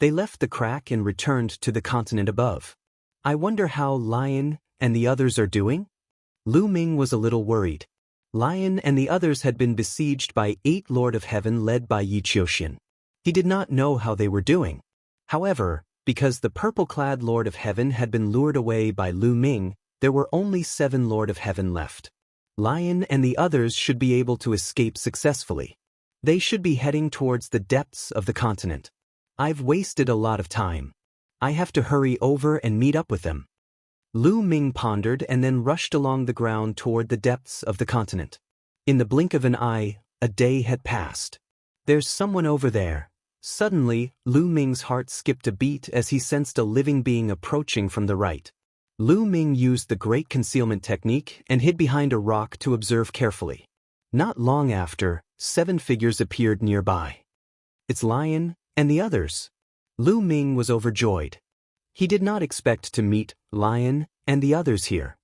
They left the crack and returned to the continent above. I wonder how Lion and the others are doing? Lu Ming was a little worried. Lion and the others had been besieged by 8 Lord of Heaven led by Yi Qiuxian. He did not know how they were doing. However, because the purple-clad Lord of Heaven had been lured away by Lu Ming, there were only 7 Lord of Heaven left. Lion and the others should be able to escape successfully. They should be heading towards the depths of the continent. I've wasted a lot of time. I have to hurry over and meet up with them. Lu Ming pondered and then rushed along the ground toward the depths of the continent. In the blink of an eye, a day had passed. There's someone over there. Suddenly, Lu Ming's heart skipped a beat as he sensed a living being approaching from the right. Lu Ming used the great concealment technique and hid behind a rock to observe carefully. Not long after, 7 figures appeared nearby. It's Lion and the others. Lu Ming was overjoyed. He did not expect to meet Lion and the others here.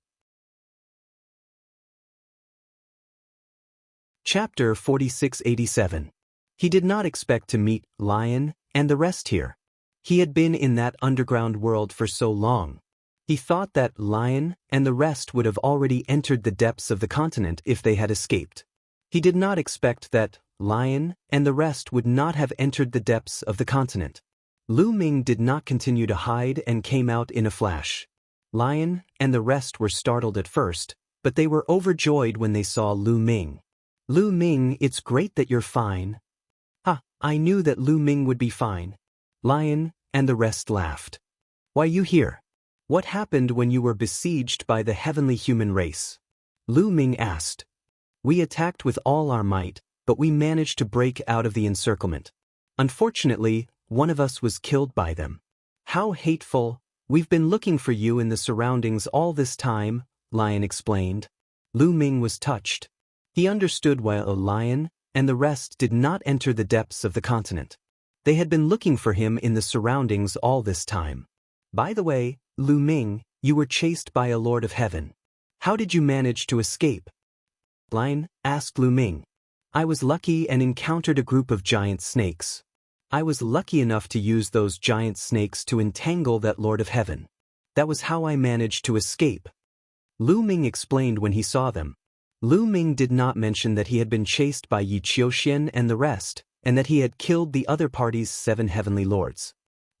Chapter 4687. He did not expect to meet Lion and the rest here. He had been in that underground world for so long. He thought that Lion and the rest would have already entered the depths of the continent if they had escaped. He did not expect that Lion and the rest would not have entered the depths of the continent. Lu Ming did not continue to hide and came out in a flash. Lion and the rest were startled at first, but they were overjoyed when they saw Lu Ming. Lu Ming, it's great that you're fine. I knew that Lu Ming would be fine. Lion and the rest laughed. Why you here? What happened when you were besieged by the heavenly human race? Lu Ming asked. We attacked with all our might, but we managed to break out of the encirclement. Unfortunately, one of us was killed by them. How hateful. We've been looking for you in the surroundings all this time, Lion explained. Lu Ming was touched. He understood why a lion and the rest did not enter the depths of the continent. They had been looking for him in the surroundings all this time. By the way, Lu Ming, you were chased by a Lord of Heaven. How did you manage to escape? Lion asked Lu Ming. I was lucky and encountered a group of giant snakes. I was lucky enough to use those giant snakes to entangle that Lord of Heaven. That was how I managed to escape. Lu Ming explained when he saw them. Lu Ming did not mention that he had been chased by Yi Qiuxian and the rest, and that he had killed the other party's 7 heavenly lords.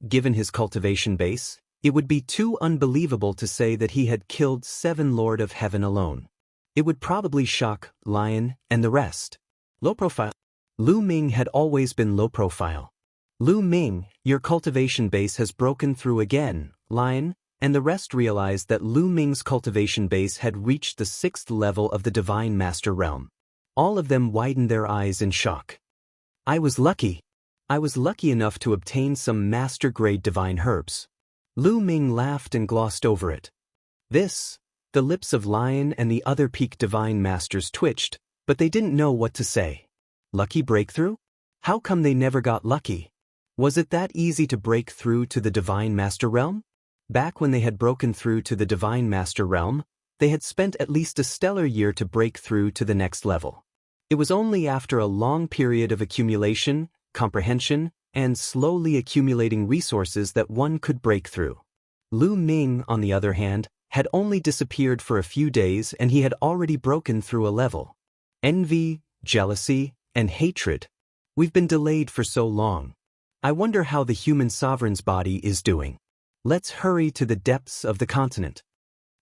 Given his cultivation base, it would be too unbelievable to say that he had killed 7 Lord of Heaven alone. It would probably shock Lion and the rest. Low profile. Lu Ming had always been low profile. Lu Ming, your cultivation base has broken through again, Lion, and the rest realized that Lu Ming's cultivation base had reached the 6th level of the Divine Master Realm. All of them widened their eyes in shock. I was lucky. I was lucky enough to obtain some master-grade divine herbs. Lu Ming laughed and glossed over it. The lips of Lion and the other peak divine masters twitched, but they didn't know what to say. Lucky breakthrough? How come they never got lucky? Was it that easy to break through to the Divine Master Realm? Back when they had broken through to the Divine Master Realm, they had spent at least a stellar year to break through to the next level. It was only after a long period of accumulation, comprehension, and slowly accumulating resources that one could break through. Lu Ming, on the other hand, had only disappeared for a few days and he had already broken through a level. Envy, jealousy, and hatred. We've been delayed for so long. I wonder how the human sovereign's body is doing. Let's hurry to the depths of the continent.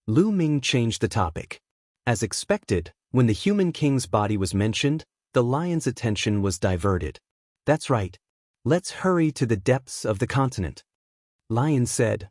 Lu Ming changed the topic. As expected, when the human king's body was mentioned, the lion's attention was diverted. That's right. Let's hurry to the depths of the continent. Lion said.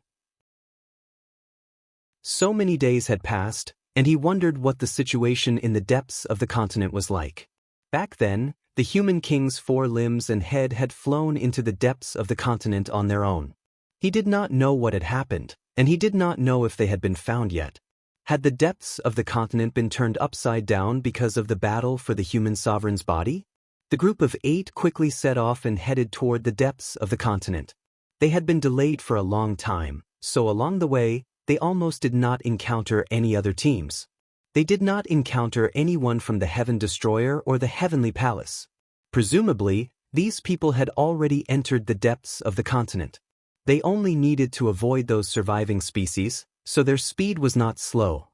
So many days had passed, and he wondered what the situation in the depths of the continent was like. Back then, the human king's 4 limbs and head had flown into the depths of the continent on their own. He did not know what had happened, and he did not know if they had been found yet. Had the depths of the continent been turned upside down because of the battle for the human sovereign's body? The group of 8 quickly set off and headed toward the depths of the continent. They had been delayed for a long time, so along the way, they almost did not encounter any other teams. They did not encounter anyone from the Heaven Destroyer or the Heavenly Palace. Presumably, these people had already entered the depths of the continent. They only needed to avoid those surviving species, so their speed was not slow.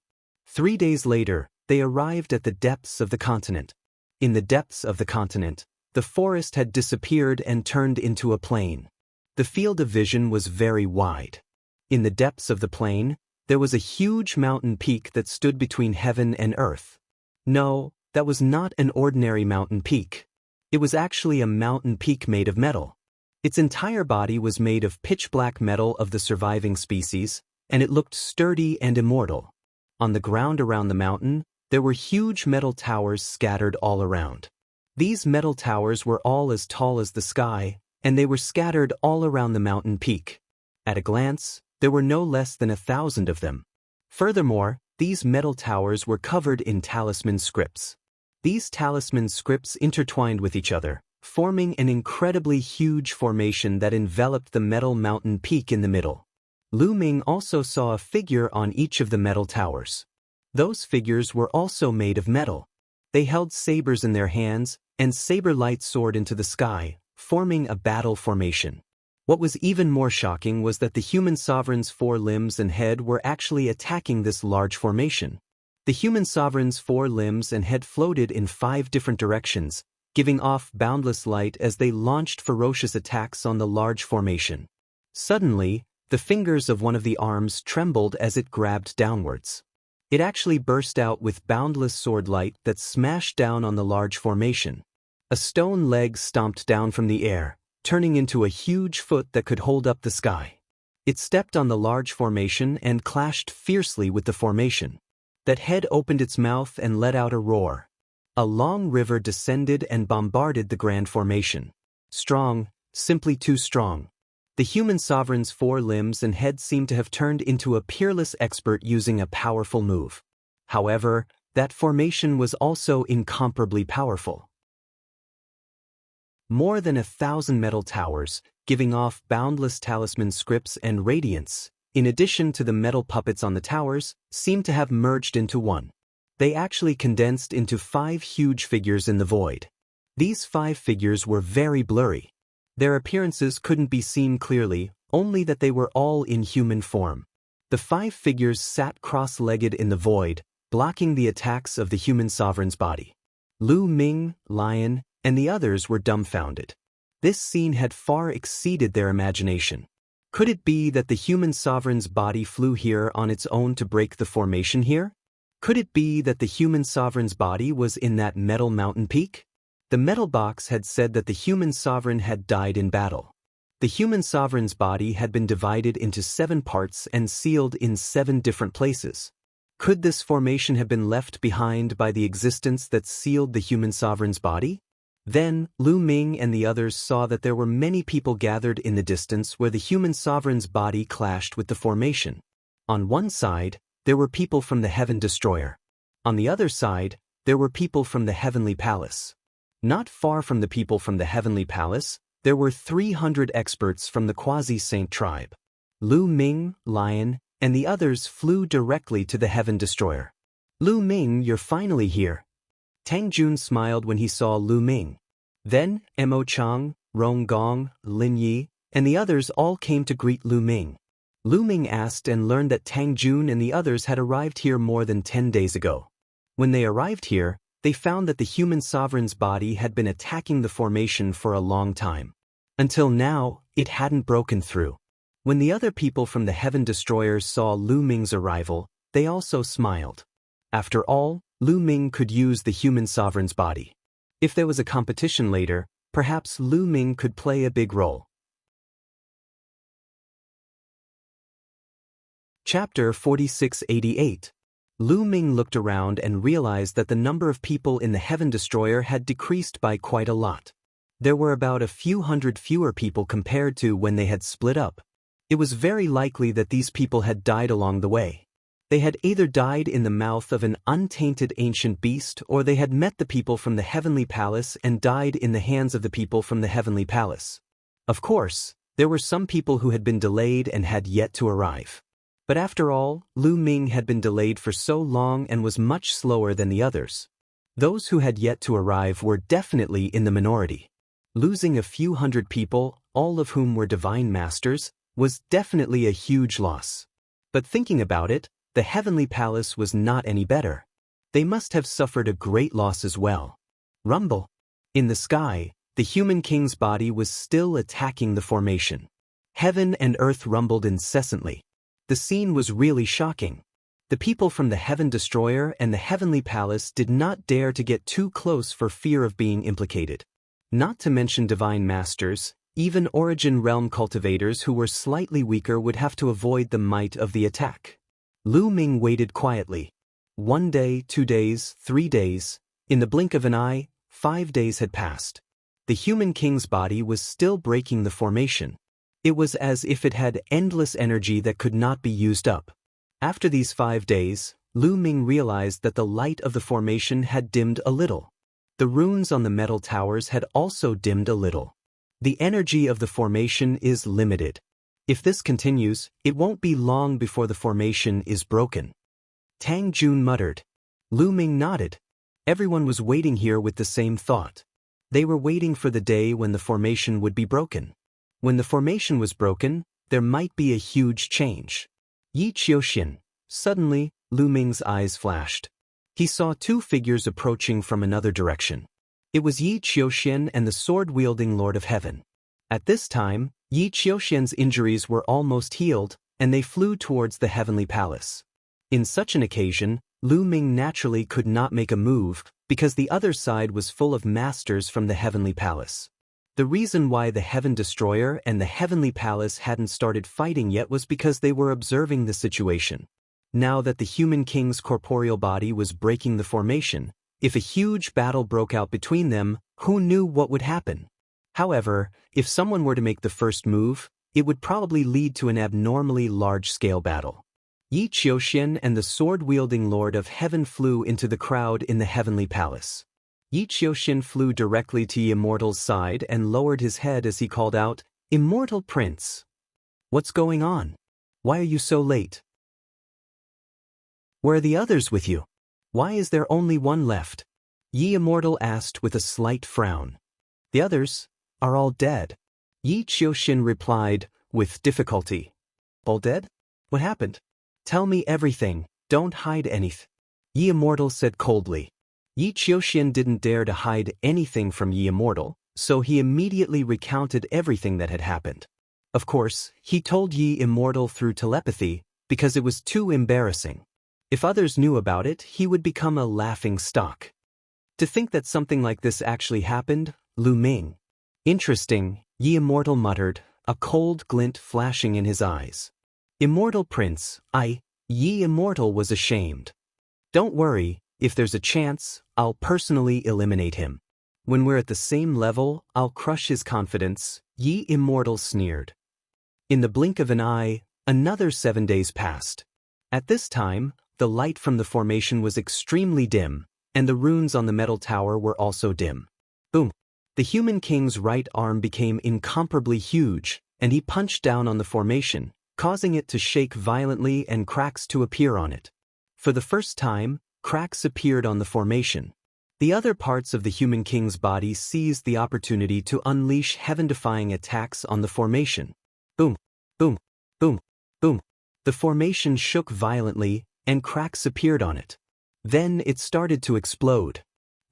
3 days later, they arrived at the depths of the continent. In the depths of the continent, the forest had disappeared and turned into a plain. The field of vision was very wide. In the depths of the plain, there was a huge mountain peak that stood between heaven and earth. No, that was not an ordinary mountain peak. It was actually a mountain peak made of metal. Its entire body was made of pitch-black metal of the surviving species, and it looked sturdy and immortal. On the ground around the mountain, there were huge metal towers scattered all around. These metal towers were all as tall as the sky, and they were scattered all around the mountain peak. At a glance, there were no less than 1,000 of them. Furthermore, these metal towers were covered in talisman scripts. These talisman scripts intertwined with each other, forming an incredibly huge formation that enveloped the metal mountain peak in the middle. Lu Ming also saw a figure on each of the metal towers. Those figures were also made of metal. They held sabers in their hands, and saber light soared into the sky, forming a battle formation. What was even more shocking was that the human sovereign's 4 limbs and head were actually attacking this large formation. The human sovereign's 4 limbs and head floated in 5 different directions, giving off boundless light as they launched ferocious attacks on the large formation. Suddenly, the fingers of one of the arms trembled as it grabbed downwards. It actually burst out with boundless sword light that smashed down on the large formation. A stone leg stomped down from the air, turning into a huge foot that could hold up the sky. It stepped on the large formation and clashed fiercely with the formation. That head opened its mouth and let out a roar. A long river descended and bombarded the grand formation. Strong, simply too strong. The human sovereign's 4 limbs and head seemed to have turned into a peerless expert using a powerful move. However, that formation was also incomparably powerful. More than 1,000 metal towers, giving off boundless talisman scripts and radiance, in addition to the metal puppets on the towers, seemed to have merged into one. They actually condensed into 5 huge figures in the void. These 5 figures were very blurry. Their appearances couldn't be seen clearly, only that they were all in human form. The 5 figures sat cross-legged in the void, blocking the attacks of the human sovereign's body. Lu Ming, Lion, and the others were dumbfounded. This scene had far exceeded their imagination. Could it be that the human sovereign's body flew here on its own to break the formation here? Could it be that the human sovereign's body was in that metal mountain peak? The metal box had said that the human sovereign had died in battle. The human sovereign's body had been divided into 7 parts and sealed in 7 different places. Could this formation have been left behind by the existence that sealed the human sovereign's body? Then, Lu Ming and the others saw that there were many people gathered in the distance where the human sovereign's body clashed with the formation. On one side, there were people from the Heaven Destroyer. On the other side, there were people from the Heavenly Palace. Not far from the people from the Heavenly Palace, there were 300 experts from the Quasi-Saint tribe. Lu Ming, Lion, and the others flew directly to the Heaven Destroyer. Lu Ming, you're finally here. Tang Jun smiled when he saw Lu Ming. Then, Mo Chang, Rong Gong, Lin Yi, and the others all came to greet Lu Ming. Lu Ming asked and learned that Tang Jun and the others had arrived here more than 10 days ago. When they arrived here, they found that the human sovereign's body had been attacking the formation for a long time. Until now, it hadn't broken through. When the other people from the Heaven Destroyers saw Lu Ming's arrival, they also smiled. After all, Lu Ming could use the human sovereign's body. If there was a competition later, perhaps Lu Ming could play a big role. Chapter 4688. Lu Ming looked around and realized that the number of people in the Heaven Destroyer had decreased by quite a lot. There were about a few hundred fewer people compared to when they had split up. It was very likely that these people had died along the way. They had either died in the mouth of an untainted ancient beast, or they had met the people from the Heavenly Palace and died in the hands of the people from the Heavenly Palace. Of course, there were some people who had been delayed and had yet to arrive. But after all, Lu Ming had been delayed for so long and was much slower than the others. Those who had yet to arrive were definitely in the minority. Losing a few hundred people, all of whom were divine masters, was definitely a huge loss. But thinking about it, the Heavenly Palace was not any better. They must have suffered a great loss as well. Rumble. In the sky, the human king's body was still attacking the formation. Heaven and earth rumbled incessantly. The scene was really shocking. The people from the Heaven Destroyer and the Heavenly Palace did not dare to get too close for fear of being implicated. Not to mention divine masters, even Origin Realm cultivators who were slightly weaker would have to avoid the might of the attack. Lu Ming waited quietly. 1 day, 2 days, 3 days. In the blink of an eye, 5 days had passed. The human king's body was still breaking the formation. It was as if it had endless energy that could not be used up. After these 5 days, Lu Ming realized that the light of the formation had dimmed a little. The runes on the metal towers had also dimmed a little. The energy of the formation is limited. If this continues, it won't be long before the formation is broken. Tang Jun muttered. Lu Ming nodded. Everyone was waiting here with the same thought. They were waiting for the day when the formation would be broken. When the formation was broken, there might be a huge change. Yi Qiuxian. Suddenly, Lu Ming's eyes flashed. He saw 2 figures approaching from another direction. It was Yi Qiuxian and the sword-wielding Lord of Heaven. At this time, Yi Qiuxian's injuries were almost healed, and they flew towards the heavenly palace. In such an occasion, Lu Ming naturally could not make a move, because the other side was full of masters from the heavenly palace. The reason why the Heaven Destroyer and the heavenly palace hadn't started fighting yet was because they were observing the situation. Now that the human king's corporeal body was breaking the formation, if a huge battle broke out between them, who knew what would happen? However, if someone were to make the first move, it would probably lead to an abnormally large-scale battle. Yi Qiuxian and the sword-wielding Lord of Heaven flew into the crowd in the heavenly palace. Yi Qiuxian flew directly to Immortal's side and lowered his head as he called out, "Immortal Prince! What's going on? Why are you so late? Where are the others with you? Why is there only one left?" Yi Immortal asked with a slight frown. "The others are all dead." Yi Qiuxian replied, with difficulty. "All dead? What happened? Tell me everything, don't hide anything." Yi Immortal said coldly. Yi Qiuxian didn't dare to hide anything from Yi Immortal, so he immediately recounted everything that had happened. Of course, he told Yi Immortal through telepathy, because it was too embarrassing. If others knew about it, he would become a laughing stock. To think that something like this actually happened, Lu Ming. "Interesting," Yi Immortal muttered, a cold glint flashing in his eyes. "Immortal Prince, Yi Immortal was ashamed. Don't worry, if there's a chance, I'll personally eliminate him. When we're at the same level, I'll crush his confidence," Yi Immortal sneered. In the blink of an eye, another 7 days passed. At this time, the light from the formation was extremely dim, and the runes on the metal tower were also dim. Boom! The human king's right arm became incomparably huge, and he punched down on the formation, causing it to shake violently and cracks to appear on it. For the first time, cracks appeared on the formation. The other parts of the human king's body seized the opportunity to unleash heaven-defying attacks on the formation. Boom! Boom! Boom! Boom! The formation shook violently, and cracks appeared on it. Then it started to explode.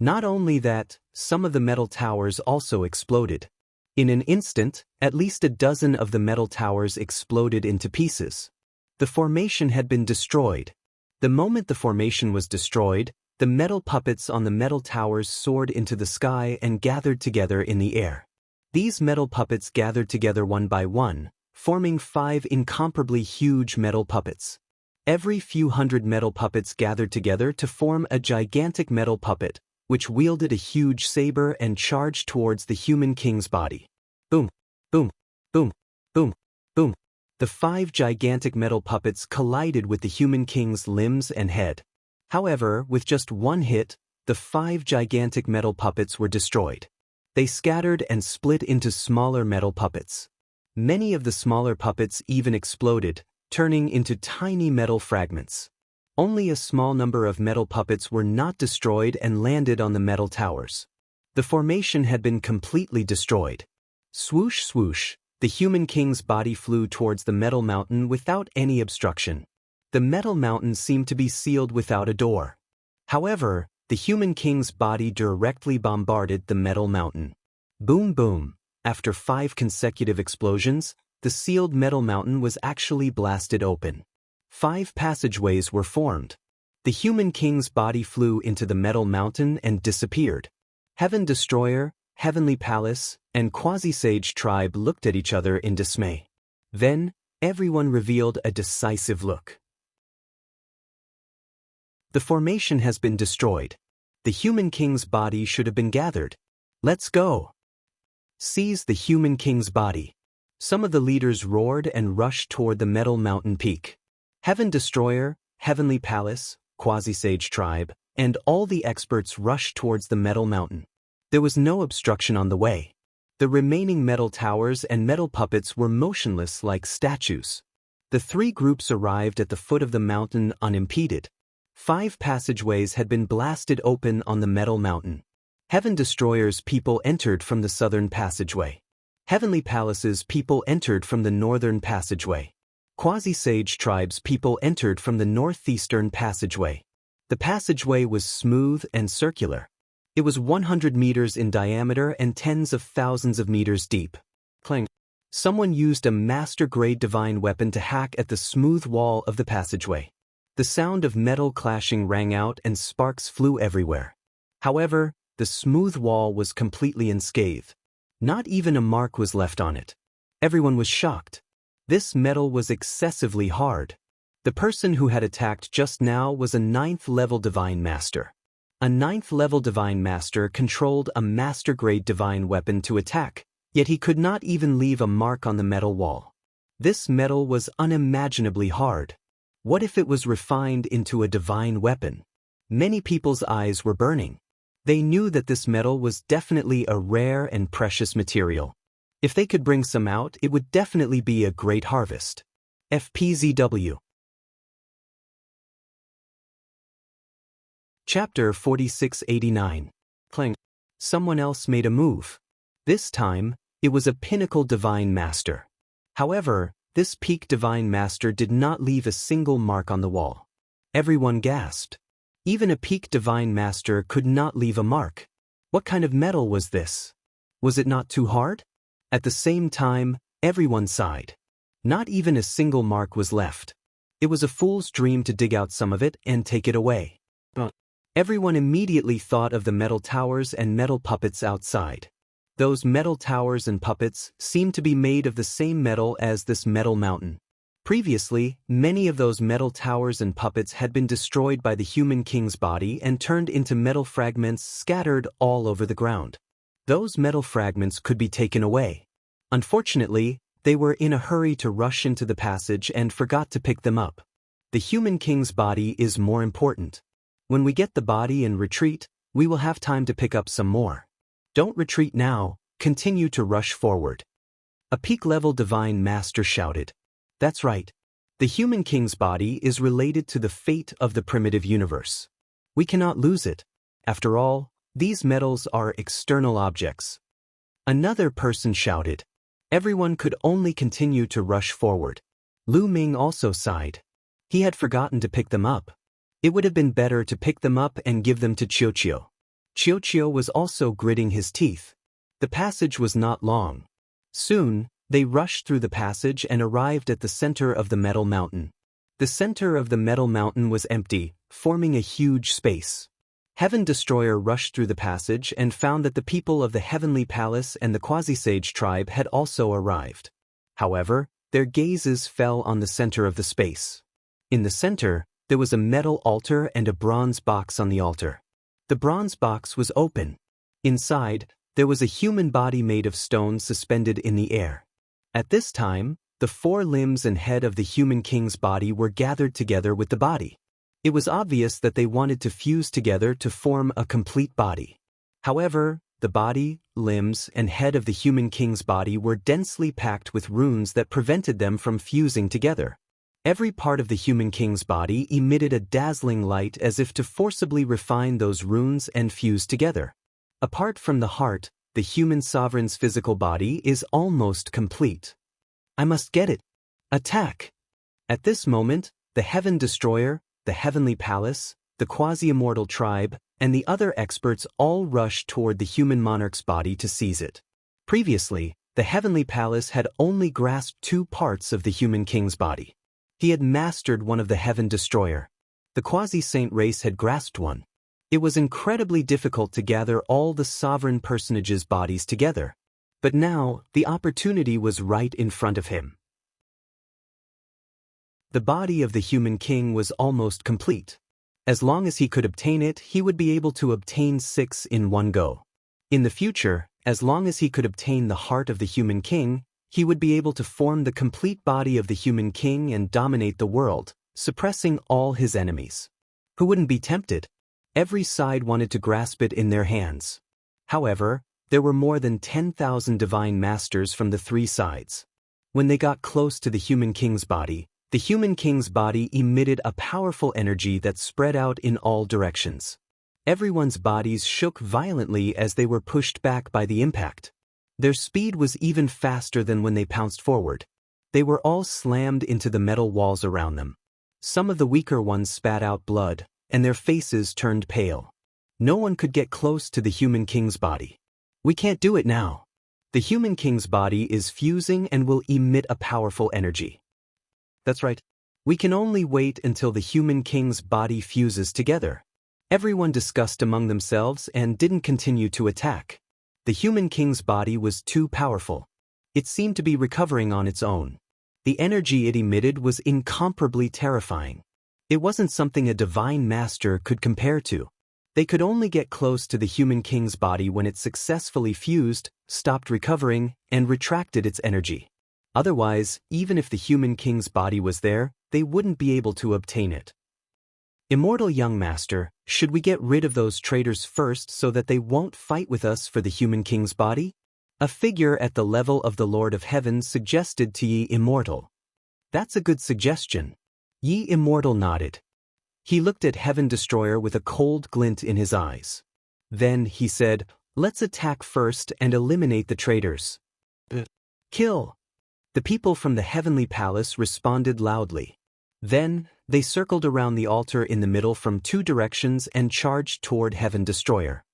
Not only that, some of the metal towers also exploded. In an instant, at least a dozen of the metal towers exploded into pieces. The formation had been destroyed. The moment the formation was destroyed, the metal puppets on the metal towers soared into the sky and gathered together in the air. These metal puppets gathered together one by one, forming 5 incomparably huge metal puppets. Every few hundred metal puppets gathered together to form a gigantic metal puppet, which wielded a huge saber and charged towards the human king's body. Boom! Boom! Boom! Boom! Boom! The 5 gigantic metal puppets collided with the human king's limbs and head. However, with just one hit, the 5 gigantic metal puppets were destroyed. They scattered and split into smaller metal puppets. Many of the smaller puppets even exploded, turning into tiny metal fragments. Only a small number of metal puppets were not destroyed and landed on the metal towers. The formation had been completely destroyed. Swoosh swoosh, the human king's body flew towards the metal mountain without any obstruction. The metal mountain seemed to be sealed without a door. However, the human king's body directly bombarded the metal mountain. Boom boom, after 5 consecutive explosions, the sealed metal mountain was actually blasted open. 5 passageways were formed. The human king's body flew into the metal mountain and disappeared. Heaven Destroyer, Heavenly Palace, and Quasi-Sage tribe looked at each other in dismay. Then, everyone revealed a decisive look. The formation has been destroyed. The human king's body should have been gathered. Let's go. Seize the human king's body. Some of the leaders roared and rushed toward the metal mountain peak. Heaven Destroyer, Heavenly Palace, Quasi-Sage Tribe, and all the experts rushed towards the metal mountain. There was no obstruction on the way. The remaining metal towers and metal puppets were motionless like statues. The three groups arrived at the foot of the mountain unimpeded. 5 passageways had been blasted open on the metal mountain. Heaven Destroyer's people entered from the southern passageway. Heavenly Palace's people entered from the northern passageway. Quasi-Sage Tribe's people entered from the northeastern passageway. The passageway was smooth and circular. It was 100 meters in diameter and tens of thousands of meters deep. Clang. Someone used a master-grade divine weapon to hack at the smooth wall of the passageway. The sound of metal clashing rang out and sparks flew everywhere. However, the smooth wall was completely unscathed. Not even a mark was left on it. Everyone was shocked. This metal was excessively hard. The person who had attacked just now was a 9th-level Divine Master. A 9th-level Divine Master controlled a master-grade divine weapon to attack, yet he could not even leave a mark on the metal wall. This metal was unimaginably hard. What if it was refined into a divine weapon? Many people's eyes were burning. They knew that this metal was definitely a rare and precious material. If they could bring some out, it would definitely be a great harvest. FPZW. Chapter 4689. Clang. Someone else made a move. This time, it was a pinnacle divine master. However, this peak divine master did not leave a single mark on the wall. Everyone gasped. Even a peak divine master could not leave a mark. What kind of metal was this? Was it not too hard? At the same time, everyone sighed. Not even a single mark was left. It was a fool's dream to dig out some of it and take it away. Everyone immediately thought of the metal towers and metal puppets outside. Those metal towers and puppets seemed to be made of the same metal as this metal mountain. Previously, many of those metal towers and puppets had been destroyed by the human king's body and turned into metal fragments scattered all over the ground. Those metal fragments could be taken away. Unfortunately, they were in a hurry to rush into the passage and forgot to pick them up. The human king's body is more important. When we get the body and retreat, we will have time to pick up some more. Don't retreat now, continue to rush forward. A peak-level divine master shouted. That's right. The human king's body is related to the fate of the primitive universe. We cannot lose it. After all, these metals are external objects. Another person shouted. Everyone could only continue to rush forward. Lu Ming also sighed. He had forgotten to pick them up. It would have been better to pick them up and give them to Qiuqiu. Qiuqiu was also gritting his teeth. The passage was not long. Soon, they rushed through the passage and arrived at the center of the metal mountain. The center of the metal mountain was empty, forming a huge space. Heaven Destroyer rushed through the passage and found that the people of the Heavenly Palace and the Quasi-Sage Tribe had also arrived. However, their gazes fell on the center of the space. In the center, there was a metal altar and a bronze box on the altar. The bronze box was open. Inside, there was a human body made of stone suspended in the air. At this time, the 4 limbs and head of the human king's body were gathered together with the body. It was obvious that they wanted to fuse together to form a complete body. However, the body, limbs, and head of the human king's body were densely packed with runes that prevented them from fusing together. Every part of the human king's body emitted a dazzling light as if to forcibly refine those runes and fuse together. Apart from the heart, the human sovereign's physical body is almost complete. I must get it. Attack! At this moment, the Heaven Destroyer, the Heavenly Palace, the Quasi-Immortal Tribe, and the other experts all rushed toward the human monarch's body to seize it. Previously, the Heavenly Palace had only grasped 2 parts of the human king's body. He had mastered one of the Heaven Destroyer. The Quasi-Saint race had grasped one. It was incredibly difficult to gather all the sovereign personages' bodies together. But now, the opportunity was right in front of him. The body of the human king was almost complete. As long as he could obtain it, he would be able to obtain 6 in one go. In the future, as long as he could obtain the heart of the human king, he would be able to form the complete body of the human king and dominate the world, suppressing all his enemies. Who wouldn't be tempted? Every side wanted to grasp it in their hands. However, there were more than 10,000 divine masters from the 3 sides. When they got close to the human king's body, the human king's body emitted a powerful energy that spread out in all directions. Everyone's bodies shook violently as they were pushed back by the impact. Their speed was even faster than when they pounced forward. They were all slammed into the metal walls around them. Some of the weaker ones spat out blood, and their faces turned pale. No one could get close to the human king's body. We can't do it now. The human king's body is fusing and will emit a powerful energy. That's right. We can only wait until the human king's body fuses together. Everyone discussed among themselves and didn't continue to attack. The human king's body was too powerful. It seemed to be recovering on its own. The energy it emitted was incomparably terrifying. It wasn't something a divine master could compare to. They could only get close to the human king's body when it successfully fused, stopped recovering, and retracted its energy. Otherwise, even if the human king's body was there, they wouldn't be able to obtain it. Immortal young master, should we get rid of those traitors first so that they won't fight with us for the human king's body? A figure at the level of the Lord of Heaven suggested to Ye Immortal. That's a good suggestion. Ye Immortal nodded. He looked at Heaven Destroyer with a cold glint in his eyes. Then he said, "Let's attack first and eliminate the traitors." Kill! The people from the heavenly palace responded loudly. Then, they circled around the altar in the middle from 2 directions and charged toward Heaven Destroyer.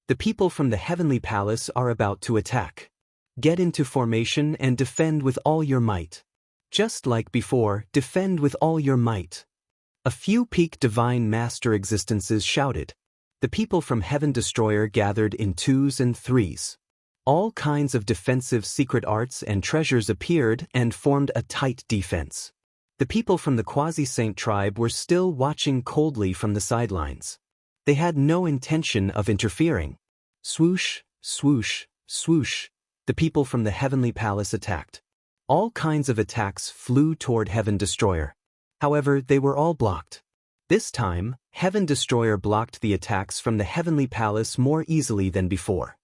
The people from the heavenly palace are about to attack. Get into formation and defend with all your might. Just like before, defend with all your might. A few peak divine master existences shouted. The people from Heaven Destroyer gathered in 2s and 3s. All kinds of defensive secret arts and treasures appeared and formed a tight defense. The people from the Quasi-Saint tribe were still watching coldly from the sidelines. They had no intention of interfering. Swoosh, swoosh, swoosh. The people from the heavenly palace attacked. All kinds of attacks flew toward Heaven Destroyer. However, they were all blocked. This time, Heaven Destroyer blocked the attacks from the heavenly palace more easily than before.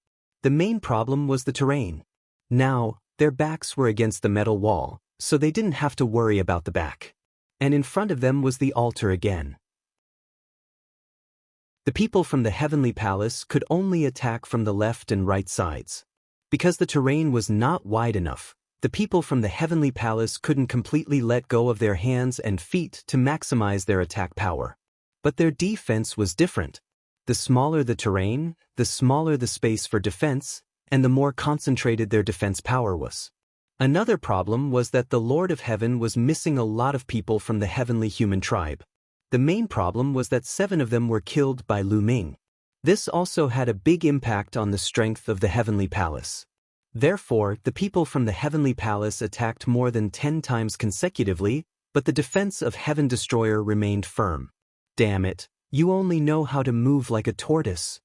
The main problem was the terrain. Now, their backs were against the metal wall, so they didn't have to worry about the back. And in front of them was the altar again. The people from the heavenly palace could only attack from the left and right sides. Because the terrain was not wide enough, the people from the heavenly palace couldn't completely let go of their hands and feet to maximize their attack power. But their defense was different. The smaller the terrain, the smaller the space for defense, and the more concentrated their defense power was. Another problem was that the Lord of Heaven was missing a lot of people from the heavenly human tribe. The main problem was that 7 of them were killed by Lu Ming. This also had a big impact on the strength of the heavenly palace. Therefore, the people from the heavenly palace attacked more than 10 times consecutively, but the defense of Heaven Destroyer remained firm. Damn it, you only know how to move like a tortoise.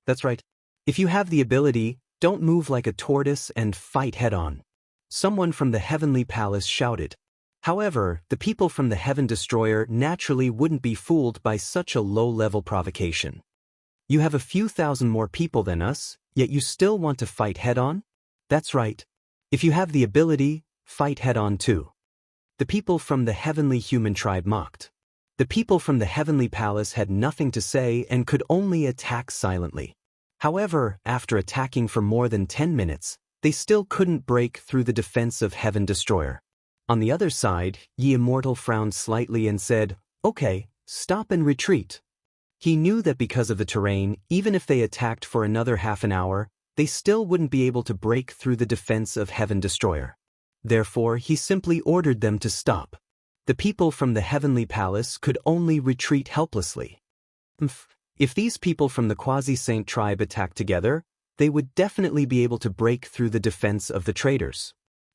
That's right. If you have the ability, don't move like a tortoise and fight head-on. Someone from the heavenly palace shouted. However, the people from the Heaven Destroyer naturally wouldn't be fooled by such a low-level provocation. You have a few thousand more people than us, yet you still want to fight head-on? That's right. If you have the ability, fight head-on too. The people from the heavenly human tribe mocked. The people from the heavenly palace had nothing to say and could only attack silently. However, after attacking for more than 10 minutes, they still couldn't break through the defense of Heaven Destroyer. On the other side, Ye Immortal frowned slightly and said, "Okay, stop and retreat." He knew that because of the terrain, even if they attacked for another half an hour, they still wouldn't be able to break through the defense of Heaven Destroyer. Therefore, he simply ordered them to stop. The people from the heavenly palace could only retreat helplessly. If these people from the Quasi-Saint tribe attacked together, they would definitely be able to break through the defense of the traitors.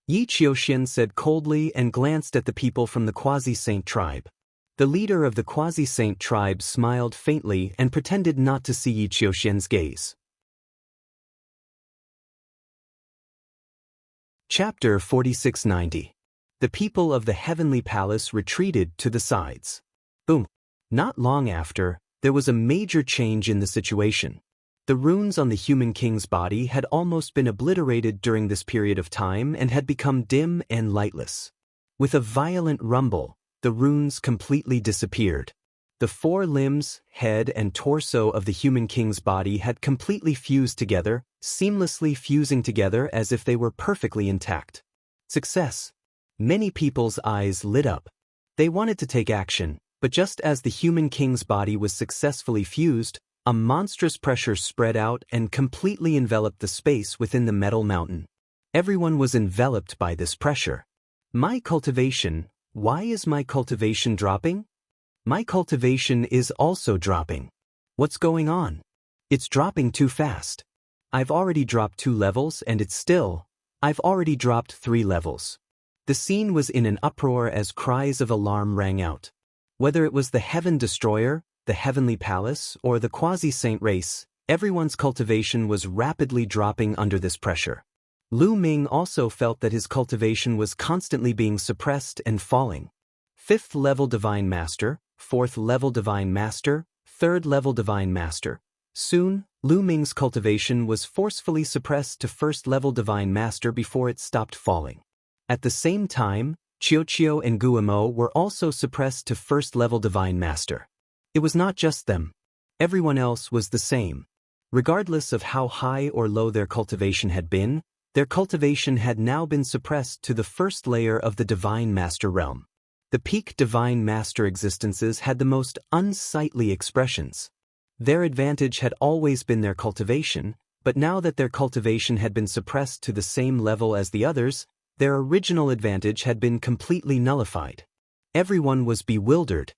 Yi Qiuxian said coldly and glanced at the people from the Quasi-Saint tribe. The leader of the quasi-saint tribe smiled faintly and pretended not to see Yi Qiuxian's gaze. Chapter 4690. The people of the heavenly palace retreated to the sides. Boom. Not long after, there was a major change in the situation. The runes on the human king's body had almost been obliterated during this period of time and had become dim and lightless. With a violent rumble, the runes completely disappeared. The 4 limbs, head, and torso of the human king's body had completely fused together, seamlessly fusing together as if they were perfectly intact. Success! Many people's eyes lit up. They wanted to take action, but just as the human king's body was successfully fused, a monstrous pressure spread out and completely enveloped the space within the metal mountain. Everyone was enveloped by this pressure. My cultivation, why is my cultivation dropping? My cultivation is also dropping. What's going on? It's dropping too fast. I've already dropped 2 levels and I've already dropped 3 levels. The scene was in an uproar as cries of alarm rang out. Whether it was the Heaven Destroyer, the Heavenly Palace, or the quasi-saint race, everyone's cultivation was rapidly dropping under this pressure. Lu Ming also felt that his cultivation was constantly being suppressed and falling. 5th level Divine Master, 4th level Divine Master, 3rd level Divine Master. Soon, Lu Ming's cultivation was forcefully suppressed to 1st level Divine Master before it stopped falling. At the same time, Qiuqiu and Guimo were also suppressed to 1st level Divine Master. It was not just them. Everyone else was the same. Regardless of how high or low their cultivation had been, their cultivation had now been suppressed to the 1st layer of the Divine Master realm. The peak Divine Master existences had the most unsightly expressions. Their advantage had always been their cultivation, but now that their cultivation had been suppressed to the same level as the others, their original advantage had been completely nullified. Everyone was bewildered.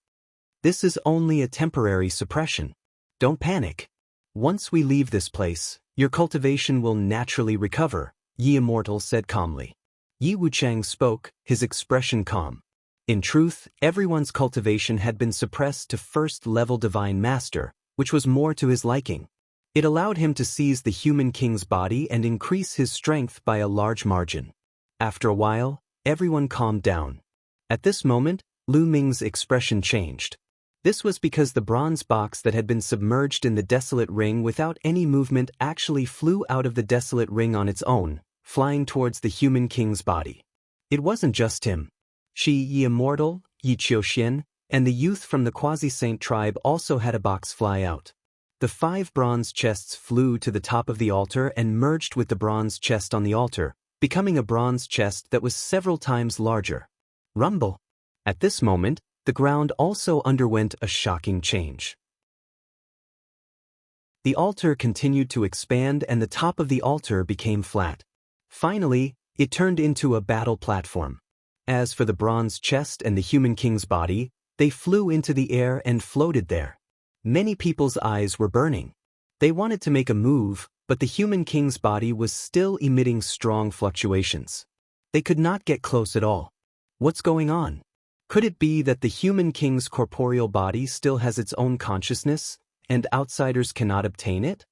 This is only a temporary suppression. Don't panic. Once we leave this place, your cultivation will naturally recover, Yi Immortal said calmly. Yi Wuchang spoke, his expression calm. In truth, everyone's cultivation had been suppressed to 1st level Divine Master, which was more to his liking. It allowed him to seize the human king's body and increase his strength by a large margin. After a while, everyone calmed down. At this moment, Lu Ming's expression changed. This was because the bronze box that had been submerged in the desolate ring without any movement actually flew out of the desolate ring on its own, flying towards the human king's body. It wasn't just him. Yi Immortal, Yi Qiuxian, and the youth from the quasi-saint tribe also had a box fly out. The 5 bronze chests flew to the top of the altar and merged with the bronze chest on the altar, becoming a bronze chest that was several times larger. Rumble. At this moment, the ground also underwent a shocking change. The altar continued to expand and the top of the altar became flat. Finally, it turned into a battle platform. As for the bronze chest and the human king's body, they flew into the air and floated there. Many people's eyes were burning. They wanted to make a move, but the human king's body was still emitting strong fluctuations. They could not get close at all. What's going on? Could it be that the human king's corporeal body still has its own consciousness, and outsiders cannot obtain it?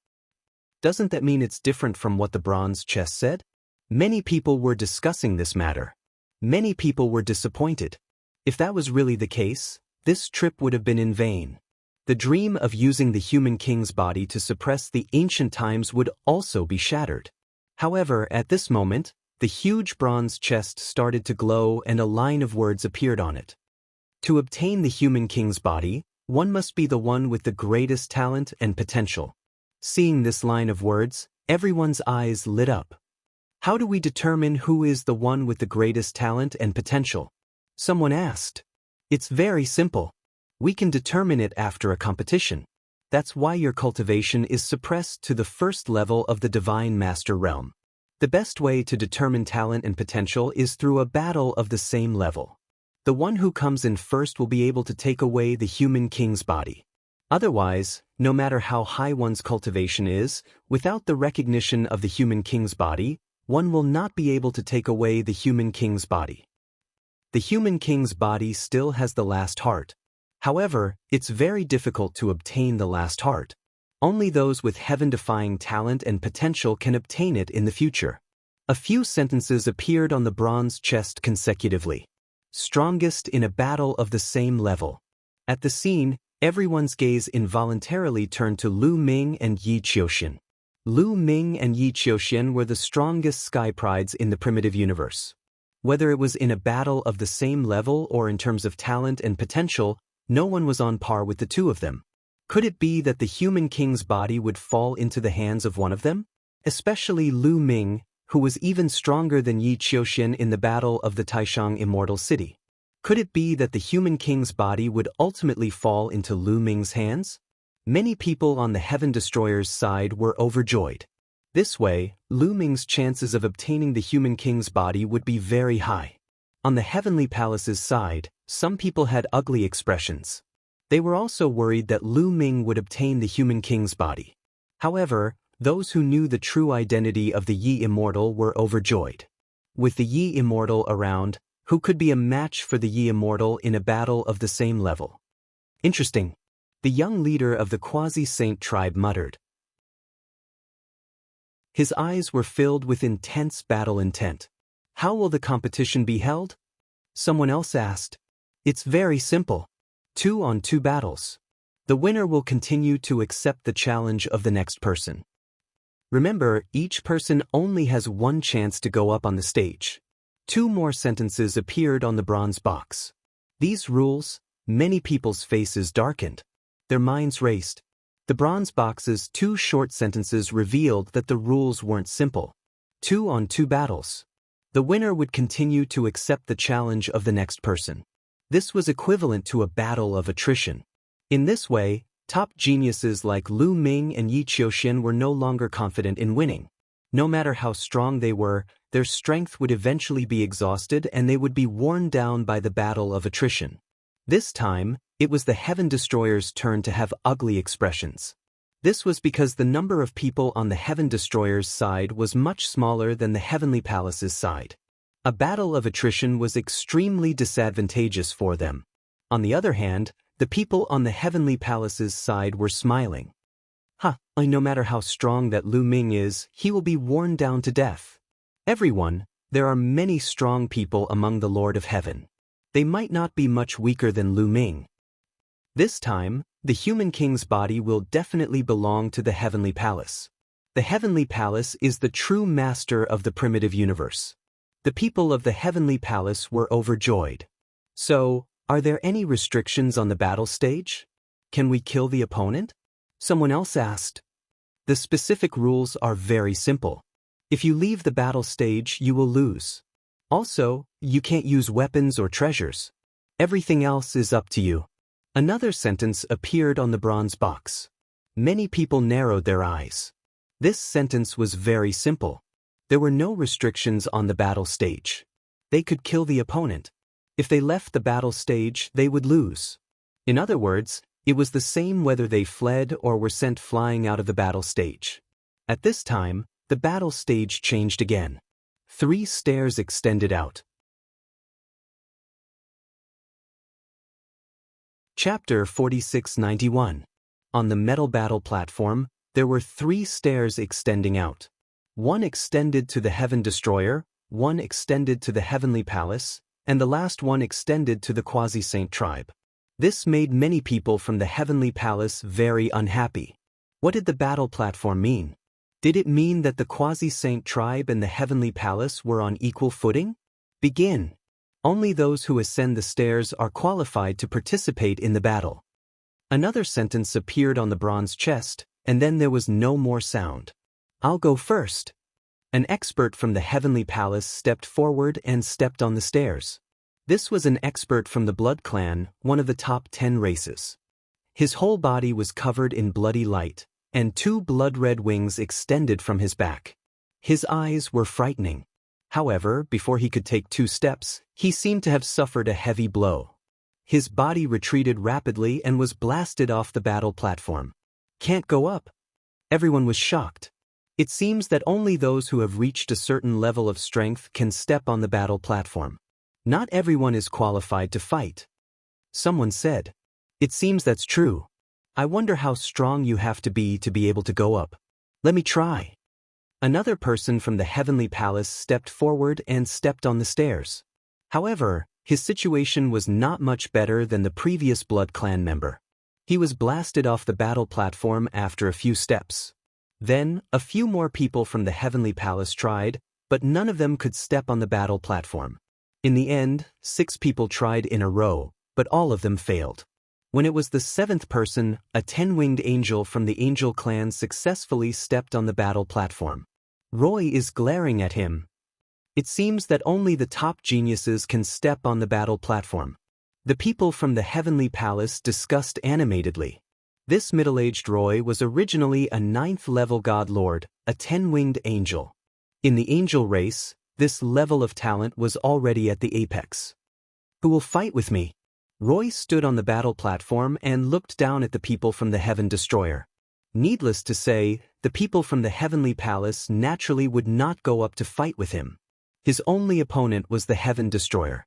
Doesn't that mean it's different from what the bronze chest said? Many people were discussing this matter. Many people were disappointed. If that was really the case, this trip would have been in vain. The dream of using the human king's body to suppress the ancient times would also be shattered. However, at this moment, the huge bronze chest started to glow and a line of words appeared on it. To obtain the human king's body, one must be the one with the greatest talent and potential. Seeing this line of words, everyone's eyes lit up. How do we determine who is the one with the greatest talent and potential? Someone asked. It's very simple. We can determine it after a competition. That's why your cultivation is suppressed to the 1st level of the Divine Master realm. The best way to determine talent and potential is through a battle of the same level. The one who comes in first will be able to take away the human king's body. Otherwise, no matter how high one's cultivation is, without the recognition of the human king's body, one will not be able to take away the human king's body. The human king's body still has the last heart. However, it's very difficult to obtain the last heart. Only those with heaven-defying talent and potential can obtain it in the future. A few sentences appeared on the bronze chest consecutively. Strongest in a battle of the same level. At the scene, everyone's gaze involuntarily turned to Lu Ming and Yi Qiuxian. Lu Ming and Yi Qiuxian were the strongest sky prides in the primitive universe. Whether it was in a battle of the same level or in terms of talent and potential, no one was on par with the two of them. Could it be that the human king's body would fall into the hands of one of them? Especially Lu Ming, who was even stronger than Yi Qiuxian in the battle of the Taishang Immortal City. Could it be that the human king's body would ultimately fall into Lu Ming's hands? Many people on the Heaven Destroyer's side were overjoyed. This way, Lu Ming's chances of obtaining the human king's body would be very high. On the Heavenly Palace's side, some people had ugly expressions. They were also worried that Lu Ming would obtain the human king's body. However, those who knew the true identity of the Yi Immortal were overjoyed. With the Yi Immortal around, who could be a match for the Yi Immortal in a battle of the same level? Interesting. The young leader of the Quasi-Saint tribe muttered. His eyes were filled with intense battle intent. How will the competition be held? Someone else asked. It's very simple. 2-on-2 battles. The winner will continue to accept the challenge of the next person. Remember, each person only has one chance to go up on the stage. 2 more sentences appeared on the bronze box. These rules, many people's faces darkened. Their minds raced. The bronze box's 2 short sentences revealed that the rules weren't simple. 2-on-2 battles. The winner would continue to accept the challenge of the next person. This was equivalent to a battle of attrition. In this way, top geniuses like Lu Ming and Yi Qiuxian were no longer confident in winning. No matter how strong they were, their strength would eventually be exhausted and they would be worn down by the battle of attrition. This time, it was the Heaven Destroyer's turn to have ugly expressions. This was because the number of people on the Heaven Destroyer's side was much smaller than the Heavenly Palace's side. A battle of attrition was extremely disadvantageous for them. On the other hand, the people on the Heavenly Palace's side were smiling. No matter how strong that Lu Ming is, he will be worn down to death. Everyone, there are many strong people among the Lord of Heaven. They might not be much weaker than Lu Ming. This time, the human king's body will definitely belong to the Heavenly Palace. The Heavenly Palace is the true master of the primitive universe. The people of the Heavenly Palace were overjoyed. So, are there any restrictions on the battle stage? Can we kill the opponent? Someone else asked. The specific rules are very simple. If you leave the battle stage, you will lose. Also, you can't use weapons or treasures. Everything else is up to you. Another sentence appeared on the bronze box. Many people narrowed their eyes. This sentence was very simple. There were no restrictions on the battle stage. They could kill the opponent. If they left the battle stage, they would lose. In other words, it was the same whether they fled or were sent flying out of the battle stage. At this time, the battle stage changed again. 3 stairs extended out. Chapter 4691. On the metal battle platform, there were 3 stairs extending out. One extended to the Heaven Destroyer, one extended to the Heavenly Palace, and the last one extended to the Quasi-Saint tribe. This made many people from the Heavenly Palace very unhappy. What did the battle platform mean? Did it mean that the Quasi-Saint tribe and the Heavenly Palace were on equal footing? Begin. Only those who ascend the stairs are qualified to participate in the battle. Another sentence appeared on the bronze chest, and then there was no more sound. I'll go first. An expert from the Heavenly Palace stepped forward and stepped on the stairs. This was an expert from the Blood Clan, one of the top 10 races. His whole body was covered in bloody light, and 2 blood-red wings extended from his back. His eyes were frightening. However, before he could take 2 steps, he seemed to have suffered a heavy blow. His body retreated rapidly and was blasted off the battle platform. Can't go up. Everyone was shocked. It seems that only those who have reached a certain level of strength can step on the battle platform. Not everyone is qualified to fight. Someone said. It seems that's true. I wonder how strong you have to be able to go up. Let me try. Another person from the heavenly palace stepped forward and stepped on the stairs. However, his situation was not much better than the previous Blood Clan member. He was blasted off the battle platform after a few steps. Then, a few more people from the heavenly palace tried, but none of them could step on the battle platform. In the end, 6 people tried in a row, but all of them failed. When it was the 7th person, a 10-winged angel from the Angel Clan successfully stepped on the battle platform. Roy is glaring at him. It seems that only the top geniuses can step on the battle platform. The people from the heavenly palace discussed animatedly. This middle-aged Roy was originally a 9th-level god lord, a 10-winged angel. In the angel race, this level of talent was already at the apex. Who will fight with me? Roy stood on the battle platform and looked down at the people from the Heaven Destroyer. Needless to say, the people from the heavenly palace naturally would not go up to fight with him. His only opponent was the Heaven Destroyer.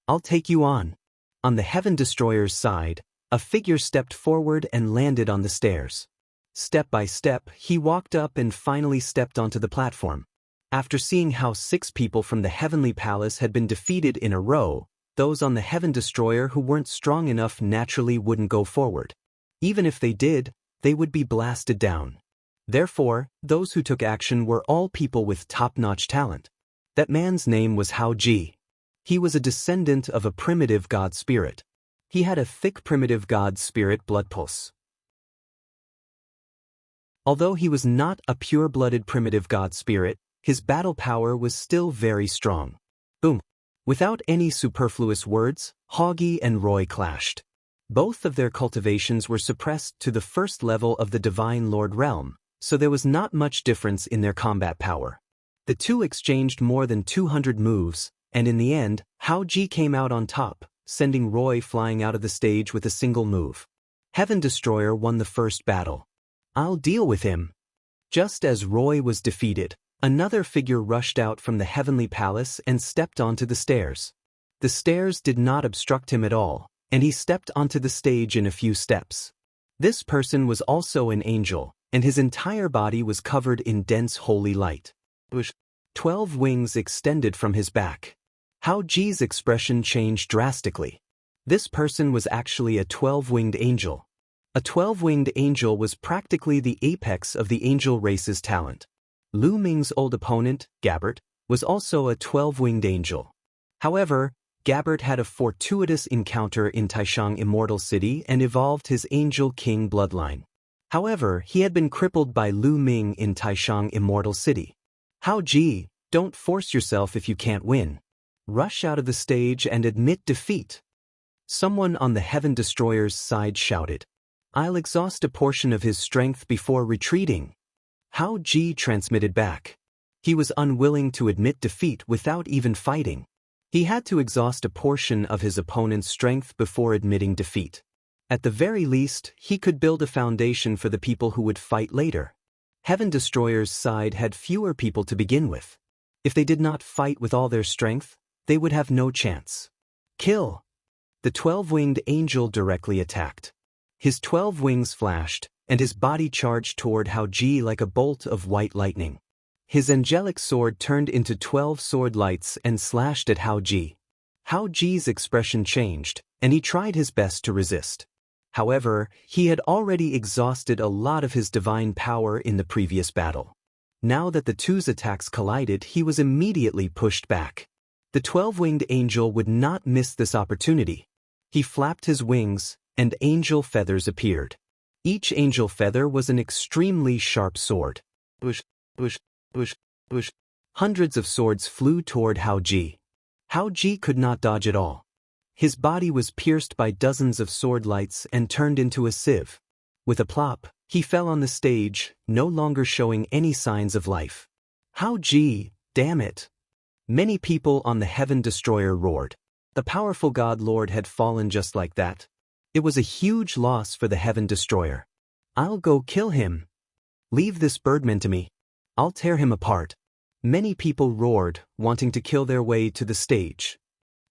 I'll take you on. On the Heaven Destroyer's side, a figure stepped forward and landed on the stairs. Step by step, he walked up and finally stepped onto the platform. After seeing how 6 people from the heavenly palace had been defeated in a row, those on the Heaven Destroyer who weren't strong enough naturally wouldn't go forward. Even if they did, they would be blasted down. Therefore, those who took action were all people with top-notch talent. That man's name was Hao Ji. He was a descendant of a primitive god spirit. He had a thick primitive god spirit blood pulse. Although he was not a pure-blooded primitive god spirit, his battle power was still very strong. Boom. Without any superfluous words, Haugi and Roy clashed. Both of their cultivations were suppressed to the 1st level of the Divine Lord realm, so there was not much difference in their combat power. The two exchanged more than 200 moves, and in the end, Hao Ji came out on top, sending Roy flying out of the stage with a single move. Heaven Destroyer won the first battle. I'll deal with him. Just as Roy was defeated, another figure rushed out from the heavenly palace and stepped onto the stairs. The stairs did not obstruct him at all, and he stepped onto the stage in a few steps. This person was also an angel, and his entire body was covered in dense holy light. 12 wings extended from his back. Hao Ji's expression changed drastically. This person was actually a 12-winged angel. A 12-winged angel was practically the apex of the angel race's talent. Lu Ming's old opponent, Gabbert, was also a 12-winged angel. However, Gabbert had a fortuitous encounter in Taishang Immortal City and evolved his Angel King bloodline. However, he had been crippled by Lu Ming in Taishang Immortal City. Hao Ji, don't force yourself if you can't win. Rush out of the stage and admit defeat. Someone on the Heaven Destroyer's side shouted. I'll exhaust a portion of his strength before retreating. Hao Ji transmitted back. He was unwilling to admit defeat without even fighting. He had to exhaust a portion of his opponent's strength before admitting defeat. At the very least, he could build a foundation for the people who would fight later. Heaven Destroyer's side had fewer people to begin with. If they did not fight with all their strength, they would have no chance. Kill! The 12-winged angel directly attacked. His 12 wings flashed, and his body charged toward Hao Ji like a bolt of white lightning. His angelic sword turned into 12 sword lights and slashed at Hao Ji. Hao Ji's expression changed, and he tried his best to resist. However, he had already exhausted a lot of his divine power in the previous battle. Now that the two's attacks collided, he was immediately pushed back. The 12-winged angel would not miss this opportunity. He flapped his wings, and angel feathers appeared. Each angel feather was an extremely sharp sword. Bush, bush, bush, bush. Hundreds of swords flew toward Hao Ji. Hao Ji could not dodge at all. His body was pierced by dozens of sword lights and turned into a sieve. With a plop, he fell on the stage, no longer showing any signs of life. Hao Ji, damn it! Many people on the Heaven Destroyer roared. The powerful God Lord had fallen just like that. It was a huge loss for the Heaven Destroyer. I'll go kill him. Leave this birdman to me. I'll tear him apart. Many people roared, wanting to kill their way to the stage.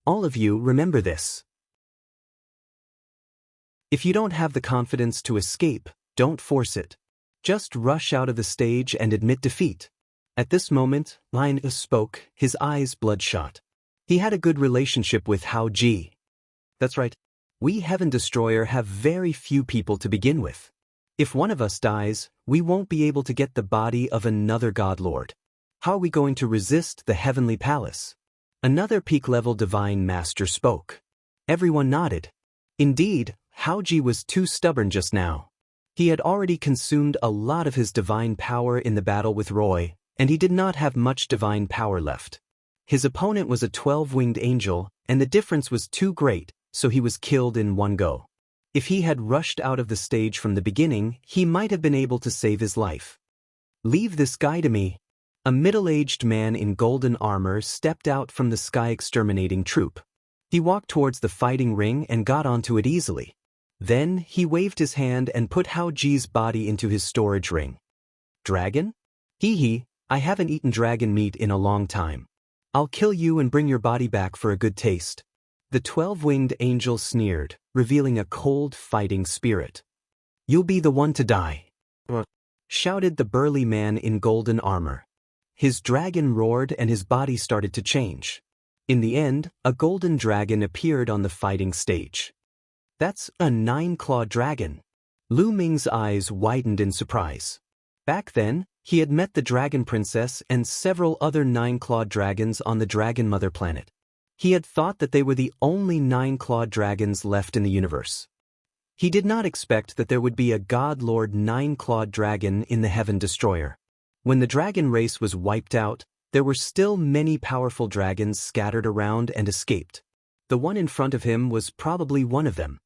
All of you remember this. If you don't have the confidence to escape, don't force it. Just rush out of the stage and admit defeat. At this moment, Linus spoke, his eyes bloodshot. He had a good relationship with Hao Ji. That's right. We Heaven Destroyer have very few people to begin with. If one of us dies, we won't be able to get the body of another God Lord. How are we going to resist the Heavenly Palace? Another peak-level Divine Master spoke. Everyone nodded. Indeed, Hao Ji was too stubborn just now. He had already consumed a lot of his divine power in the battle with Roy, and he did not have much divine power left. His opponent was a 12-winged angel, and the difference was too great, so he was killed in one go. If he had rushed out of the stage from the beginning, he might have been able to save his life. Leave this guy to me. A middle-aged man in golden armor stepped out from the sky exterminating troop. He walked towards the fighting ring and got onto it easily. Then, he waved his hand and put Hao Ji's body into his storage ring. Dragon? Hee, I haven't eaten dragon meat in a long time. I'll kill you and bring your body back for a good taste. The 12-winged angel sneered, revealing a cold fighting spirit. You'll be the one to die. Shouted the burly man in golden armor. His dragon roared and his body started to change. In the end, a golden dragon appeared on the fighting stage. That's a 9-clawed dragon. Lu Ming's eyes widened in surprise. Back then, he had met the Dragon Princess and several other 9-clawed dragons on the Dragon Mother planet. He had thought that they were the only 9-clawed dragons left in the universe. He did not expect that there would be a God Lord 9-clawed dragon in the Heaven Destroyer. When the dragon race was wiped out, there were still many powerful dragons scattered around and escaped. The one in front of him was probably one of them.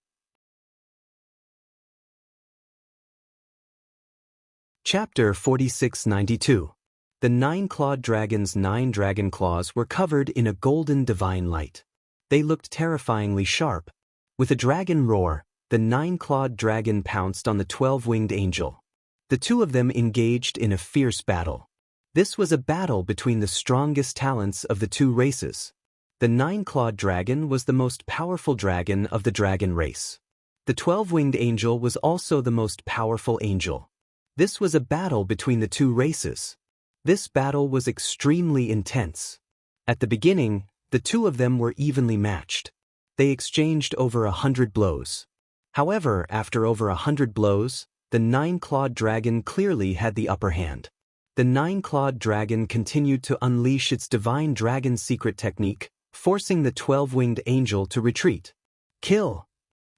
Chapter 4692. The 9-clawed dragon's 9 dragon claws were covered in a golden divine light. They looked terrifyingly sharp. With a dragon roar, the 9-clawed dragon pounced on the 12-winged angel. The two of them engaged in a fierce battle. This was a battle between the strongest talents of the two races. The 9-clawed dragon was the most powerful dragon of the dragon race. The 12-winged angel was also the most powerful angel. This was a battle between the two races. This battle was extremely intense. At the beginning, the two of them were evenly matched. They exchanged over 100 blows. However, after over 100 blows, the 9-clawed dragon clearly had the upper hand. The 9-clawed dragon continued to unleash its divine dragon secret technique, forcing the 12-winged angel to retreat. Kill!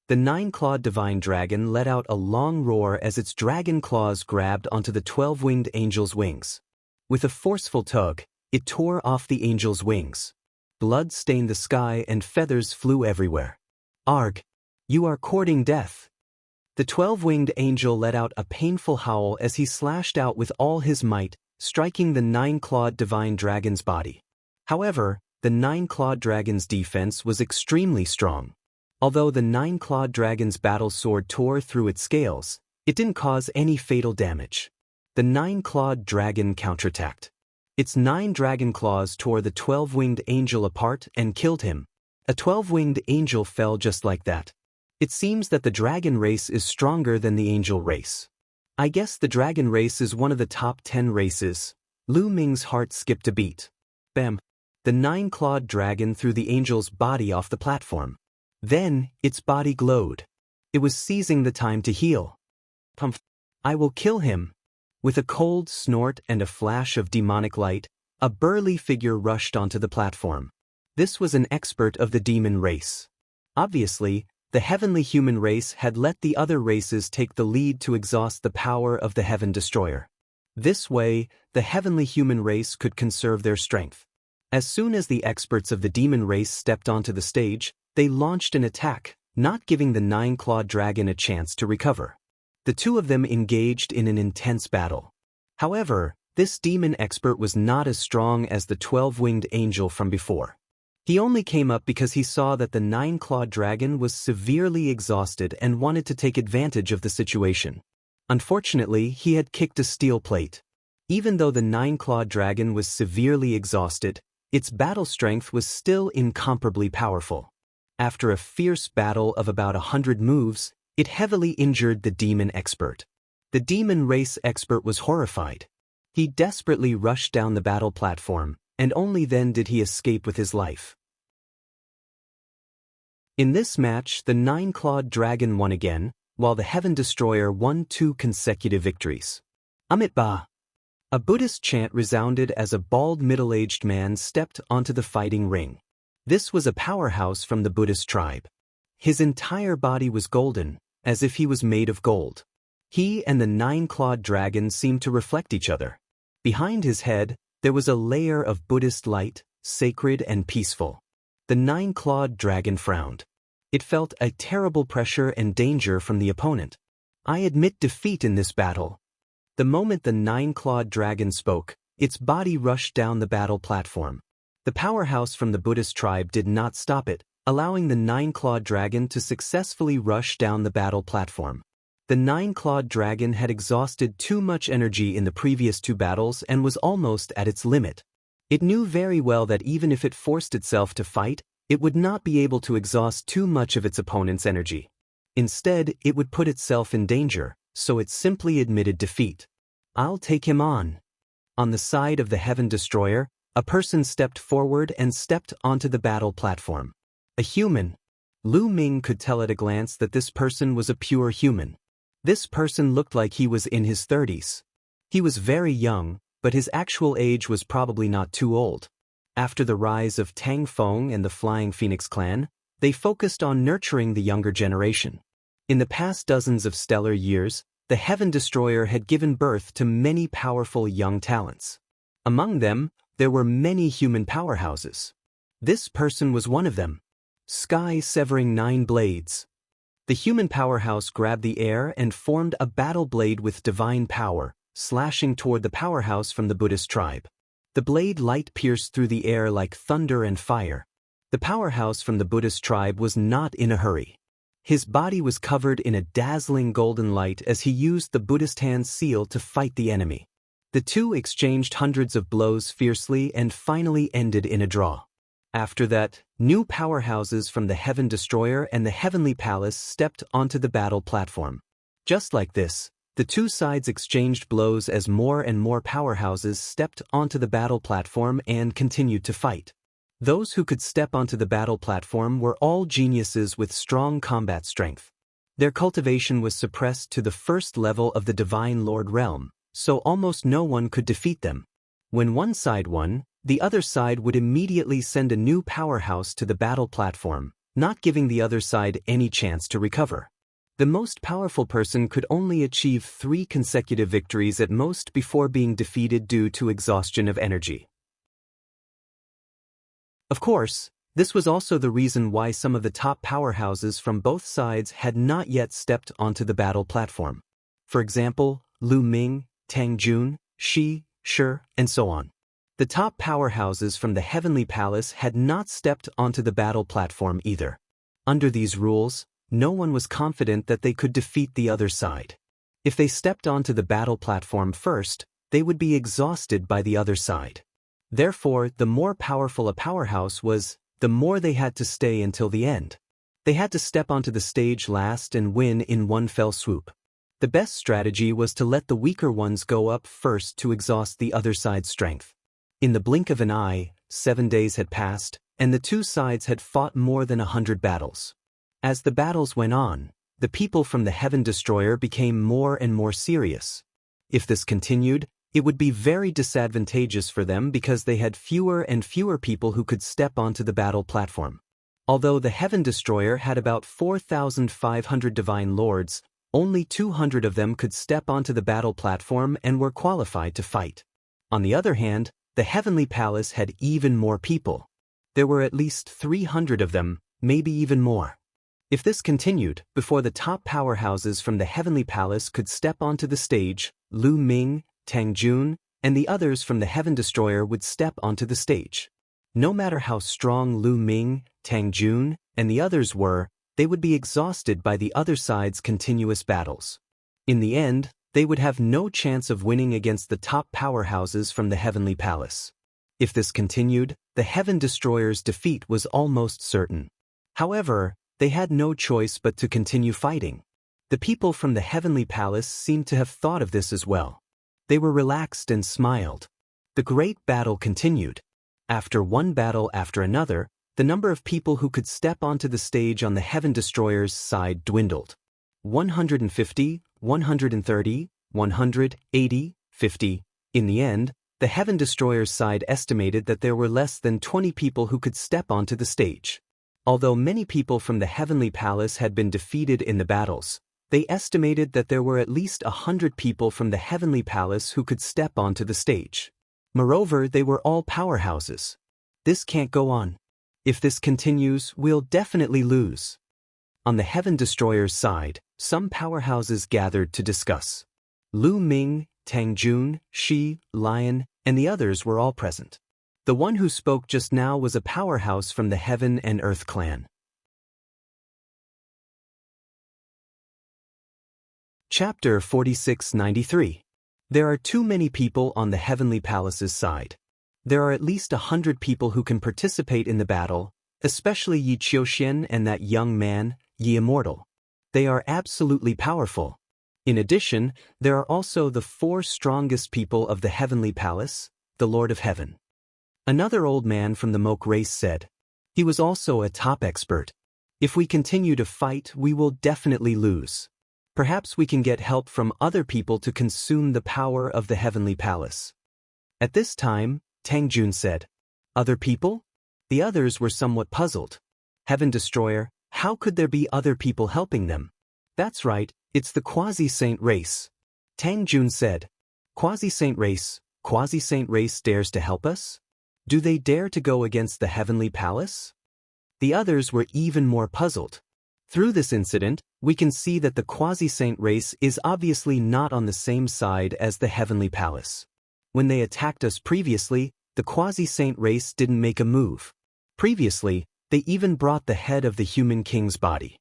The 9-clawed divine dragon let out a long roar as its dragon claws grabbed onto the 12-winged angel's wings. With a forceful tug, it tore off the angel's wings. Blood stained the sky and feathers flew everywhere. Arg! You are courting death! The 12-winged angel let out a painful howl as he slashed out with all his might, striking the 9-clawed divine dragon's body. However, the 9-clawed dragon's defense was extremely strong. Although the 9-clawed dragon's battle sword tore through its scales, it didn't cause any fatal damage. The 9-clawed dragon counterattacked. Its 9 dragon claws tore the 12-winged angel apart and killed him. A 12-winged angel fell just like that. It seems that the dragon race is stronger than the angel race. I guess the dragon race is one of the top 10 races. Lu Ming's heart skipped a beat. Bam! The 9-clawed dragon threw the angel's body off the platform. Then, its body glowed. It was seizing the time to heal. Pumph! I will kill him! With a cold snort and a flash of demonic light, a burly figure rushed onto the platform. This was an expert of the demon race. Obviously, the heavenly human race had let the other races take the lead to exhaust the power of the Heaven Destroyer. This way, the heavenly human race could conserve their strength. As soon as the experts of the demon race stepped onto the stage, they launched an attack, not giving the 9-clawed dragon a chance to recover. The two of them engaged in an intense battle. However, this demon expert was not as strong as the 12-winged angel from before. He only came up because he saw that the 9-clawed dragon was severely exhausted and wanted to take advantage of the situation. Unfortunately, he had kicked a steel plate. Even though the 9-clawed dragon was severely exhausted, its battle strength was still incomparably powerful. After a fierce battle of about 100 moves, It heavily injured the demon expert. The demon race expert was horrified. He desperately rushed down the battle platform, and only then did he escape with his life. In this match, the nine-clawed dragon won again, while the Heaven Destroyer won 2 consecutive victories. Amitabha! A Buddhist chant resounded as a bald middle-aged man stepped onto the fighting ring. This was a powerhouse from the Buddhist tribe. His entire body was golden, as if he was made of gold. He and the nine-clawed dragon seemed to reflect each other. Behind his head, there was a layer of Buddhist light, sacred and peaceful. The nine-clawed dragon frowned. It felt a terrible pressure and danger from the opponent. I admit defeat in this battle. The moment the nine-clawed dragon spoke, its body rushed down the battle platform. The powerhouse from the Buddhist tribe did not stop it, allowing the nine-clawed dragon to successfully rush down the battle platform. The nine-clawed dragon had exhausted too much energy in the previous 2 battles and was almost at its limit. It knew very well that even if it forced itself to fight, it would not be able to exhaust too much of its opponent's energy. Instead, it would put itself in danger, so it simply admitted defeat. I'll take him on. On the side of the Heaven Destroyer, a person stepped forward and stepped onto the battle platform. A human. Lu Ming could tell at a glance that this person was a pure human. This person looked like he was in his 30s. He was very young, but his actual age was probably not too old. After the rise of Tang Feng and the Flying Phoenix clan, they focused on nurturing the younger generation. In the past dozens of stellar years, the Heaven Destroyer had given birth to many powerful young talents. Among them, there were many human powerhouses. This person was one of them. Sky severing 9 blades. The human powerhouse grabbed the air and formed a battle blade with divine power, slashing toward the powerhouse from the Buddhist tribe. The blade light pierced through the air like thunder and fire. The powerhouse from the Buddhist tribe was not in a hurry. His body was covered in a dazzling golden light as he used the Buddhist hand seal to fight the enemy. The 2 exchanged hundreds of blows fiercely and finally ended in a draw. After that, new powerhouses from the Heaven Destroyer and the Heavenly Palace stepped onto the battle platform. Just like this, the 2 sides exchanged blows as more and more powerhouses stepped onto the battle platform and continued to fight. Those who could step onto the battle platform were all geniuses with strong combat strength. Their cultivation was suppressed to the first level of the Divine Lord realm, so almost no one could defeat them. When one side won, the other side would immediately send a new powerhouse to the battle platform, not giving the other side any chance to recover. The most powerful person could only achieve 3 consecutive victories at most before being defeated due to exhaustion of energy. Of course, this was also the reason why some of the top powerhouses from both sides had not yet stepped onto the battle platform. For example, Lu Ming, Tang Jun, Shi, Shi, and so on. The top powerhouses from the Heavenly Palace had not stepped onto the battle platform either. Under these rules, no one was confident that they could defeat the other side. If they stepped onto the battle platform first, they would be exhausted by the other side. Therefore, the more powerful a powerhouse was, the more they had to stay until the end. They had to step onto the stage last and win in one fell swoop. The best strategy was to let the weaker ones go up first to exhaust the other side's strength. In the blink of an eye, 7 days had passed, and the 2 sides had fought more than 100 battles. As the battles went on, the people from the Heaven Destroyer became more and more serious. If this continued, it would be very disadvantageous for them because they had fewer and fewer people who could step onto the battle platform. Although the Heaven Destroyer had about 4,500 Divine Lords, only 200 of them could step onto the battle platform and were qualified to fight. On the other hand, the Heavenly Palace had even more people. There were at least 300 of them, maybe even more. If this continued, before the top powerhouses from the Heavenly Palace could step onto the stage, Lu Ming, Tang Jun, and the others from the Heaven Destroyer would step onto the stage. No matter how strong Lu Ming, Tang Jun, and the others were, they would be exhausted by the other side's continuous battles. In the end, they would have no chance of winning against the top powerhouses from the Heavenly Palace. If this continued, the Heaven Destroyer's defeat was almost certain. However, they had no choice but to continue fighting. The people from the heavenly palace seemed to have thought of this as well. They were relaxed and smiled. The great battle continued. After one battle after another, the number of people who could step onto the stage on the Heaven Destroyer's side dwindled. 150, 130, 180, 50. In the end, the Heaven Destroyer's side estimated that there were less than 20 people who could step onto the stage. Although many people from the Heavenly Palace had been defeated in the battles, they estimated that there were at least 100 people from the Heavenly Palace who could step onto the stage. Moreover, they were all powerhouses. This can't go on. If this continues, we'll definitely lose. On the Heaven Destroyer's side, some powerhouses gathered to discuss. Lu Ming, Tang Jun, Shi, Lion, and the others were all present. The one who spoke just now was a powerhouse from the Heaven and Earth clan. Chapter 4693. There are too many people on the Heavenly Palace's side. There are at least 100 people who can participate in the battle, especially Yi Qiuxian and that young man, Yi Immortal. They are absolutely powerful. In addition, there are also the 4 strongest people of the Heavenly Palace, the Lord of Heaven. Another old man from the Moke race said. He was also a top expert. If we continue to fight, we will definitely lose. Perhaps we can get help from other people to consume the power of the Heavenly Palace. At this time, Tang Jun said. Other people? The others were somewhat puzzled. Heaven Destroyer, how could there be other people helping them? That's right, it's the Quasi-Saint race. Tang Jun said. Quasi-Saint race dares to help us? Do they dare to go against the Heavenly Palace? The others were even more puzzled. Through this incident, we can see that the Quasi-Saint race is obviously not on the same side as the Heavenly Palace. When they attacked us previously, the Quasi-Saint race didn't make a move. Previously, they even brought the head of the human king's body.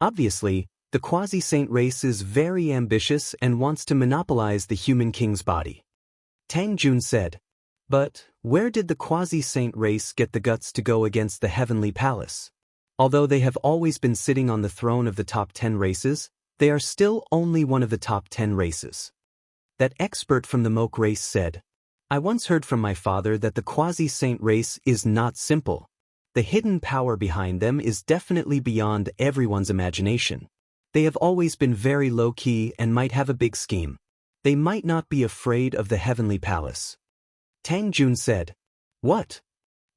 Obviously, the Quasi-Saint race is very ambitious and wants to monopolize the human king's body. Tang Jun said. But, where did the Quasi-Saint race get the guts to go against the Heavenly Palace? Although they have always been sitting on the throne of the top 10 races, they are still only one of the top 10 races. That expert from the Moke race said, I once heard from my father that the Quasi-Saint race is not simple. The hidden power behind them is definitely beyond everyone's imagination. They have always been very low-key and might have a big scheme. They might not be afraid of the Heavenly Palace. Tang Jun said, What?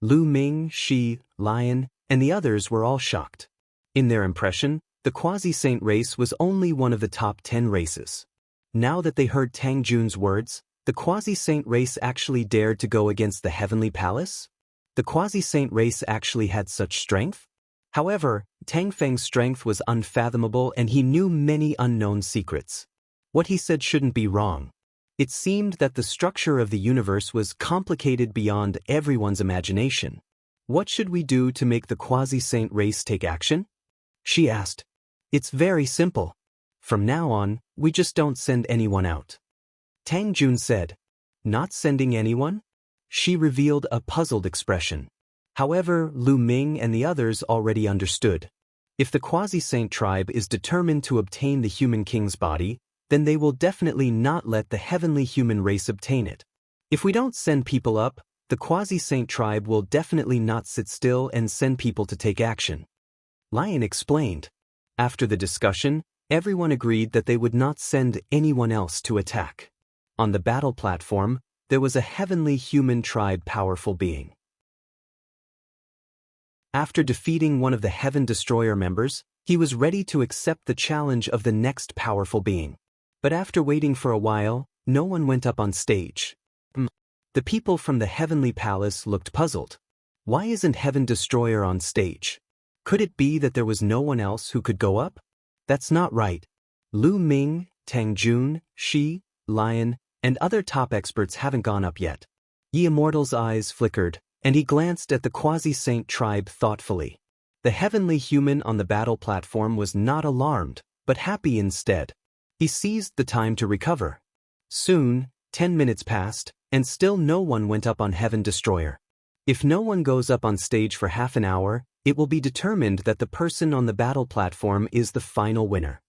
Lu Ming, Shi, Lion, and the others were all shocked. In their impression, the Quasi-Saint race was only one of the top 10 races. Now that they heard Tang Jun's words, the Quasi-Saint race actually dared to go against the Heavenly Palace? The Quasi-Saint race actually had such strength? However, Tang Feng's strength was unfathomable and he knew many unknown secrets. What he said shouldn't be wrong. It seemed that the structure of the universe was complicated beyond everyone's imagination. What should we do to make the Quasi-Saint race take action? She asked. It's very simple. From now on, we just don't send anyone out. Tang Jun said. Not sending anyone? She revealed a puzzled expression. However, Lu Ming and the others already understood. If the Quasi-Saint tribe is determined to obtain the human king's body, then they will definitely not let the heavenly human race obtain it. If we don't send people up, the Quasi-Saint tribe will definitely not sit still and send people to take action. Lion explained. After the discussion, everyone agreed that they would not send anyone else to attack. On the battle platform, there was a heavenly human tribe powerful being. After defeating one of the Heaven Destroyer members, he was ready to accept the challenge of the next powerful being. But after waiting for a while, no one went up on stage. The people from the Heavenly Palace looked puzzled. Why isn't Heaven Destroyer on stage? Could it be that there was no one else who could go up? That's not right. Lu Ming, Tang Jun, Shi, Lion, and other top experts haven't gone up yet. Yi Immortal's eyes flickered, and he glanced at the Quasi-Saint tribe thoughtfully. The heavenly human on the battle platform was not alarmed, but happy instead. He seized the time to recover. Soon, 10 minutes passed, and still no one went up on Heaven Destroyer. If no one goes up on stage for half an hour, it will be determined that the person on the battle platform is the final winner.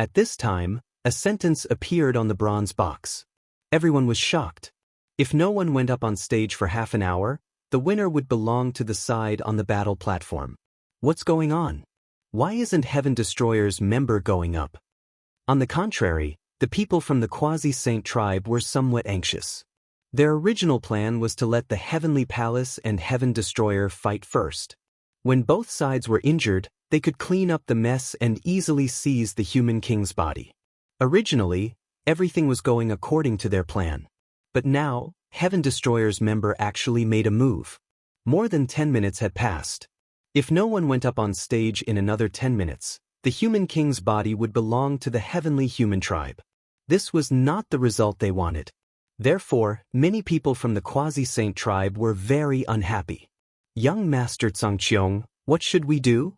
At this time, a sentence appeared on the bronze box. Everyone was shocked. If no one went up on stage for half an hour, the winner would belong to the side on the battle platform. What's going on? Why isn't Heaven Destroyer's member going up? On the contrary, the people from the Quasi-Saint tribe were somewhat anxious. Their original plan was to let the Heavenly Palace and Heaven Destroyer fight first. When both sides were injured, they could clean up the mess and easily seize the human king's body. Originally, everything was going according to their plan. But now, Heaven Destroyer's member actually made a move. More than 10 minutes had passed. If no one went up on stage in another 10 minutes, the human king's body would belong to the heavenly human tribe. This was not the result they wanted. Therefore, many people from the Quasi-Saint tribe were very unhappy. Young Master Tsangqiong, what should we do?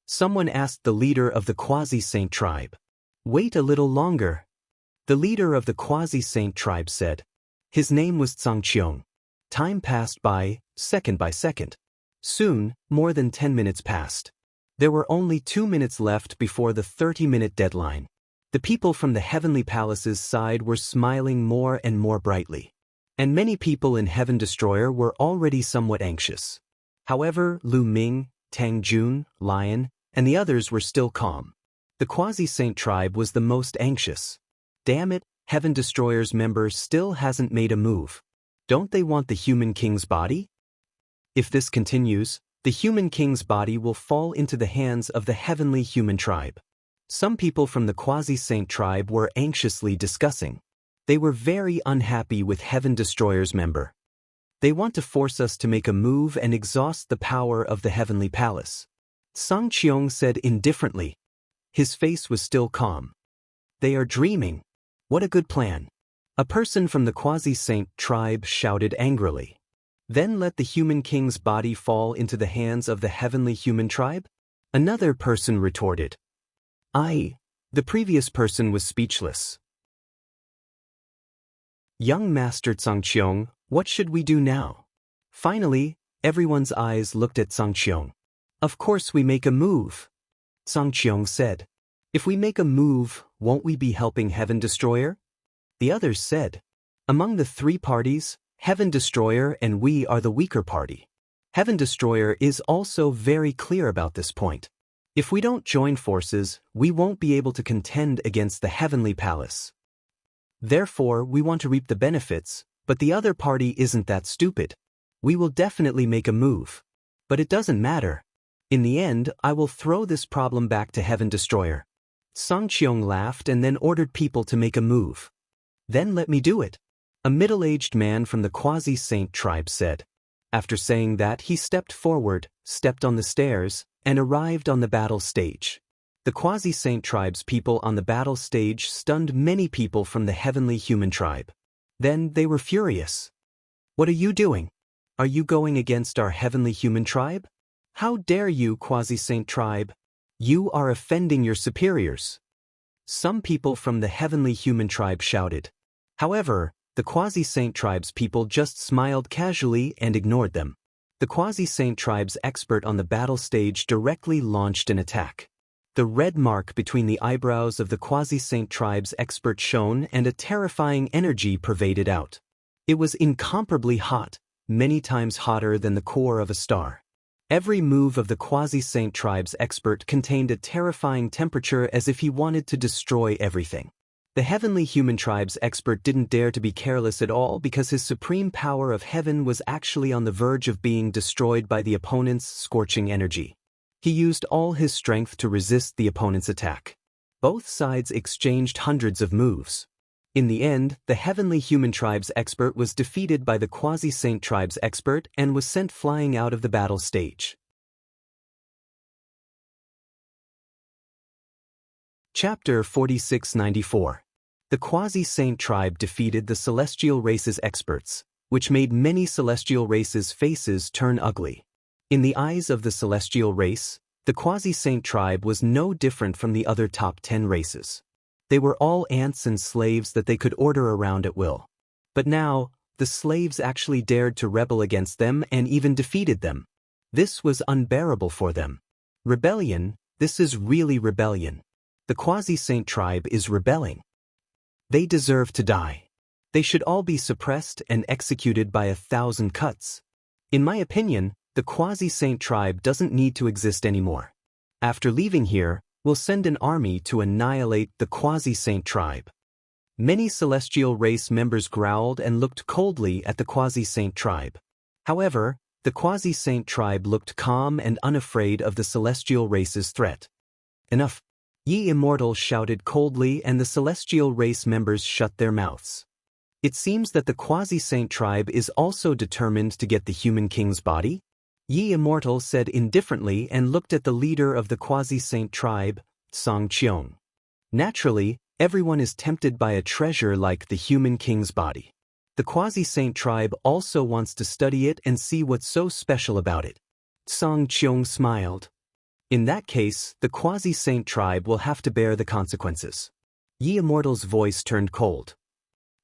Someone asked the leader of the Quasi-Saint tribe. Wait a little longer. The leader of the Quasi-Saint tribe said. His name was Tsangqiong. Time passed by second. Soon, more than 10 minutes passed. There were only 2 minutes left before the 30-minute deadline. The people from the Heavenly Palace's side were smiling more and more brightly. And many people in Heaven Destroyer were already somewhat anxious. However, Lu Ming, Tang Jun, Lion, and the others were still calm. The Quasi-Saint tribe was the most anxious. Damn it, Heaven Destroyer's member still hasn't made a move. Don't they want the human king's body? If this continues, the human king's body will fall into the hands of the heavenly human tribe. Some people from the Quasi-Saint tribe were anxiously discussing. They were very unhappy with Heaven Destroyer's member. They want to force us to make a move and exhaust the power of the Heavenly Palace. Tsangqiong said indifferently. His face was still calm. They are dreaming. What a good plan. A person from the Quasi-Saint tribe shouted angrily. Then let the human king's body fall into the hands of the heavenly human tribe? Another person retorted. The previous person was speechless. Young Master Tsangqiong, what should we do now? Finally, everyone's eyes looked at Tsangqiong. Of course we make a move. Tsangqiong said. If we make a move, won't we be helping Heaven Destroyer? The others said. Among the three parties, Heaven Destroyer and we are the weaker party. Heaven Destroyer is also very clear about this point. If we don't join forces, we won't be able to contend against the Heavenly Palace. Therefore, we want to reap the benefits, but the other party isn't that stupid. We will definitely make a move. But it doesn't matter. In the end, I will throw this problem back to Heaven Destroyer. Tsangqiong laughed and then ordered people to make a move. Then let me do it. A middle-aged man from the Quasi-Saint tribe said. After saying that, he stepped forward, stepped on the stairs, and arrived on the battle stage. The Quasi-Saint tribe's people on the battle stage stunned many people from the heavenly human tribe. Then they were furious. What are you doing? Are you going against our heavenly human tribe? How dare you, Quasi-Saint tribe? You are offending your superiors. Some people from the heavenly human tribe shouted. However, the Quasi-Saint tribe's people just smiled casually and ignored them. The Quasi-Saint tribe's expert on the battle stage directly launched an attack. The red mark between the eyebrows of the Quasi-Saint tribe's expert shone and a terrifying energy pervaded out. It was incomparably hot, many times hotter than the core of a star. Every move of the Quasi-Saint tribe's expert contained a terrifying temperature as if he wanted to destroy everything. The heavenly human tribe's expert didn't dare to be careless at all because his supreme power of heaven was actually on the verge of being destroyed by the opponent's scorching energy. He used all his strength to resist the opponent's attack. Both sides exchanged hundreds of moves. In the end, the heavenly human tribe's expert was defeated by the Quasi-Saint tribe's expert and was sent flying out of the battle stage. Chapter 4694. The Quasi-Saint tribe defeated the celestial race's experts, which made many celestial races' faces turn ugly. In the eyes of the celestial race, the Quasi-Saint tribe was no different from the other top 10 races. They were all ants and slaves that they could order around at will. But now, the slaves actually dared to rebel against them and even defeated them. This was unbearable for them. Rebellion, this is really rebellion. The quasi-saint tribe is rebelling. They deserve to die. They should all be suppressed and executed by 1,000 cuts. In my opinion, the quasi-saint tribe doesn't need to exist anymore. After leaving here, we'll send an army to annihilate the quasi-saint tribe. Many celestial race members growled and looked coldly at the quasi-saint tribe. However, the quasi-saint tribe looked calm and unafraid of the celestial race's threat. Enough! Ye immortals shouted coldly, and the celestial race members shut their mouths. It seems that the quasi-saint tribe is also determined to get the human king's body? Ye immortal said indifferently and looked at the leader of the quasi-saint tribe, Song Qiong. Naturally, everyone is tempted by a treasure like the human king's body. The quasi-saint tribe also wants to study it and see what's so special about it. Song Qiong smiled. In that case, the quasi-saint tribe will have to bear the consequences. Ye immortal's voice turned cold.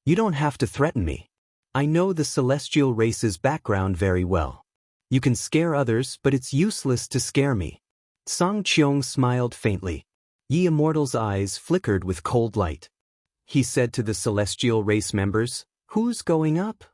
You don't have to threaten me. I know the celestial race's background very well. You can scare others, but it's useless to scare me. Song Qiong smiled faintly. Ye immortal's eyes flickered with cold light. He said to the celestial race members, "Who's going up?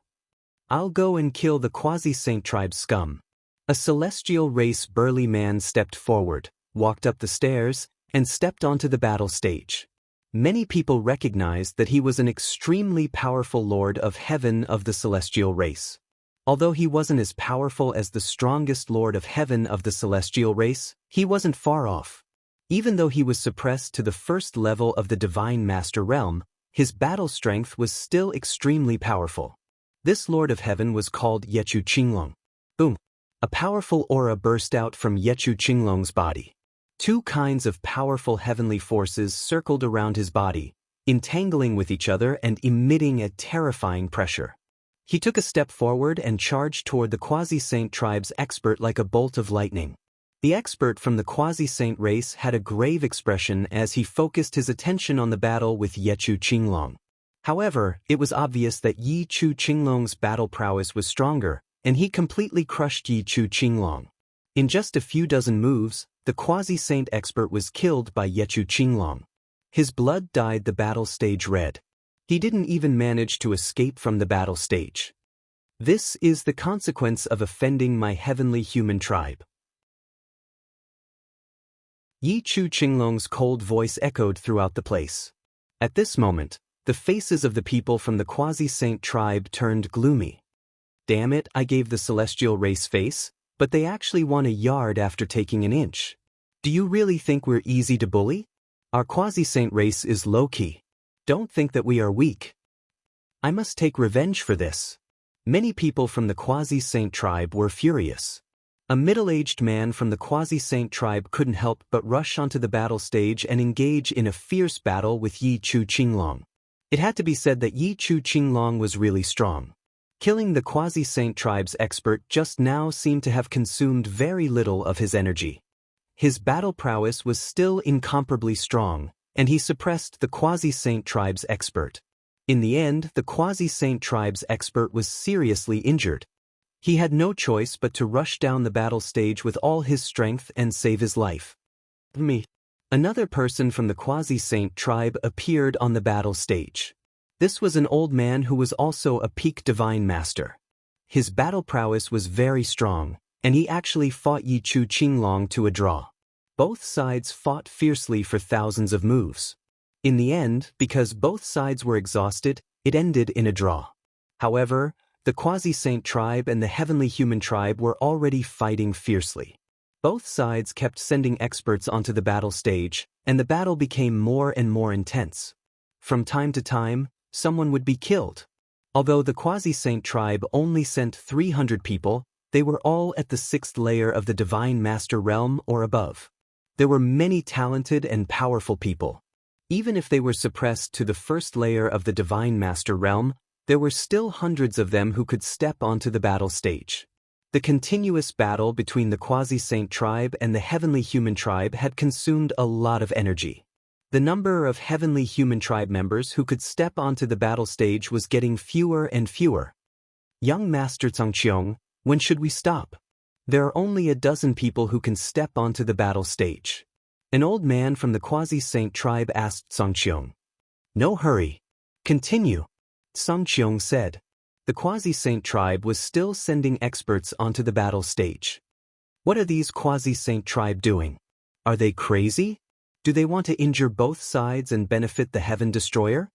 I'll go and kill the quasi-saint tribe scum." A celestial race burly man stepped forward, walked up the stairs, and stepped onto the battle stage. Many people recognized that he was an extremely powerful Lord of Heaven of the celestial race. Although he wasn't as powerful as the strongest Lord of Heaven of the celestial race, he wasn't far off. Even though he was suppressed to the first level of the Divine Master Realm, his battle strength was still extremely powerful. This Lord of Heaven was called Yechu Qinglong. Boom! A powerful aura burst out from Yechu Qinglong's body. Two kinds of powerful heavenly forces circled around his body, entangling with each other and emitting a terrifying pressure. He took a step forward and charged toward the quasi-saint tribe's expert like a bolt of lightning. The expert from the quasi-saint race had a grave expression as he focused his attention on the battle with Yechu Qinglong. However, it was obvious that Yechu Qinglong's battle prowess was stronger, and he completely crushed Yechu Qinglong. In just a few dozen moves, the quasi-saint expert was killed by Yechu Qinglong. His blood dyed the battle stage red. He didn't even manage to escape from the battle stage. This is the consequence of offending my heavenly human tribe. Yechu Qinglong's cold voice echoed throughout the place. At this moment, the faces of the people from the quasi-saint tribe turned gloomy. Damn it, I gave the celestial race face, but they actually won a yard after taking an inch. Do you really think we're easy to bully? Our quasi-saint race is low-key. Don't think that we are weak. I must take revenge for this. Many people from the quasi-saint tribe were furious. A middle-aged man from the quasi-saint tribe couldn't help but rush onto the battle stage and engage in a fierce battle with Yechu Qinglong. It had to be said that Yechu Qinglong was really strong. Killing the quasi-saint tribe's expert just now seemed to have consumed very little of his energy. His battle prowess was still incomparably strong, and he suppressed the quasi-saint tribe's expert. In the end, the quasi-saint tribe's expert was seriously injured. He had no choice but to rush down the battle stage with all his strength and save his life. Another person from the quasi-saint tribe appeared on the battle stage. This was an old man who was also a peak divine master. His battle prowess was very strong, and he actually fought Yechu Qinglong to a draw. Both sides fought fiercely for thousands of moves. In the end, because both sides were exhausted, it ended in a draw. However, the quasi-saint tribe and the heavenly human tribe were already fighting fiercely. Both sides kept sending experts onto the battle stage, and the battle became more and more intense. From time to time, someone would be killed. Although the quasi-saint tribe only sent 300 people, they were all at the 6th layer of the Divine Master Realm or above. There were many talented and powerful people. Even if they were suppressed to the 1st layer of the Divine Master Realm, there were still hundreds of them who could step onto the battle stage. The continuous battle between the quasi-saint tribe and the heavenly human tribe had consumed a lot of energy. The number of heavenly human tribe members who could step onto the battle stage was getting fewer and fewer. Young Master Zhangqiong, when should we stop? There are only a dozen people who can step onto the battle stage. An old man from the Quasi-Saint tribe asked Songqiong. No hurry. Continue. Songqiong said. The Quasi-Saint tribe was still sending experts onto the battle stage. What are these Quasi-Saint tribe doing? Are they crazy? Do they want to injure both sides and benefit the Heaven Destroyer?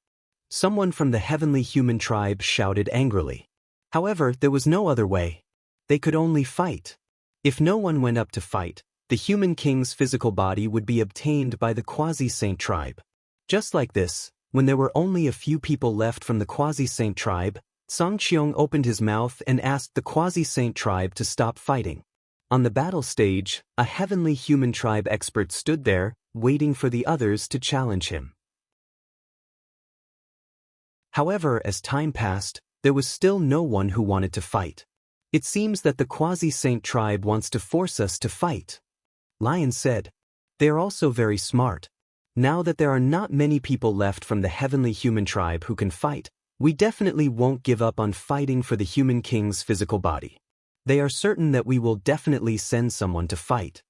Someone from the heavenly human tribe shouted angrily. However, there was no other way. They could only fight. If no one went up to fight, the human king's physical body would be obtained by the Quasi-Saint tribe. Just like this, when there were only a few people left from the Quasi-Saint tribe, Songqiong opened his mouth and asked the Quasi-Saint tribe to stop fighting. On the battle stage, a heavenly human tribe expert stood there, waiting for the others to challenge him. However, as time passed, there was still no one who wanted to fight. It seems that the Quasi-Saint tribe wants to force us to fight. Lion said. They are also very smart. Now that there are not many people left from the heavenly human tribe who can fight, we definitely won't give up on fighting for the human king's physical body. They are certain that we will definitely send someone to fight.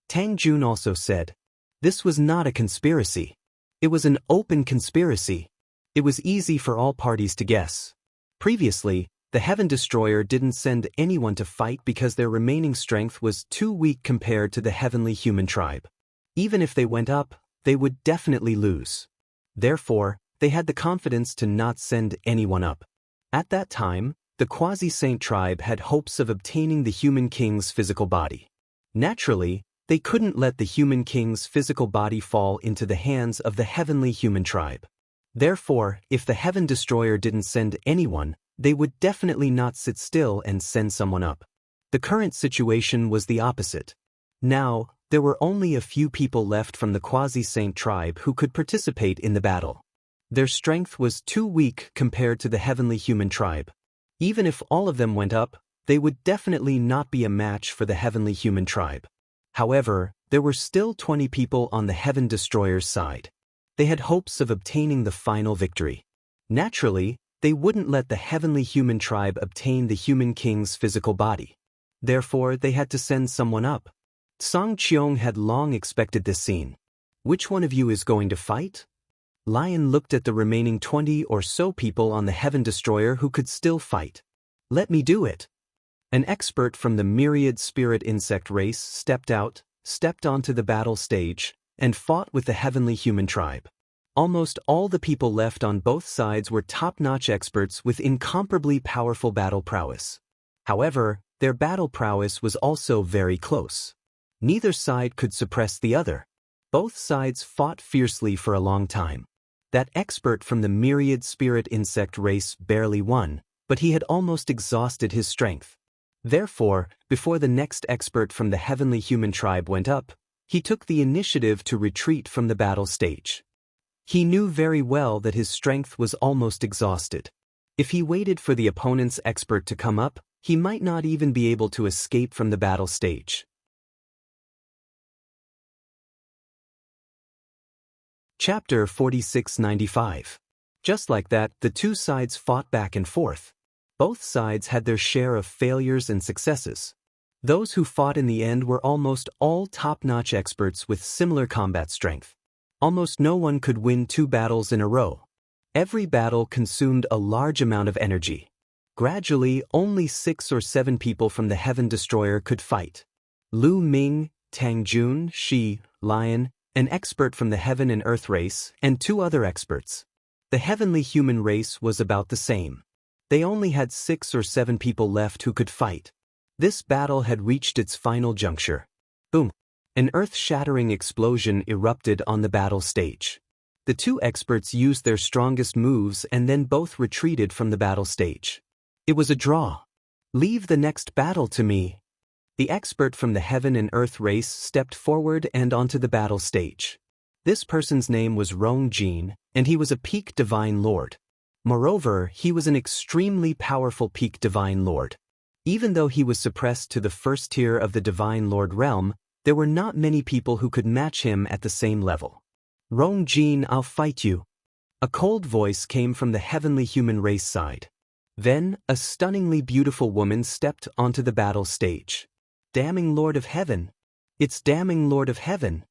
Tang Jun also said. This was not a conspiracy. It was an open conspiracy. It was easy for all parties to guess. Previously, the Heaven Destroyer didn't send anyone to fight because their remaining strength was too weak compared to the heavenly human tribe. Even if they went up, they would definitely lose. Therefore, they had the confidence to not send anyone up. At that time, the Quasi-Saint tribe had hopes of obtaining the human king's physical body. Naturally, they couldn't let the human king's physical body fall into the hands of the heavenly human tribe. Therefore, if the Heaven Destroyer didn't send anyone, they would definitely not sit still and send someone up. The current situation was the opposite. Now, there were only a few people left from the Quasi-Saint tribe who could participate in the battle. Their strength was too weak compared to the heavenly human tribe. Even if all of them went up, they would definitely not be a match for the heavenly human tribe. However, there were still 20 people on the Heaven Destroyer's side. They had hopes of obtaining the final victory. Naturally, they wouldn't let the heavenly human tribe obtain the human king's physical body. Therefore, they had to send someone up. Songqiong had long expected this scene. Which one of you is going to fight? Lion looked at the remaining 20 or so people on the Heaven Destroyer who could still fight. Let me do it. An expert from the myriad spirit insect race stepped onto the battle stage, and fought with the heavenly human tribe. Almost all the people left on both sides were top-notch experts with incomparably powerful battle prowess. However, their battle prowess was also very close. Neither side could suppress the other. Both sides fought fiercely for a long time. That expert from the myriad spirit insect race barely won, but he had almost exhausted his strength. Therefore, before the next expert from the heavenly human tribe went up, he took the initiative to retreat from the battle stage. He knew very well that his strength was almost exhausted. If he waited for the opponent's expert to come up, he might not even be able to escape from the battle stage. Chapter 4695. Just like that, the two sides fought back and forth. Both sides had their share of failures and successes. Those who fought in the end were almost all top-notch experts with similar combat strength. Almost no one could win 2 battles in a row. Every battle consumed a large amount of energy. Gradually, only 6 or 7 people from the Heaven Destroyer could fight. Lu Ming, Tang Jun, Shi, Lion, an expert from the Heaven and Earth race, and 2 other experts. The heavenly human race was about the same. They only had 6 or 7 people left who could fight. This battle had reached its final juncture. Boom! An earth-shattering explosion erupted on the battle stage. The 2 experts used their strongest moves and then both retreated from the battle stage. It was a draw. Leave the next battle to me. The expert from the Heaven and Earth race stepped forward and onto the battle stage. This person's name was Rong Jin, and he was a peak divine lord. Moreover, he was an extremely powerful peak divine lord. Even though he was suppressed to the first tier of the divine lord realm, there were not many people who could match him at the same level. Rong Jin, I'll fight you. A cold voice came from the heavenly human race side. Then, a stunningly beautiful woman stepped onto the battle stage. Damning Lord of Heaven! It's Damning Lord of Heaven!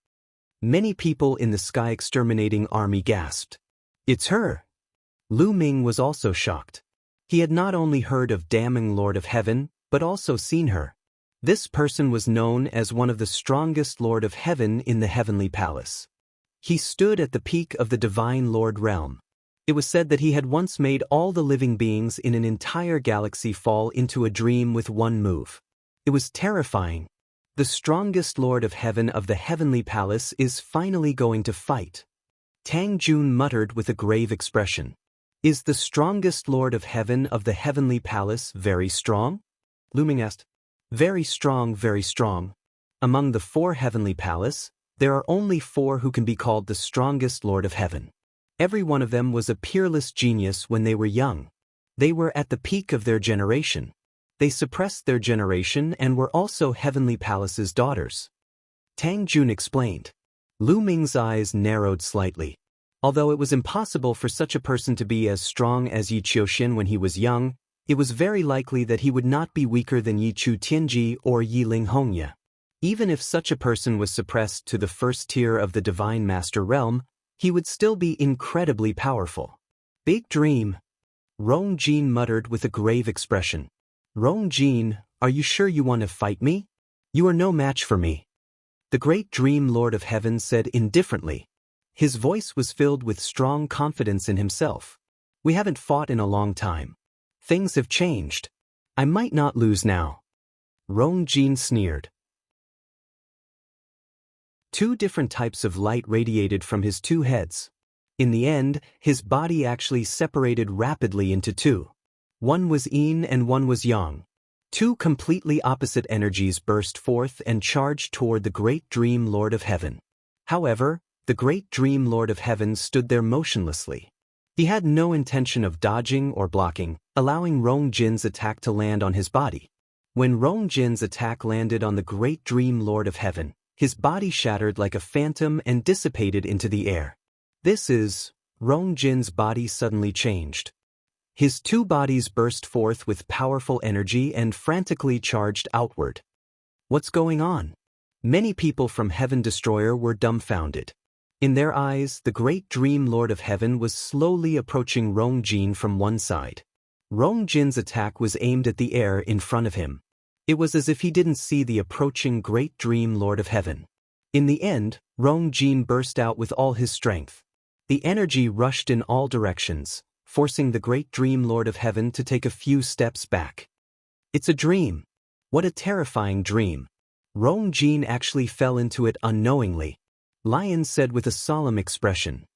Many people in the Sky Exterminating Army gasped. It's her! Lu Ming was also shocked. He had not only heard of damning Lord of Heaven, but also seen her. This person was known as one of the strongest Lord of Heaven in the Heavenly Palace. He stood at the peak of the Divine Lord realm. It was said that he had once made all the living beings in an entire galaxy fall into a dream with one move. It was terrifying. The strongest Lord of Heaven of the Heavenly Palace is finally going to fight. Tang Jun muttered with a grave expression. Is the strongest Lord of Heaven of the Heavenly Palace very strong? Lu Ming asked. Very strong, very strong. Among the 4 Heavenly Palace, there are only 4 who can be called the strongest Lord of Heaven. Every one of them was a peerless genius when they were young. They were at the peak of their generation. They suppressed their generation and were also Heavenly Palace's daughters. Tang Jun explained. Lu Ming's eyes narrowed slightly. Although it was impossible for such a person to be as strong as Yi Qiuxian when he was young, it was very likely that he would not be weaker than Yi Chu Tianji or Yi Ling Hongya. Even if such a person was suppressed to the first tier of the Divine Master realm, he would still be incredibly powerful. Big dream. Rong Jin muttered with a grave expression. Rong Jin, are you sure you want to fight me? You are no match for me. The great Dream Lord of Heaven said indifferently. His voice was filled with strong confidence in himself. We haven't fought in a long time. Things have changed. I might not lose now. Rong Jin sneered. 2 different types of light radiated from his 2 heads. In the end, his body actually separated rapidly into 2. One was yin and one was yang. 2 completely opposite energies burst forth and charged toward the great Dream Lord of Heaven. However, the great Dream Lord of Heaven stood there motionlessly. He had no intention of dodging or blocking, allowing Rong Jin's attack to land on his body. When Rong Jin's attack landed on the great Dream Lord of Heaven, his body shattered like a phantom and dissipated into the air. Rong Jin's body suddenly changed. His 2 bodies burst forth with powerful energy and frantically charged outward. What's going on? Many people from Heaven Destroyer were dumbfounded. In their eyes, the great Dream Lord of Heaven was slowly approaching Rong Jin from one side. Rong Jin's attack was aimed at the air in front of him. It was as if he didn't see the approaching great Dream Lord of Heaven. In the end, Rong Jin burst out with all his strength. The energy rushed in all directions, forcing the great Dream Lord of Heaven to take a few steps back. It's a dream. What a terrifying dream. Rong Jin actually fell into it unknowingly. Lion said with a solemn expression.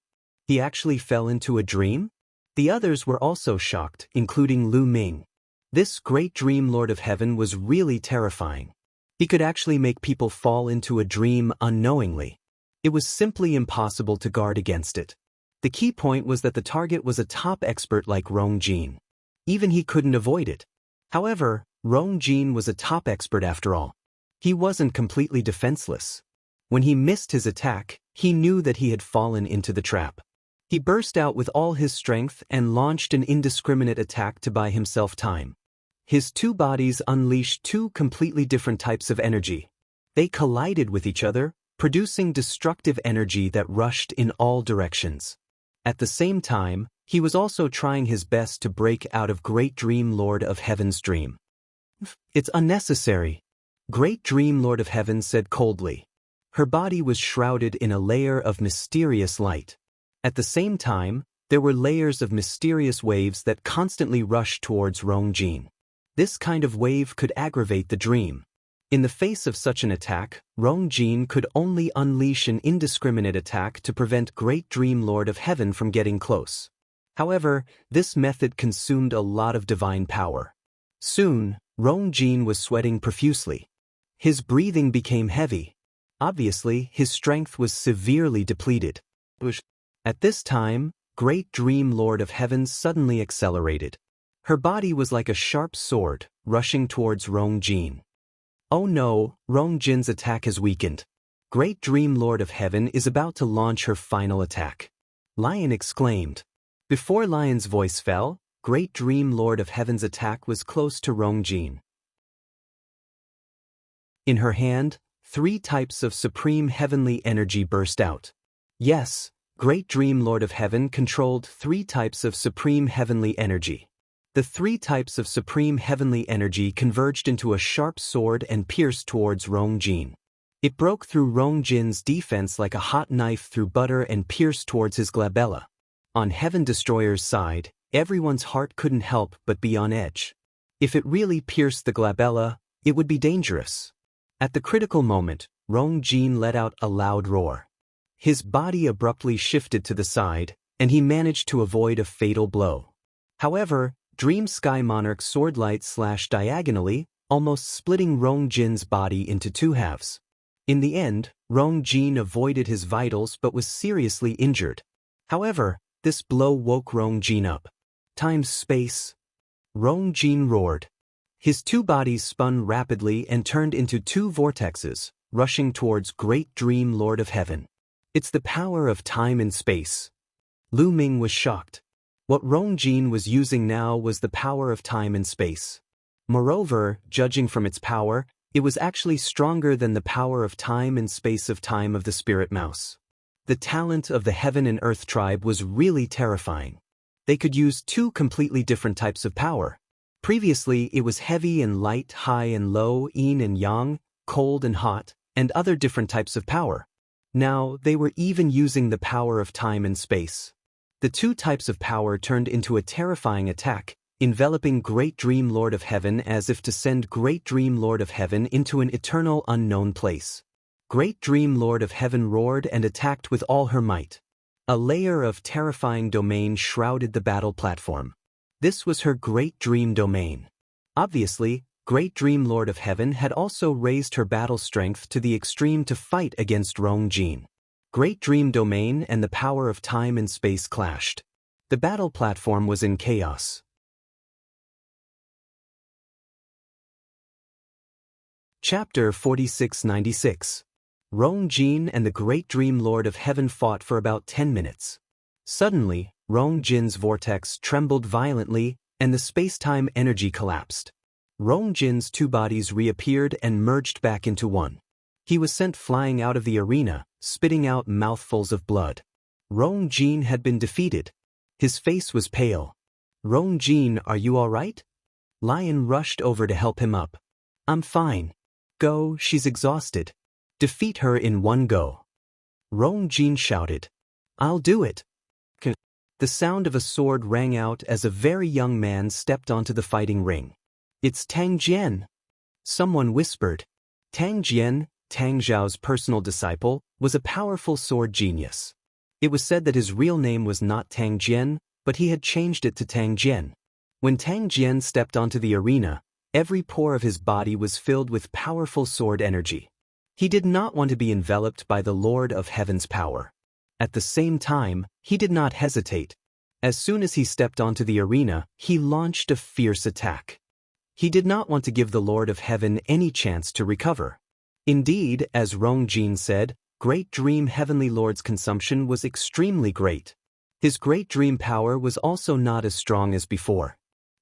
He actually fell into a dream? The others were also shocked, including Lu Ming. This great Dream Lord of Heaven was really terrifying. He could actually make people fall into a dream unknowingly. It was simply impossible to guard against it. The key point was that the target was a top expert like Rong Jin. Even he couldn't avoid it. However, Rong Jin was a top expert after all. He wasn't completely defenseless. When he missed his attack, he knew that he had fallen into the trap. He burst out with all his strength and launched an indiscriminate attack to buy himself time. His 2 bodies unleashed 2 completely different types of energy. They collided with each other, producing destructive energy that rushed in all directions. At the same time, he was also trying his best to break out of Great Dream Lord of Heaven's dream. It's unnecessary. Great Dream Lord of Heaven said coldly. Her body was shrouded in a layer of mysterious light. At the same time, there were layers of mysterious waves that constantly rushed towards Rong Jin. This kind of wave could aggravate the dream. In the face of such an attack, Rong Jin could only unleash an indiscriminate attack to prevent Great Dream Lord of Heaven from getting close. However, this method consumed a lot of divine power. Soon, Rong Jin was sweating profusely. His breathing became heavy. Obviously, his strength was severely depleted. At this time, Great Dream Lord of Heaven suddenly accelerated. Her body was like a sharp sword, rushing towards Rong Jin. Oh no, Rong Jin's attack has weakened. Great Dream Lord of Heaven is about to launch her final attack. Lion exclaimed. Before Lion's voice fell, Great Dream Lord of Heaven's attack was close to Rong Jin. In her hand, 3 types of supreme heavenly energy burst out. Yes, Great Dream Lord of Heaven controlled 3 types of supreme heavenly energy. The 3 types of supreme heavenly energy converged into a sharp sword and pierced towards Rong Jin. It broke through Rong Jin's defense like a hot knife through butter and pierced towards his glabella. On Heaven Destroyer's side, everyone's heart couldn't help but be on edge. If it really pierced the glabella, it would be dangerous. At the critical moment, Rong Jin let out a loud roar. His body abruptly shifted to the side, and he managed to avoid a fatal blow. However, Dream Sky Monarch's swordlight slashed diagonally, almost splitting Rong Jin's body into 2 halves. In the end, Rong Jin avoided his vitals but was seriously injured. However, this blow woke Rong Jin up. Time's space. Rong Jin roared. His 2 bodies spun rapidly and turned into 2 vortexes, rushing towards Great Dream Lord of Heaven. It's the power of time and space. Lu Ming was shocked. What Rong Jin was using now was the power of time and space. Moreover, judging from its power, it was actually stronger than the power of time and space of time of the Spirit Mouse. The talent of the Heaven and Earth tribe was really terrifying. They could use 2 completely different types of power. Previously, it was heavy and light, high and low, yin and yang, cold and hot, and other different types of power. Now, they were even using the power of time and space. The 2 types of power turned into a terrifying attack, enveloping Great Dream Lord of Heaven as if to send Great Dream Lord of Heaven into an eternal unknown place. Great Dream Lord of Heaven roared and attacked with all her might. A layer of terrifying domain shrouded the battle platform. This was her Great Dream domain. Obviously, Great Dream Lord of Heaven had also raised her battle strength to the extreme to fight against Rong Jin. Great Dream domain and the power of time and space clashed. The battle platform was in chaos. Chapter 4696. Rong Jin and the Great Dream Lord of Heaven fought for about 10 minutes. Suddenly, Rong Jin's vortex trembled violently, and the space-time energy collapsed. Rong Jin's 2 bodies reappeared and merged back into one. He was sent flying out of the arena, spitting out mouthfuls of blood. Rong Jin had been defeated. His face was pale. "Rong Jin, are you all right?" Lion rushed over to help him up. "I'm fine. Go, she's exhausted. Defeat her in one go." Rong Jin shouted. "I'll do it." The sound of a sword rang out as a very young man stepped onto the fighting ring. "It's Tang Jian." Someone whispered. Tang Jian, Tang Zhao's personal disciple, was a powerful sword genius. It was said that his real name was not Tang Jian, but he had changed it to Tang Jian. When Tang Jian stepped onto the arena, every pore of his body was filled with powerful sword energy. He did not want to be enveloped by the Lord of Heaven's power. At the same time, he did not hesitate. As soon as he stepped onto the arena, he launched a fierce attack. He did not want to give the Lord of Heaven any chance to recover. Indeed, as Rong Jin said, Great Dream Heavenly Lord's consumption was extremely great. His Great Dream power was also not as strong as before.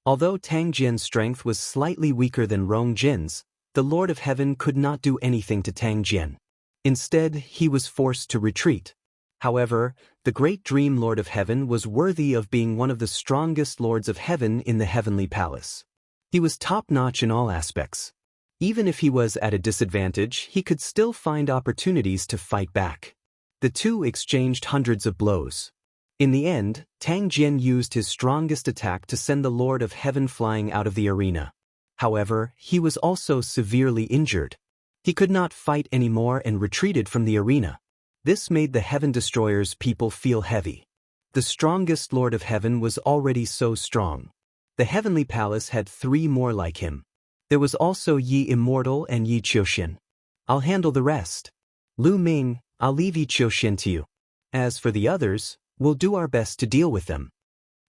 Although Tang Jian's strength was slightly weaker than Rong Jin's, the Lord of Heaven could not do anything to Tang Jian. Instead, he was forced to retreat. However, the Great Dream Lord of Heaven was worthy of being one of the strongest Lords of Heaven in the Heavenly Palace. He was top-notch in all aspects. Even if he was at a disadvantage, he could still find opportunities to fight back. The 2 exchanged hundreds of blows. In the end, Tang Jian used his strongest attack to send the Lord of Heaven flying out of the arena. However, he was also severely injured. He could not fight anymore and retreated from the arena. This made the Heaven Destroyer's people feel heavy. The strongest Lord of Heaven was already so strong. The Heavenly Palace had 3 more like him. There was also Yi Immortal and Yi Qiuxian. "I'll handle the rest. Lu Ming, I'll leave Yi Qiuxian to you. As for the others, we'll do our best to deal with them,"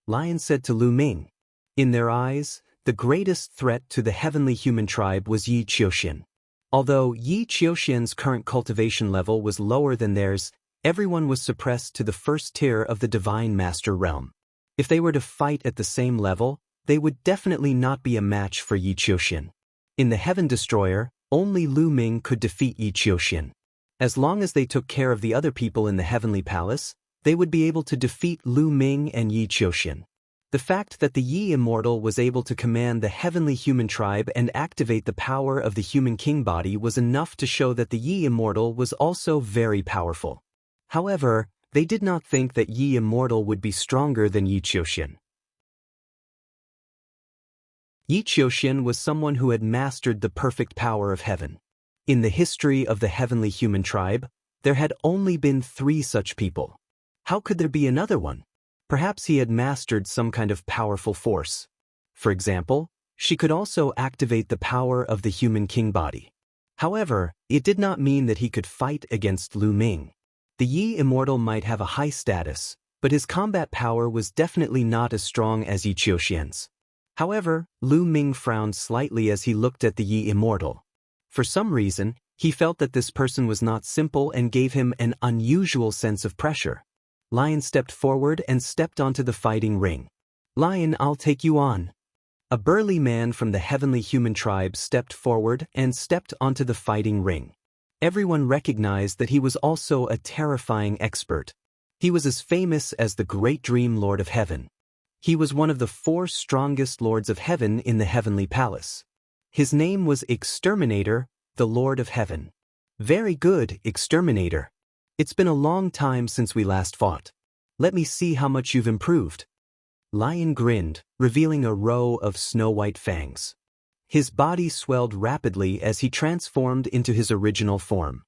Lion said to Lu Ming. In their eyes, the greatest threat to the heavenly human tribe was Yi Qiuxian. Although Yi Qiuxian's current cultivation level was lower than theirs, everyone was suppressed to the first tier of the Divine Master realm. If they were to fight at the same level, they would definitely not be a match for Yi Qiuxian. In the Heaven Destroyer, only Lu Ming could defeat Yi Qiuxian. As long as they took care of the other people in the Heavenly Palace, they would be able to defeat Lu Ming and Yi Qiuxian. The fact that the Yi Immortal was able to command the heavenly human tribe and activate the power of the human king body was enough to show that the Yi Immortal was also very powerful. However, they did not think that Yi Immortal would be stronger than Yi Qiuxian. Yi Qiuxian was someone who had mastered the perfect power of heaven. In the history of the heavenly human tribe, there had only been 3 such people. How could there be another one? Perhaps he had mastered some kind of powerful force. For example, she could also activate the power of the human king body. However, it did not mean that he could fight against Lu Ming. The Yi Immortal might have a high status, but his combat power was definitely not as strong as Yi Qiuxian's. However, Lu Ming frowned slightly as he looked at the Yi Immortal. For some reason, he felt that this person was not simple and gave him an unusual sense of pressure. Lion stepped forward and stepped onto the fighting ring. "Lion, I'll take you on." A burly man from the heavenly human tribe stepped forward and stepped onto the fighting ring. Everyone recognized that he was also a terrifying expert. He was as famous as the Great Dream Lord of Heaven. He was one of the 4 strongest lords of heaven in the heavenly palace. His name was Exterminator, the Lord of Heaven. "Very good, Exterminator. It's been a long time since we last fought. Let me see how much you've improved." Lion grinned, revealing a row of snow-white fangs. His body swelled rapidly as he transformed into his original form.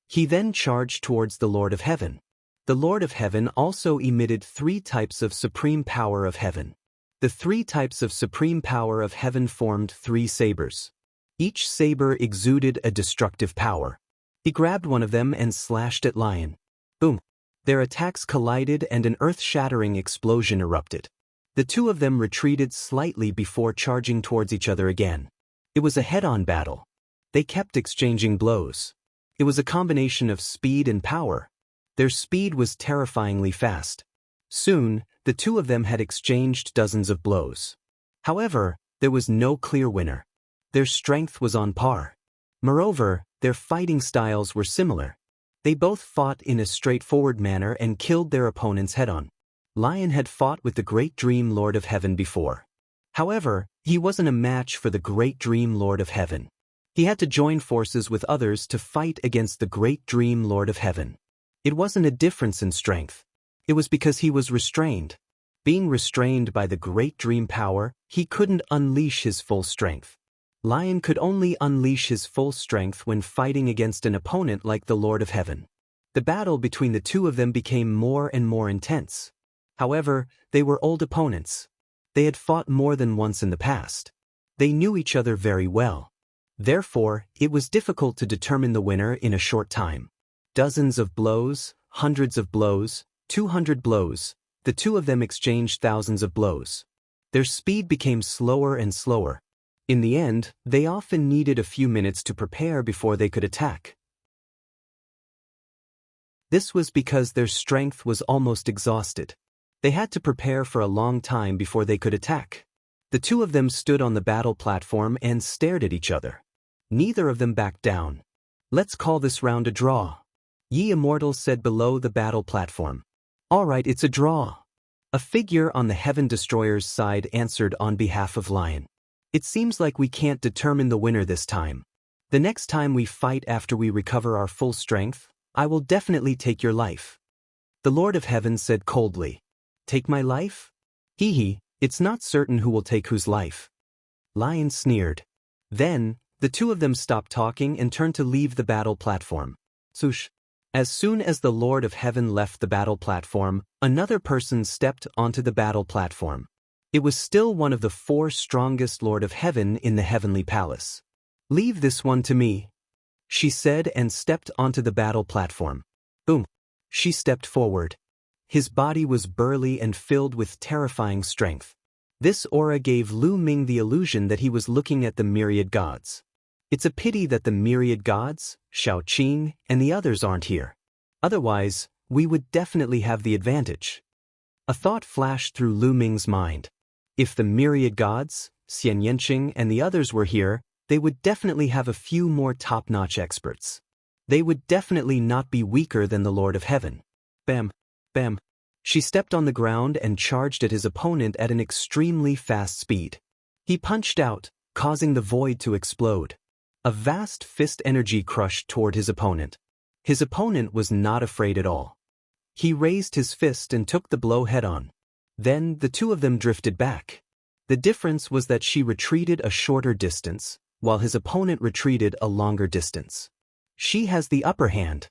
He then charged towards the Lord of Heaven. The Lord of Heaven also emitted 3 types of supreme power of heaven. The 3 types of supreme power of heaven formed 3 sabers. Each saber exuded a destructive power. He grabbed one of them and slashed at Lion. Boom! Their attacks collided and an earth-shattering explosion erupted. The 2 of them retreated slightly before charging towards each other again. It was a head-on battle. They kept exchanging blows. It was a combination of speed and power. Their speed was terrifyingly fast. Soon, the 2 of them had exchanged dozens of blows. However, there was no clear winner. Their strength was on par. Moreover, their fighting styles were similar. They both fought in a straightforward manner and killed their opponents head-on. Lion had fought with the Great Dream Lord of Heaven before. However, he wasn't a match for the Great Dream Lord of Heaven. He had to join forces with others to fight against the Great Dream Lord of Heaven. It wasn't a difference in strength. It was because he was restrained. Being restrained by the Great Dream power, he couldn't unleash his full strength. Lion could only unleash his full strength when fighting against an opponent like the Lord of Heaven. The battle between the 2 of them became more and more intense. However, they were old opponents. They had fought more than once in the past. They knew each other very well. Therefore, it was difficult to determine the winner in a short time. Dozens of blows, hundreds of blows, 200 blows, the 2 of them exchanged thousands of blows. Their speed became slower and slower. In the end, they often needed a few minutes to prepare before they could attack. This was because their strength was almost exhausted. They had to prepare for a long time before they could attack. The 2 of them stood on the battle platform and stared at each other. Neither of them backed down. "Let's call this round a draw," Yi Immortal said below the battle platform. "All right, it's a draw." A figure on the Heaven Destroyer's side answered on behalf of Lion. "It seems like we can't determine the winner this time. The next time we fight after we recover our full strength, I will definitely take your life." The Lord of Heaven said coldly. "Take my life? Hee, it's not certain who will take whose life." Lion sneered. Then, the 2 of them stopped talking and turned to leave the battle platform. Swoosh. As soon as the Lord of Heaven left the battle platform, another person stepped onto the battle platform. It was still one of the 4 strongest Lord of Heaven in the heavenly palace. "Leave this one to me," she said and stepped onto the battle platform. Boom. She stepped forward. His body was burly and filled with terrifying strength. This aura gave Lu Ming the illusion that he was looking at the myriad gods. It's a pity that the myriad gods, Shao Qing, and the others aren't here. Otherwise, we would definitely have the advantage. A thought flashed through Lu Ming's mind. If the myriad gods, Xian Yanqing, and the others were here, they would definitely have a few more top-notch experts. They would definitely not be weaker than the Lord of Heaven. Bam, bam. She stepped on the ground and charged at his opponent at an extremely fast speed. He punched out, causing the void to explode. A vast fist energy crushed toward his opponent. His opponent was not afraid at all. He raised his fist and took the blow head-on. Then the two of them drifted back. The difference was that she retreated a shorter distance, while his opponent retreated a longer distance. She has the upper hand.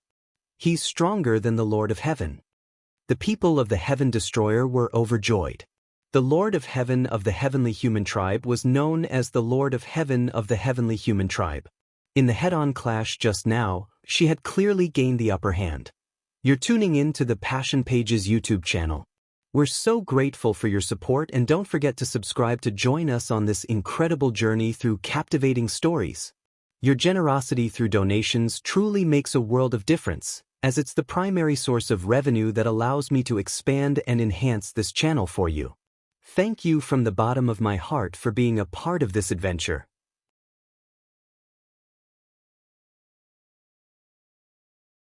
He's stronger than the Lord of Heaven. The people of the Heaven Destroyer were overjoyed. The Lord of Heaven of the Heavenly Human Tribe was known as the Lord of Heaven of the Heavenly Human Tribe. In the head-on clash just now, she had clearly gained the upper hand. You're tuning in to the Passion Pages YouTube channel. We're so grateful for your support, and don't forget to subscribe to join us on this incredible journey through captivating stories. Your generosity through donations truly makes a world of difference, as it's the primary source of revenue that allows me to expand and enhance this channel for you. Thank you from the bottom of my heart for being a part of this adventure.